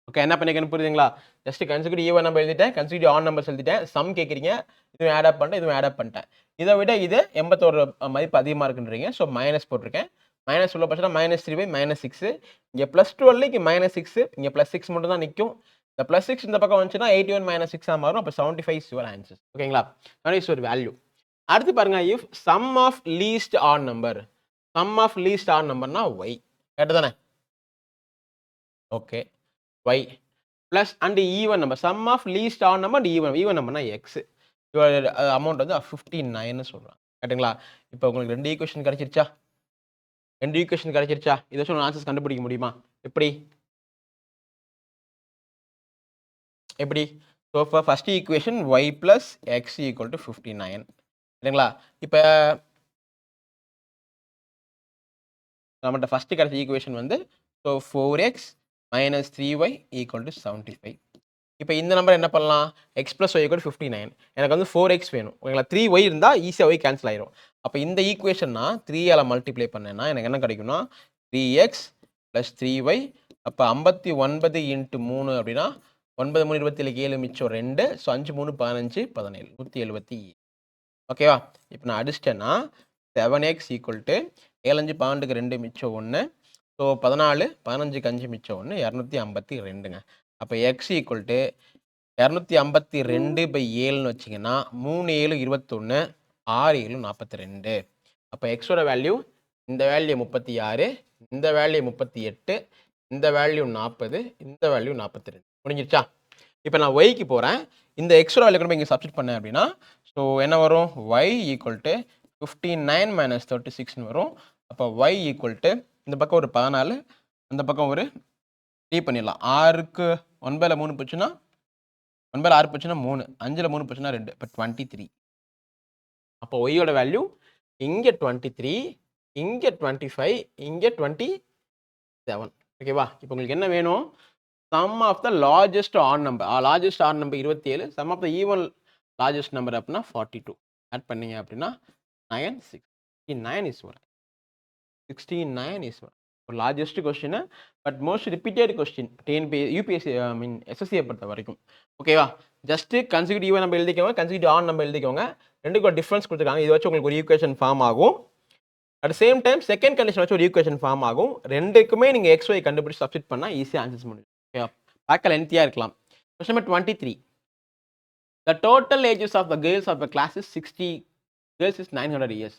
ஓகே, என்ன பண்ணிக்கணும் புரியுதுங்களா? ஜஸ்ட் கன்சிக்யூட்டிவ் ஈவன் நம்பர் எழுதிட்டேன், கன்சிக்யூட்டிவ் ஆட் நம்பர்ஸ் எழுதிட்டேன், சம் கேட்குறீங்க, இதுவும் ஆட் அப் பண்ணிட்டேன், இதுவும் ஆட் அப் பண்ணிட்டேன். இதை விட இது 81 மதிப்பு அதிகமாக இருக்குன்றீங்க. ஸோ மைனஸ் போட்டிருக்கேன். மைனஸ் உள்ள பட்சம் மைனஸ் 3 பை மைனஸ் 6. இங்கே ப்ளஸ் 12 இங்கே மைனஸ் 6, இங்கே ப்ளஸ் 6 மட்டும் தான் நிற்கும். இந்த ப்ளஸ் 6 இந்த பக்கம் வந்துச்சுன்னா 81 மைனஸ் 6 மாறும். அப்போ 75 இஸ் யுவர் ஆன்சர். ஓகேங்களா? 75 இஸ் ஒரு வேல்யூ. அடுத்து பாருங்க, if sum of least odd number. Sum of least odd நம்பர்னா ஒய். கரெக்டு தானே? Okay, y plus and even number. Sum of least odd number and even number x. Amount வந்து 59 சொல்றாங்க. கரெக்ட்டுங்களா? இப்போ உங்களுக்கு 2 ஈக்குவேஷன் கிடைச்சிருச்சா? 2 ஈக்குவேஷன் கிடைச்சிருச்சா? இதை வச்சு உங்க ஆன்சர்ஸ் கண்டுபிடிக்க முடியுமா? எப்படி? So first equation y plus x equal to 59. சரிங்களா? இப்போ நம்மகிட்ட ஃபர்ஸ்ட் கிடைச்ச ஈக்குவேஷன் வந்து so 4x minus 3y equal to 75. இப்போ இந்த நம்பர் என்ன பண்ணலாம்? X plus Y equal 59. எனக்கு வந்து 4x வேணும். ஓகேங்களா? 3y இருந்தால் ஈஸியாக ஒய் கேன்சல் ஆயிரும். அப்போ இந்த ஈக்குவேஷன் நான் 3ஆல் மல்டிப்ளை பண்ணேன்னா எனக்கு என்ன கிடைக்கும்னா 3x ப்ளஸ் 3y. அப்போ 59 இன்ட்டு 3 அப்படின்னா 9 3 27 7 மிச்சம் 2. ஸோ 5 3 15 17 177. ஓகேவா? இப்போ நான் அடிச்சிட்டேன்னா 7x ஈக்குவல் டு 7 5 12க்கு 2 மிச்சம் 1. ஸோ 14 15க்கு 5 மிச்சம் 1 252ங்க. அப்போ எக்ஸ் ஈக்குவல் டு 252 பை 7ன்னு வச்சிங்கன்னா 3 7 21, 6 7 42. அப்போ எக்ஸோட வேல்யூ இந்த வேல்யூ 36, இந்த வேல்யூ 38, இந்த வேல்யூ 40, இந்த வேல்யூ 42. முடிஞ்சிருச்சா? இப்போ நான் ஒய்க்கு போகிறேன். இந்த எக்ஸோட வேல்யூ கூட இங்கே சப்ஸ்டிட் பண்ணேன் அப்படின்னா ஸோ என்ன வரும்? y ஈக்குவல் டு 59 மைனஸ் 36ன்னு வரும். அப்போ y ஈக்குவல் டு இந்த பக்கம் ஒரு 14, அந்த பக்கம் ஒரு 3 பண்ணிடலாம். 6க்கு 9ல் 3 போச்சுன்னா 9ல் 6 போச்சுன்னா 3, 5ல் 3 போச்சுன்னா 2. இப்போ 23. அப்போ ஒய்யோட வேல்யூ இங்கே 23, இங்கே 25, இங்கே 20. 7. ஓகேவா? இப்போ உங்களுக்கு என்ன வேணும்? Sum of the largest odd number. Largest odd number 27. Sum of the even largest number அப்படின்னா 42. ஆட் பண்ணீங்க அப்படின்னா 9, 69 இஸ் 69 is ஒரு largest question but most repeated question UPSC I mean எஸ்எஸ்சியை பொறுத்த வரைக்கும். ஓகேவா? ஜஸ்ட் கன்சிக்யூட்டிவ் நம்ம எழுதிக்கோங்க, கன்சிக்யூட்டிவ் ஆன் நம்ம எழுதிக்கோங்க. ரெண்டுக்கும் ஒரு டிஃபரன்ஸ் கொடுத்துருக்காங்க. இதை வச்சு உங்களுக்கு ஒரு ஈக்குவேஷன் ஃபார்ம் ஆகும். At same time second condition வச்சு ஒரு ஈக்குவேஷன் ஃபார்ம் ஆகும். ரெண்டுக்குமே நீங்க XY கண்டுபிடிச்சு சப்ஸ்டிட் பண்ணா ஈஸியா ஆன்சர்ஸ் முடியும். ஓகேவா? பார்க்க லென்த்தியா இருக்கலாம். Question number 23. The total ages of the girls of the class is 60. Girls is 900 years.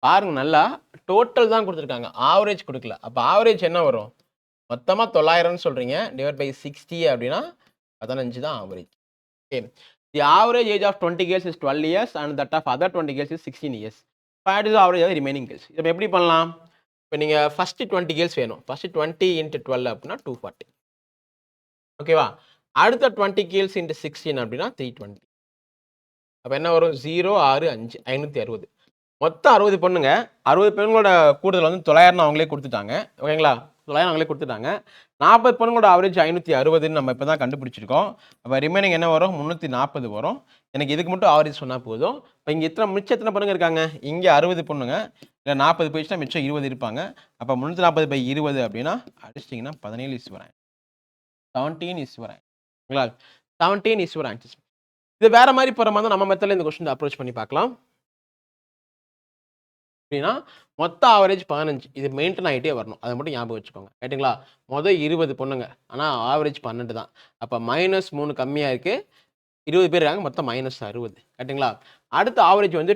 பாருங்க நல்லா டோட்டல் தான் கொடுத்துருக்காங்க, ஆவரேஜ் கொடுக்கல. அப்போ ஆவரேஜ் என்ன வரும்? மொத்தமாக 900 சொல்றீங்க, டிவைட் பை 60 அப்படின்னா 15 தான் average. Okay, the average age of 20 girls is 12 years and that of other 20 girls is 16 years. What is the average of the remaining girls? இப்போ எப்படி பண்ணலாம்? இப்போ நீங்கள் ஃபர்ஸ்ட் 20 girls வேணும். ஃபர்ஸ்ட் 20 into 12 அப்படின்னா 240. ஓகேவா? அடுத்த 20 girls into 16 அப்படின்னா 320. அப்போ என்ன வரும்? 0, 6, 5, 560. மொத்தம் 60 பொண்ணுங்க. 60 பெண்களோட கூடுதல் வந்து 900 அவங்களே கொடுத்துட்டாங்க. ஓகேங்களா? 900 அவங்களே கொடுத்துட்டாங்க. 40 பெண்களோட ஆவரேஜ் 560ன்னு நம்ம இப்போ தான் கண்டுபிடிச்சிருக்கோம். அப்போ ரிமைனிங் என்ன வரும்? 340 வரும். எனக்கு இதுக்கு மட்டும் ஆவரேஜ் சொன்னால் போதும். இப்போ இங்கே மிச்சம் எத்தனை பொண்ணுங்க இருக்காங்க? இங்கே 60 பொண்ணுங்க. இல்லை 40 போயிடுச்சுன்னா மிச்சம் 20 இருப்பாங்க. அப்போ 340/20 அப்படின்னா அடிச்சிட்டிங்கன்னா 17 இஸ் வராங்க. 17 இஸ் வராங்க. ஓகேங்களா? 17 இஸ் வராங்க. இது வேற மாதிரி போகிற மாதிரி நம்ம மெத்தடில் இந்த கொஸ்டின் அப்ரோச் பண்ணி பார்க்கலாம். அப்படின்னா மொத்த ஆவரேஜ் 15. இது மெயின்டைன் ஆகிட்டே வரணும், அதை மட்டும் ஞாபகம் வச்சுக்கோங்க. ரைட்டுங்களா? மொதல் 20 பொண்ணுங்க, ஆனால் ஆவரேஜ் 12 தான். அப்போ -3 கம்மியாக இருக்குது, 20 பேர் இருக்காங்க, மொத்தம் -60. ரைட்டுங்களா? அடுத்த ஆவரேஜ் வந்து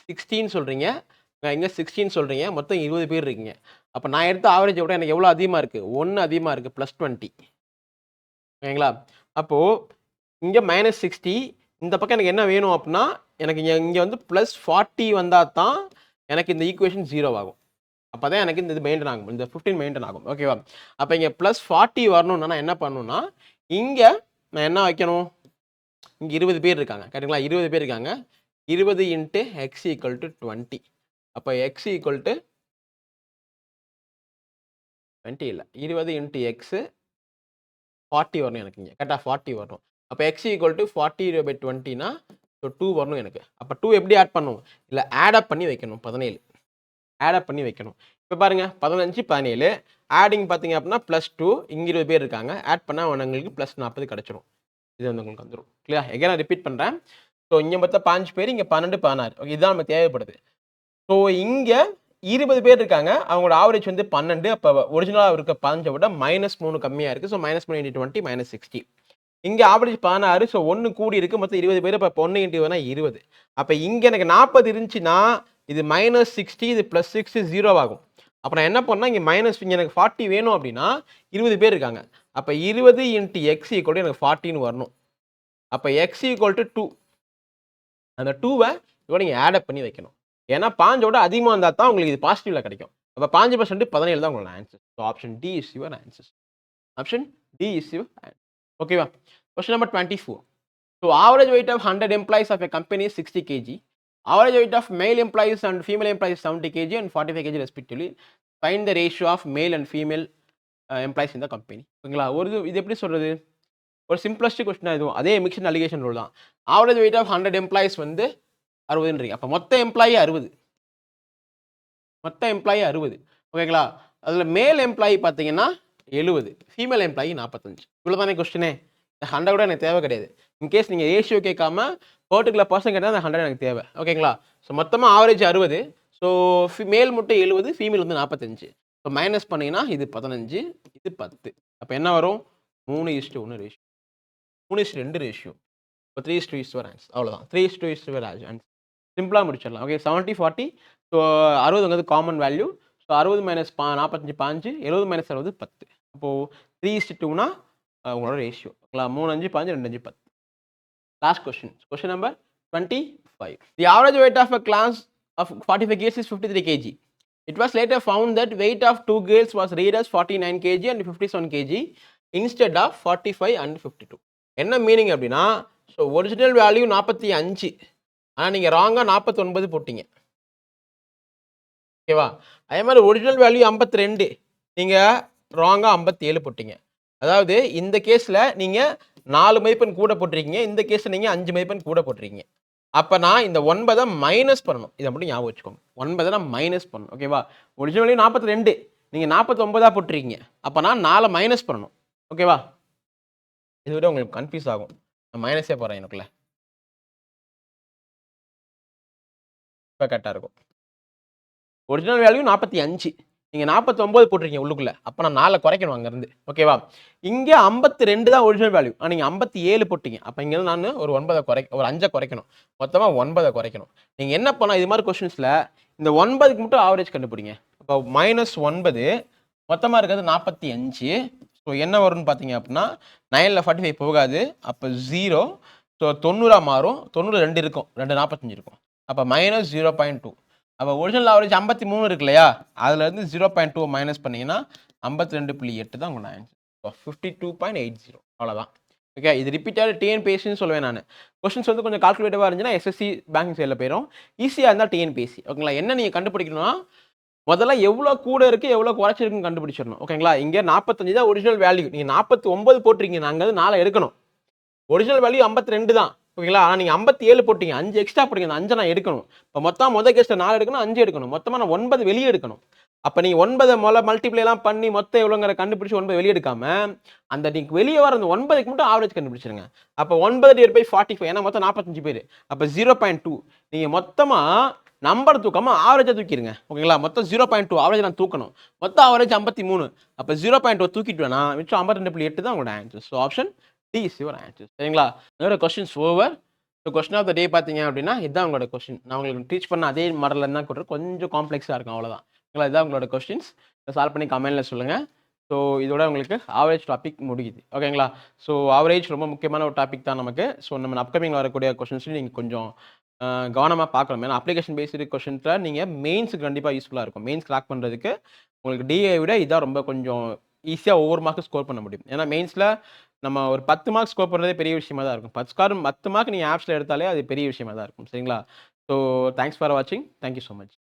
16 சொல்கிறீங்க, இங்கே 16 சொல்கிறீங்க, மொத்தம் 20 பேர் இருக்கீங்க. அப்போ நான் எடுத்த ஆவரேஜை விட எனக்கு எவ்வளோ அதிகமாக இருக்குது? 1 அதிகமாக இருக்குது, +20. ஓகேங்களா? அப்போது இங்கே -60, இந்த பக்கம் எனக்கு என்ன வேணும் அப்படின்னா, எனக்கு இங்கே வந்து +40 வந்தால் தான் எனக்கு இந்த ஈக்குவேஷன் 0 ஆகும். அப்போ தான் எனக்கு இந்த இது மெயின்டைன் ஆகும், இந்த 15 மெயின்டைன் ஆகும். ஓகேவா? அப்போ இங்கே +40 வரணும்னா நான் என்ன பண்ணணும்னா, இங்கே நான் என்ன வைக்கணும்? இங்கே 20 பேர் இருக்காங்க. கரெக்டுங்களா? 20 பேர் இருக்காங்க. 20 × x = 20. அப்போ x = 20 இல்லை, 20 × x 40 வரணும் எனக்கு. இங்கே கரெக்டாக 40 வரணும். அப்போ x = 40/20னா 2 வரணும் எனக்கு. அப்போ 2 எப்படி ஆட் பண்ணும்? இல்லை ஆட் அப் பண்ணி வைக்கணும். 17 ஆட் அப் பண்ணி வைக்கணும். இப்போ பாருங்க, 15, 17 ஆடிங் பார்த்தீங்க அப்படின்னா +2, இங்கே 20 பேர் இருக்காங்க, ஆட் பண்ணால் உங்களுக்கு +40 கிடச்சிரும். இது வந்து உங்களுக்கு வந்துடும். கிளியர்? எங்கே நான் ரிப்பீட் பண்ணுறேன். ஸோ இங்கே மொத்தம் 5 பேர், இங்கே 12, 16. ஓகே, இதுதான் நம்ம தேவைப்படுது. ஸோ இங்கே 20 பேர் இருக்காங்க, அவங்களோட ஆவரேஜ் வந்து 12. அப்போ ஒரிஜினலாக இருக்க 15 விட -3 கம்மியாக இருக்குது. ஸோ -3 × 20 -60. இங்கே ஆவரேஜ் 16. ஸோ 1 கூடி இருக்குது, மொத்தம் 20 பேர். இப்போ 1 × 20. அப்போ இங்கே எனக்கு 40 இருந்துச்சுன்னா இது -60, இது +6, 0 ஆகும். அப்போ நான் என்ன பண்ணால் இங்கே இங்கே எனக்கு 40 வேணும் அப்படின்னா 20 பேர் இருக்காங்க. அப்போ 20 × x = எனக்கு 40ன்னு வரணும். அப்போ x = 2. அந்த 2வை இதோட நீங்கள் ஆட் அப் பண்ணி வைக்கணும். ஏன்னா 5 விட அதிகமாக இருந்தால் தான் உங்களுக்கு இது பாசிட்டிவ்ல கிடைக்கும். அப்போ 5% 17 தான் உங்களோட answer. So option D is your answer. Option D is your answer. ஓகேவா? Question number 24. So average weight of 100 employees of a company is 60 kg. Average weight of male employees and female employees is 70 kg and 45 kg respectively. Find the ratio of male and female employees in the company. ஓகேங்களா? இது எப்படி சொல்றது? ஒரு சிம்பிளஸ்ட் கொஸ்டின். இதுவும் அதே மிக்சட் அலிகேஷன் ரூல் தான். ஆவரேஜ் weight of 100 employees வந்து 60ன்றீங்க. அப்போ மொத்த எம்ப்ளாயி 60. மொத்த எம்ப்ளாயி 60. ஓகேங்களா? அதில் மேல் எம்ப்ளாயி பார்த்தீங்கன்னா 70, ஃபீமேல் எம்ப்ளாயி 45. இவ்வளோ தானே கொஸ்டினே. 100 கூட எனக்கு தேவை கிடையாது. இன்கேஸ் நீங்கள் ரேஷியோ கேட்காம பர்டிகுலர் பர்சன் கேட்டால் அந்த 100 எனக்கு தேவை. ஓகேங்களா? ஸோ மொத்தமாக ஆவரேஜ் 60. ஸோ மேல் மட்டும் 70, ஃபீமேல் வந்து 45. ஸோ மைனஸ் பண்ணிங்கன்னா இது 15, இது 10. அப்போ என்ன வரும்? 3:1 ரேஷியோ, 3:2 ரேஷியோ. இப்போ 3:1 ஆன்சர். அவ்வளோதான். 3:1 ஆன்சர். சிம்பிளாக முடிச்சிடலாம். ஓகே, 70, 40. ஸோ 60ங்கிறது காமன் வேல்யூ. ஸோ 60 - 45 5, 70 - 60 10. அப்போது 3:2னா உங்களோட ratio. 3, 5, 5, 2, 5, 10. Last question. Question number 25. The average weight of a class of 45 girls is 53 kg. It was later found that weight of 2 girls was read as 49 kg and 57 kg instead of 45 and 52. என்ன மீனிங் அப்படின்னா, ஸோ ஒரிஜினல் வேல்யூ 45, ஆனால் நீங்கள் ராங்காக 49 போட்டீங்க. ஓகேவா? அதே மாதிரி ஒரிஜினல் வேல்யூ 52, நீங்கள் ராங்கா 57 போட்டீங்க. அதாவது இந்த கேஸ்ல நீங்க 4 மதிப்பெண் கூட போட்டிருக்கீங்க. இந்த கேஸ்ல நீங்க 5 மதிப்பெண் கூட போட்டிருக்கீங்க. அப்ப நான் இந்த 9 மைனஸ் பண்ணணும். இத மட்டும் ஞாபகம் வச்சுக்கோங்க. 9 நான் மைனஸ் பண்ணணும். ஓகேவா? Original value 42. நீங்க 49ஆ போட்டிருக்கீங்க. அப்ப நான் 4 மைனஸ் பண்ணணும். ஓகேவா? இது விட உங்களுக்கு கன்ஃப்யூஸ் ஆகும். நான் மைனஸே போடுறேன் எனக்குள்ள. இப்ப கரெக்ட்டா இருக்கும். Original value 45. நீங்க 49 போட்டிருக்கீங்க உள்ளுக்குள்ள. அப்ப நான் 4 குறைக்கணும் அங்கருந்து. ஓகேவா? இங்க 52 தான் ஒரிஜினல் வேல்யூ. ஆனா நீங்க 57 போட்டீங்க. அப்ப இங்கருந்து நானு ஒரு 9 ஒரு 5 குறைக்கணும். மொத்தமா 9 குறைக்கணும். நீங்க என்ன பண்ணலாம் இது மாரி கொஸ்டின்ஸ்ல இந்த 9க்கு மட்டும் ஆவரேஜ் கண்டுபிடிங்க. அப்ப -9 மொத்தமா இருக்கிறது 45. ஸோ என்ன வரும்னு பார்த்தீங்க அப்படின்னா 9ல 45 போகாது. அப்ப 0. ஸோ 90ஆ மாறும். 90 2 இருக்கும். 2 45 இருக்கும். அப்ப -0.2. அப்ப ஒரிஜினல் ஆவரேஜ் 53 இருக்கு இல்லையா? அதுலேருந்து 0.2 மைனஸ் பண்ணீங்கன்னா 52.8 தான் உங்களோட ஆன்சர். 52.80 அவ்வளோதான். ஓகே. இது ரிப்பீட்டட் டிஎன்பிஎஸ்சின்னு சொல்லுவேன் நானு. கொஸ்டின்ஸ் வந்து கொஞ்சம் கால்குலேட்டிவா இருந்துச்சுன்னா எஸ்எஸ்சி பேங்கிங் சைடில் போயிடும். ஈஸியா இருந்தா டிஎன்பிஎஸ்சி. ஓகேங்களா? என்ன நீங்க கண்டுபிடிக்கணும்னா முதல்ல எவ்வளோ கூட இருக்கு, எவ்வளோ குறைச்சிருக்குன்னு கண்டுபிடிச்சிடணும். ஓகேங்களா? இங்க 45 தான் ஒரிஜினல் வேல்யூ. நீங்க 49 போட்டிருக்கீங்க. நான் அங்க 4 எடுக்கணும். ஒரிஜினல் வேல்யூ 52 தான். ஓகேங்களா? ஆனா நீங்க 57 போட்டீங்க. 5 எக்ஸ்ட்ரா போட்டீங்க. அந்த 5 நான் எடுக்கணும். இப்ப மொத்தம் மொத கேஸ்ல 4 எடுக்கணும், 5 எடுக்கணும். மொத்தமா நான் 9 வெளிய எடுக்கணும். அப்ப நீங்க 9 மல்டிப்ளை எல்லாம் பண்ணி மொத்தம் எவ்வளோங்கிற கண்டுபிடிச்சு 9 வெளிய எடுக்காம, அந்த நீங்க வெளிய வர அந்த 9க்கு மட்டும் ஆவரேஜ் கண்டுபிடிச்சிருங்க. அப்ப 9/45 ஏன்னா மொத்தம் 45 பேரு. அப்ப 0.2 நீங்க மொத்தமா நம்பர் தூக்காம ஆவரேஜா தூக்கிருங்க. ஓகேங்களா? மொத்தம் 0.2 ஆவரேஜ் நான் தூக்கணும். மொத்த ஆவரேஜ் 53. அப்ப 0.2 தூக்கிட்டேன்னா மிச்சம் 52.8 தான் உங்களோட answer. So option D is your answer. சரிங்களா? இதோட questions over. So question of the day பார்த்தீங்க அப்படின்னா, இதுதான் உங்களோட கொஸ்டின். நான் உங்களுக்கு டீச் பண்ண அதே மாடல்ல தான் கொடுத்துருக்கேன். கொஞ்சம் காம்ப்ளெக்ஸா இருக்கும் அவ்வளோதான். ஓகேங்களா? இதுதான் உங்களோட கொஸ்டின்ஸ். இத சால்வ் பண்ணி கமெண்ட்ல சொல்லுங்க. ஸோ இதோட உங்களுக்கு ஆவரேஜ் டாபிக் முடியுது. ஓகேங்களா? ஸோ ஆவரேஜ் ரொம்ப முக்கியமான ஒரு டாபிக் தான் நமக்கு. ஸோ நம்ம அப்கமிங் வரக்கூடிய கொஸ்டின்ஸ்லையும் நீங்க கொஞ்சம் கவனமா பார்க்கணும். ஏன்னா அப்ளிகேஷன் பேஸ்டு கொஸ்டின்ஸ்ல நீங்க மெயின்ஸ்க்கு கண்டிப்பா யூஸ்ஃபுல்லா இருக்கும். மெயின்ஸ் கிராக் பண்றதுக்கு உங்களுக்கு டிஏ விட இதான் ரொம்ப கொஞ்சம் ஈஸியா ஒவ்வொரு மார்க்கும் ஸ்கோர் பண்ண முடியும். ஏன்னா மெயின்ஸ்ல நம்ம ஒரு 10 மார்க் ஸ்கோர் பண்றதே பெரிய விஷயமா தான் இருக்கும். 10 மார்க் நீங்க ஆப்ஸ்ல எடுத்தாலே அது பெரிய விஷயமா தான் இருக்கும். சரிங்களா? ஸோ தேங்க்ஸ் ஃபார் வாட்சிங். Thank you so much.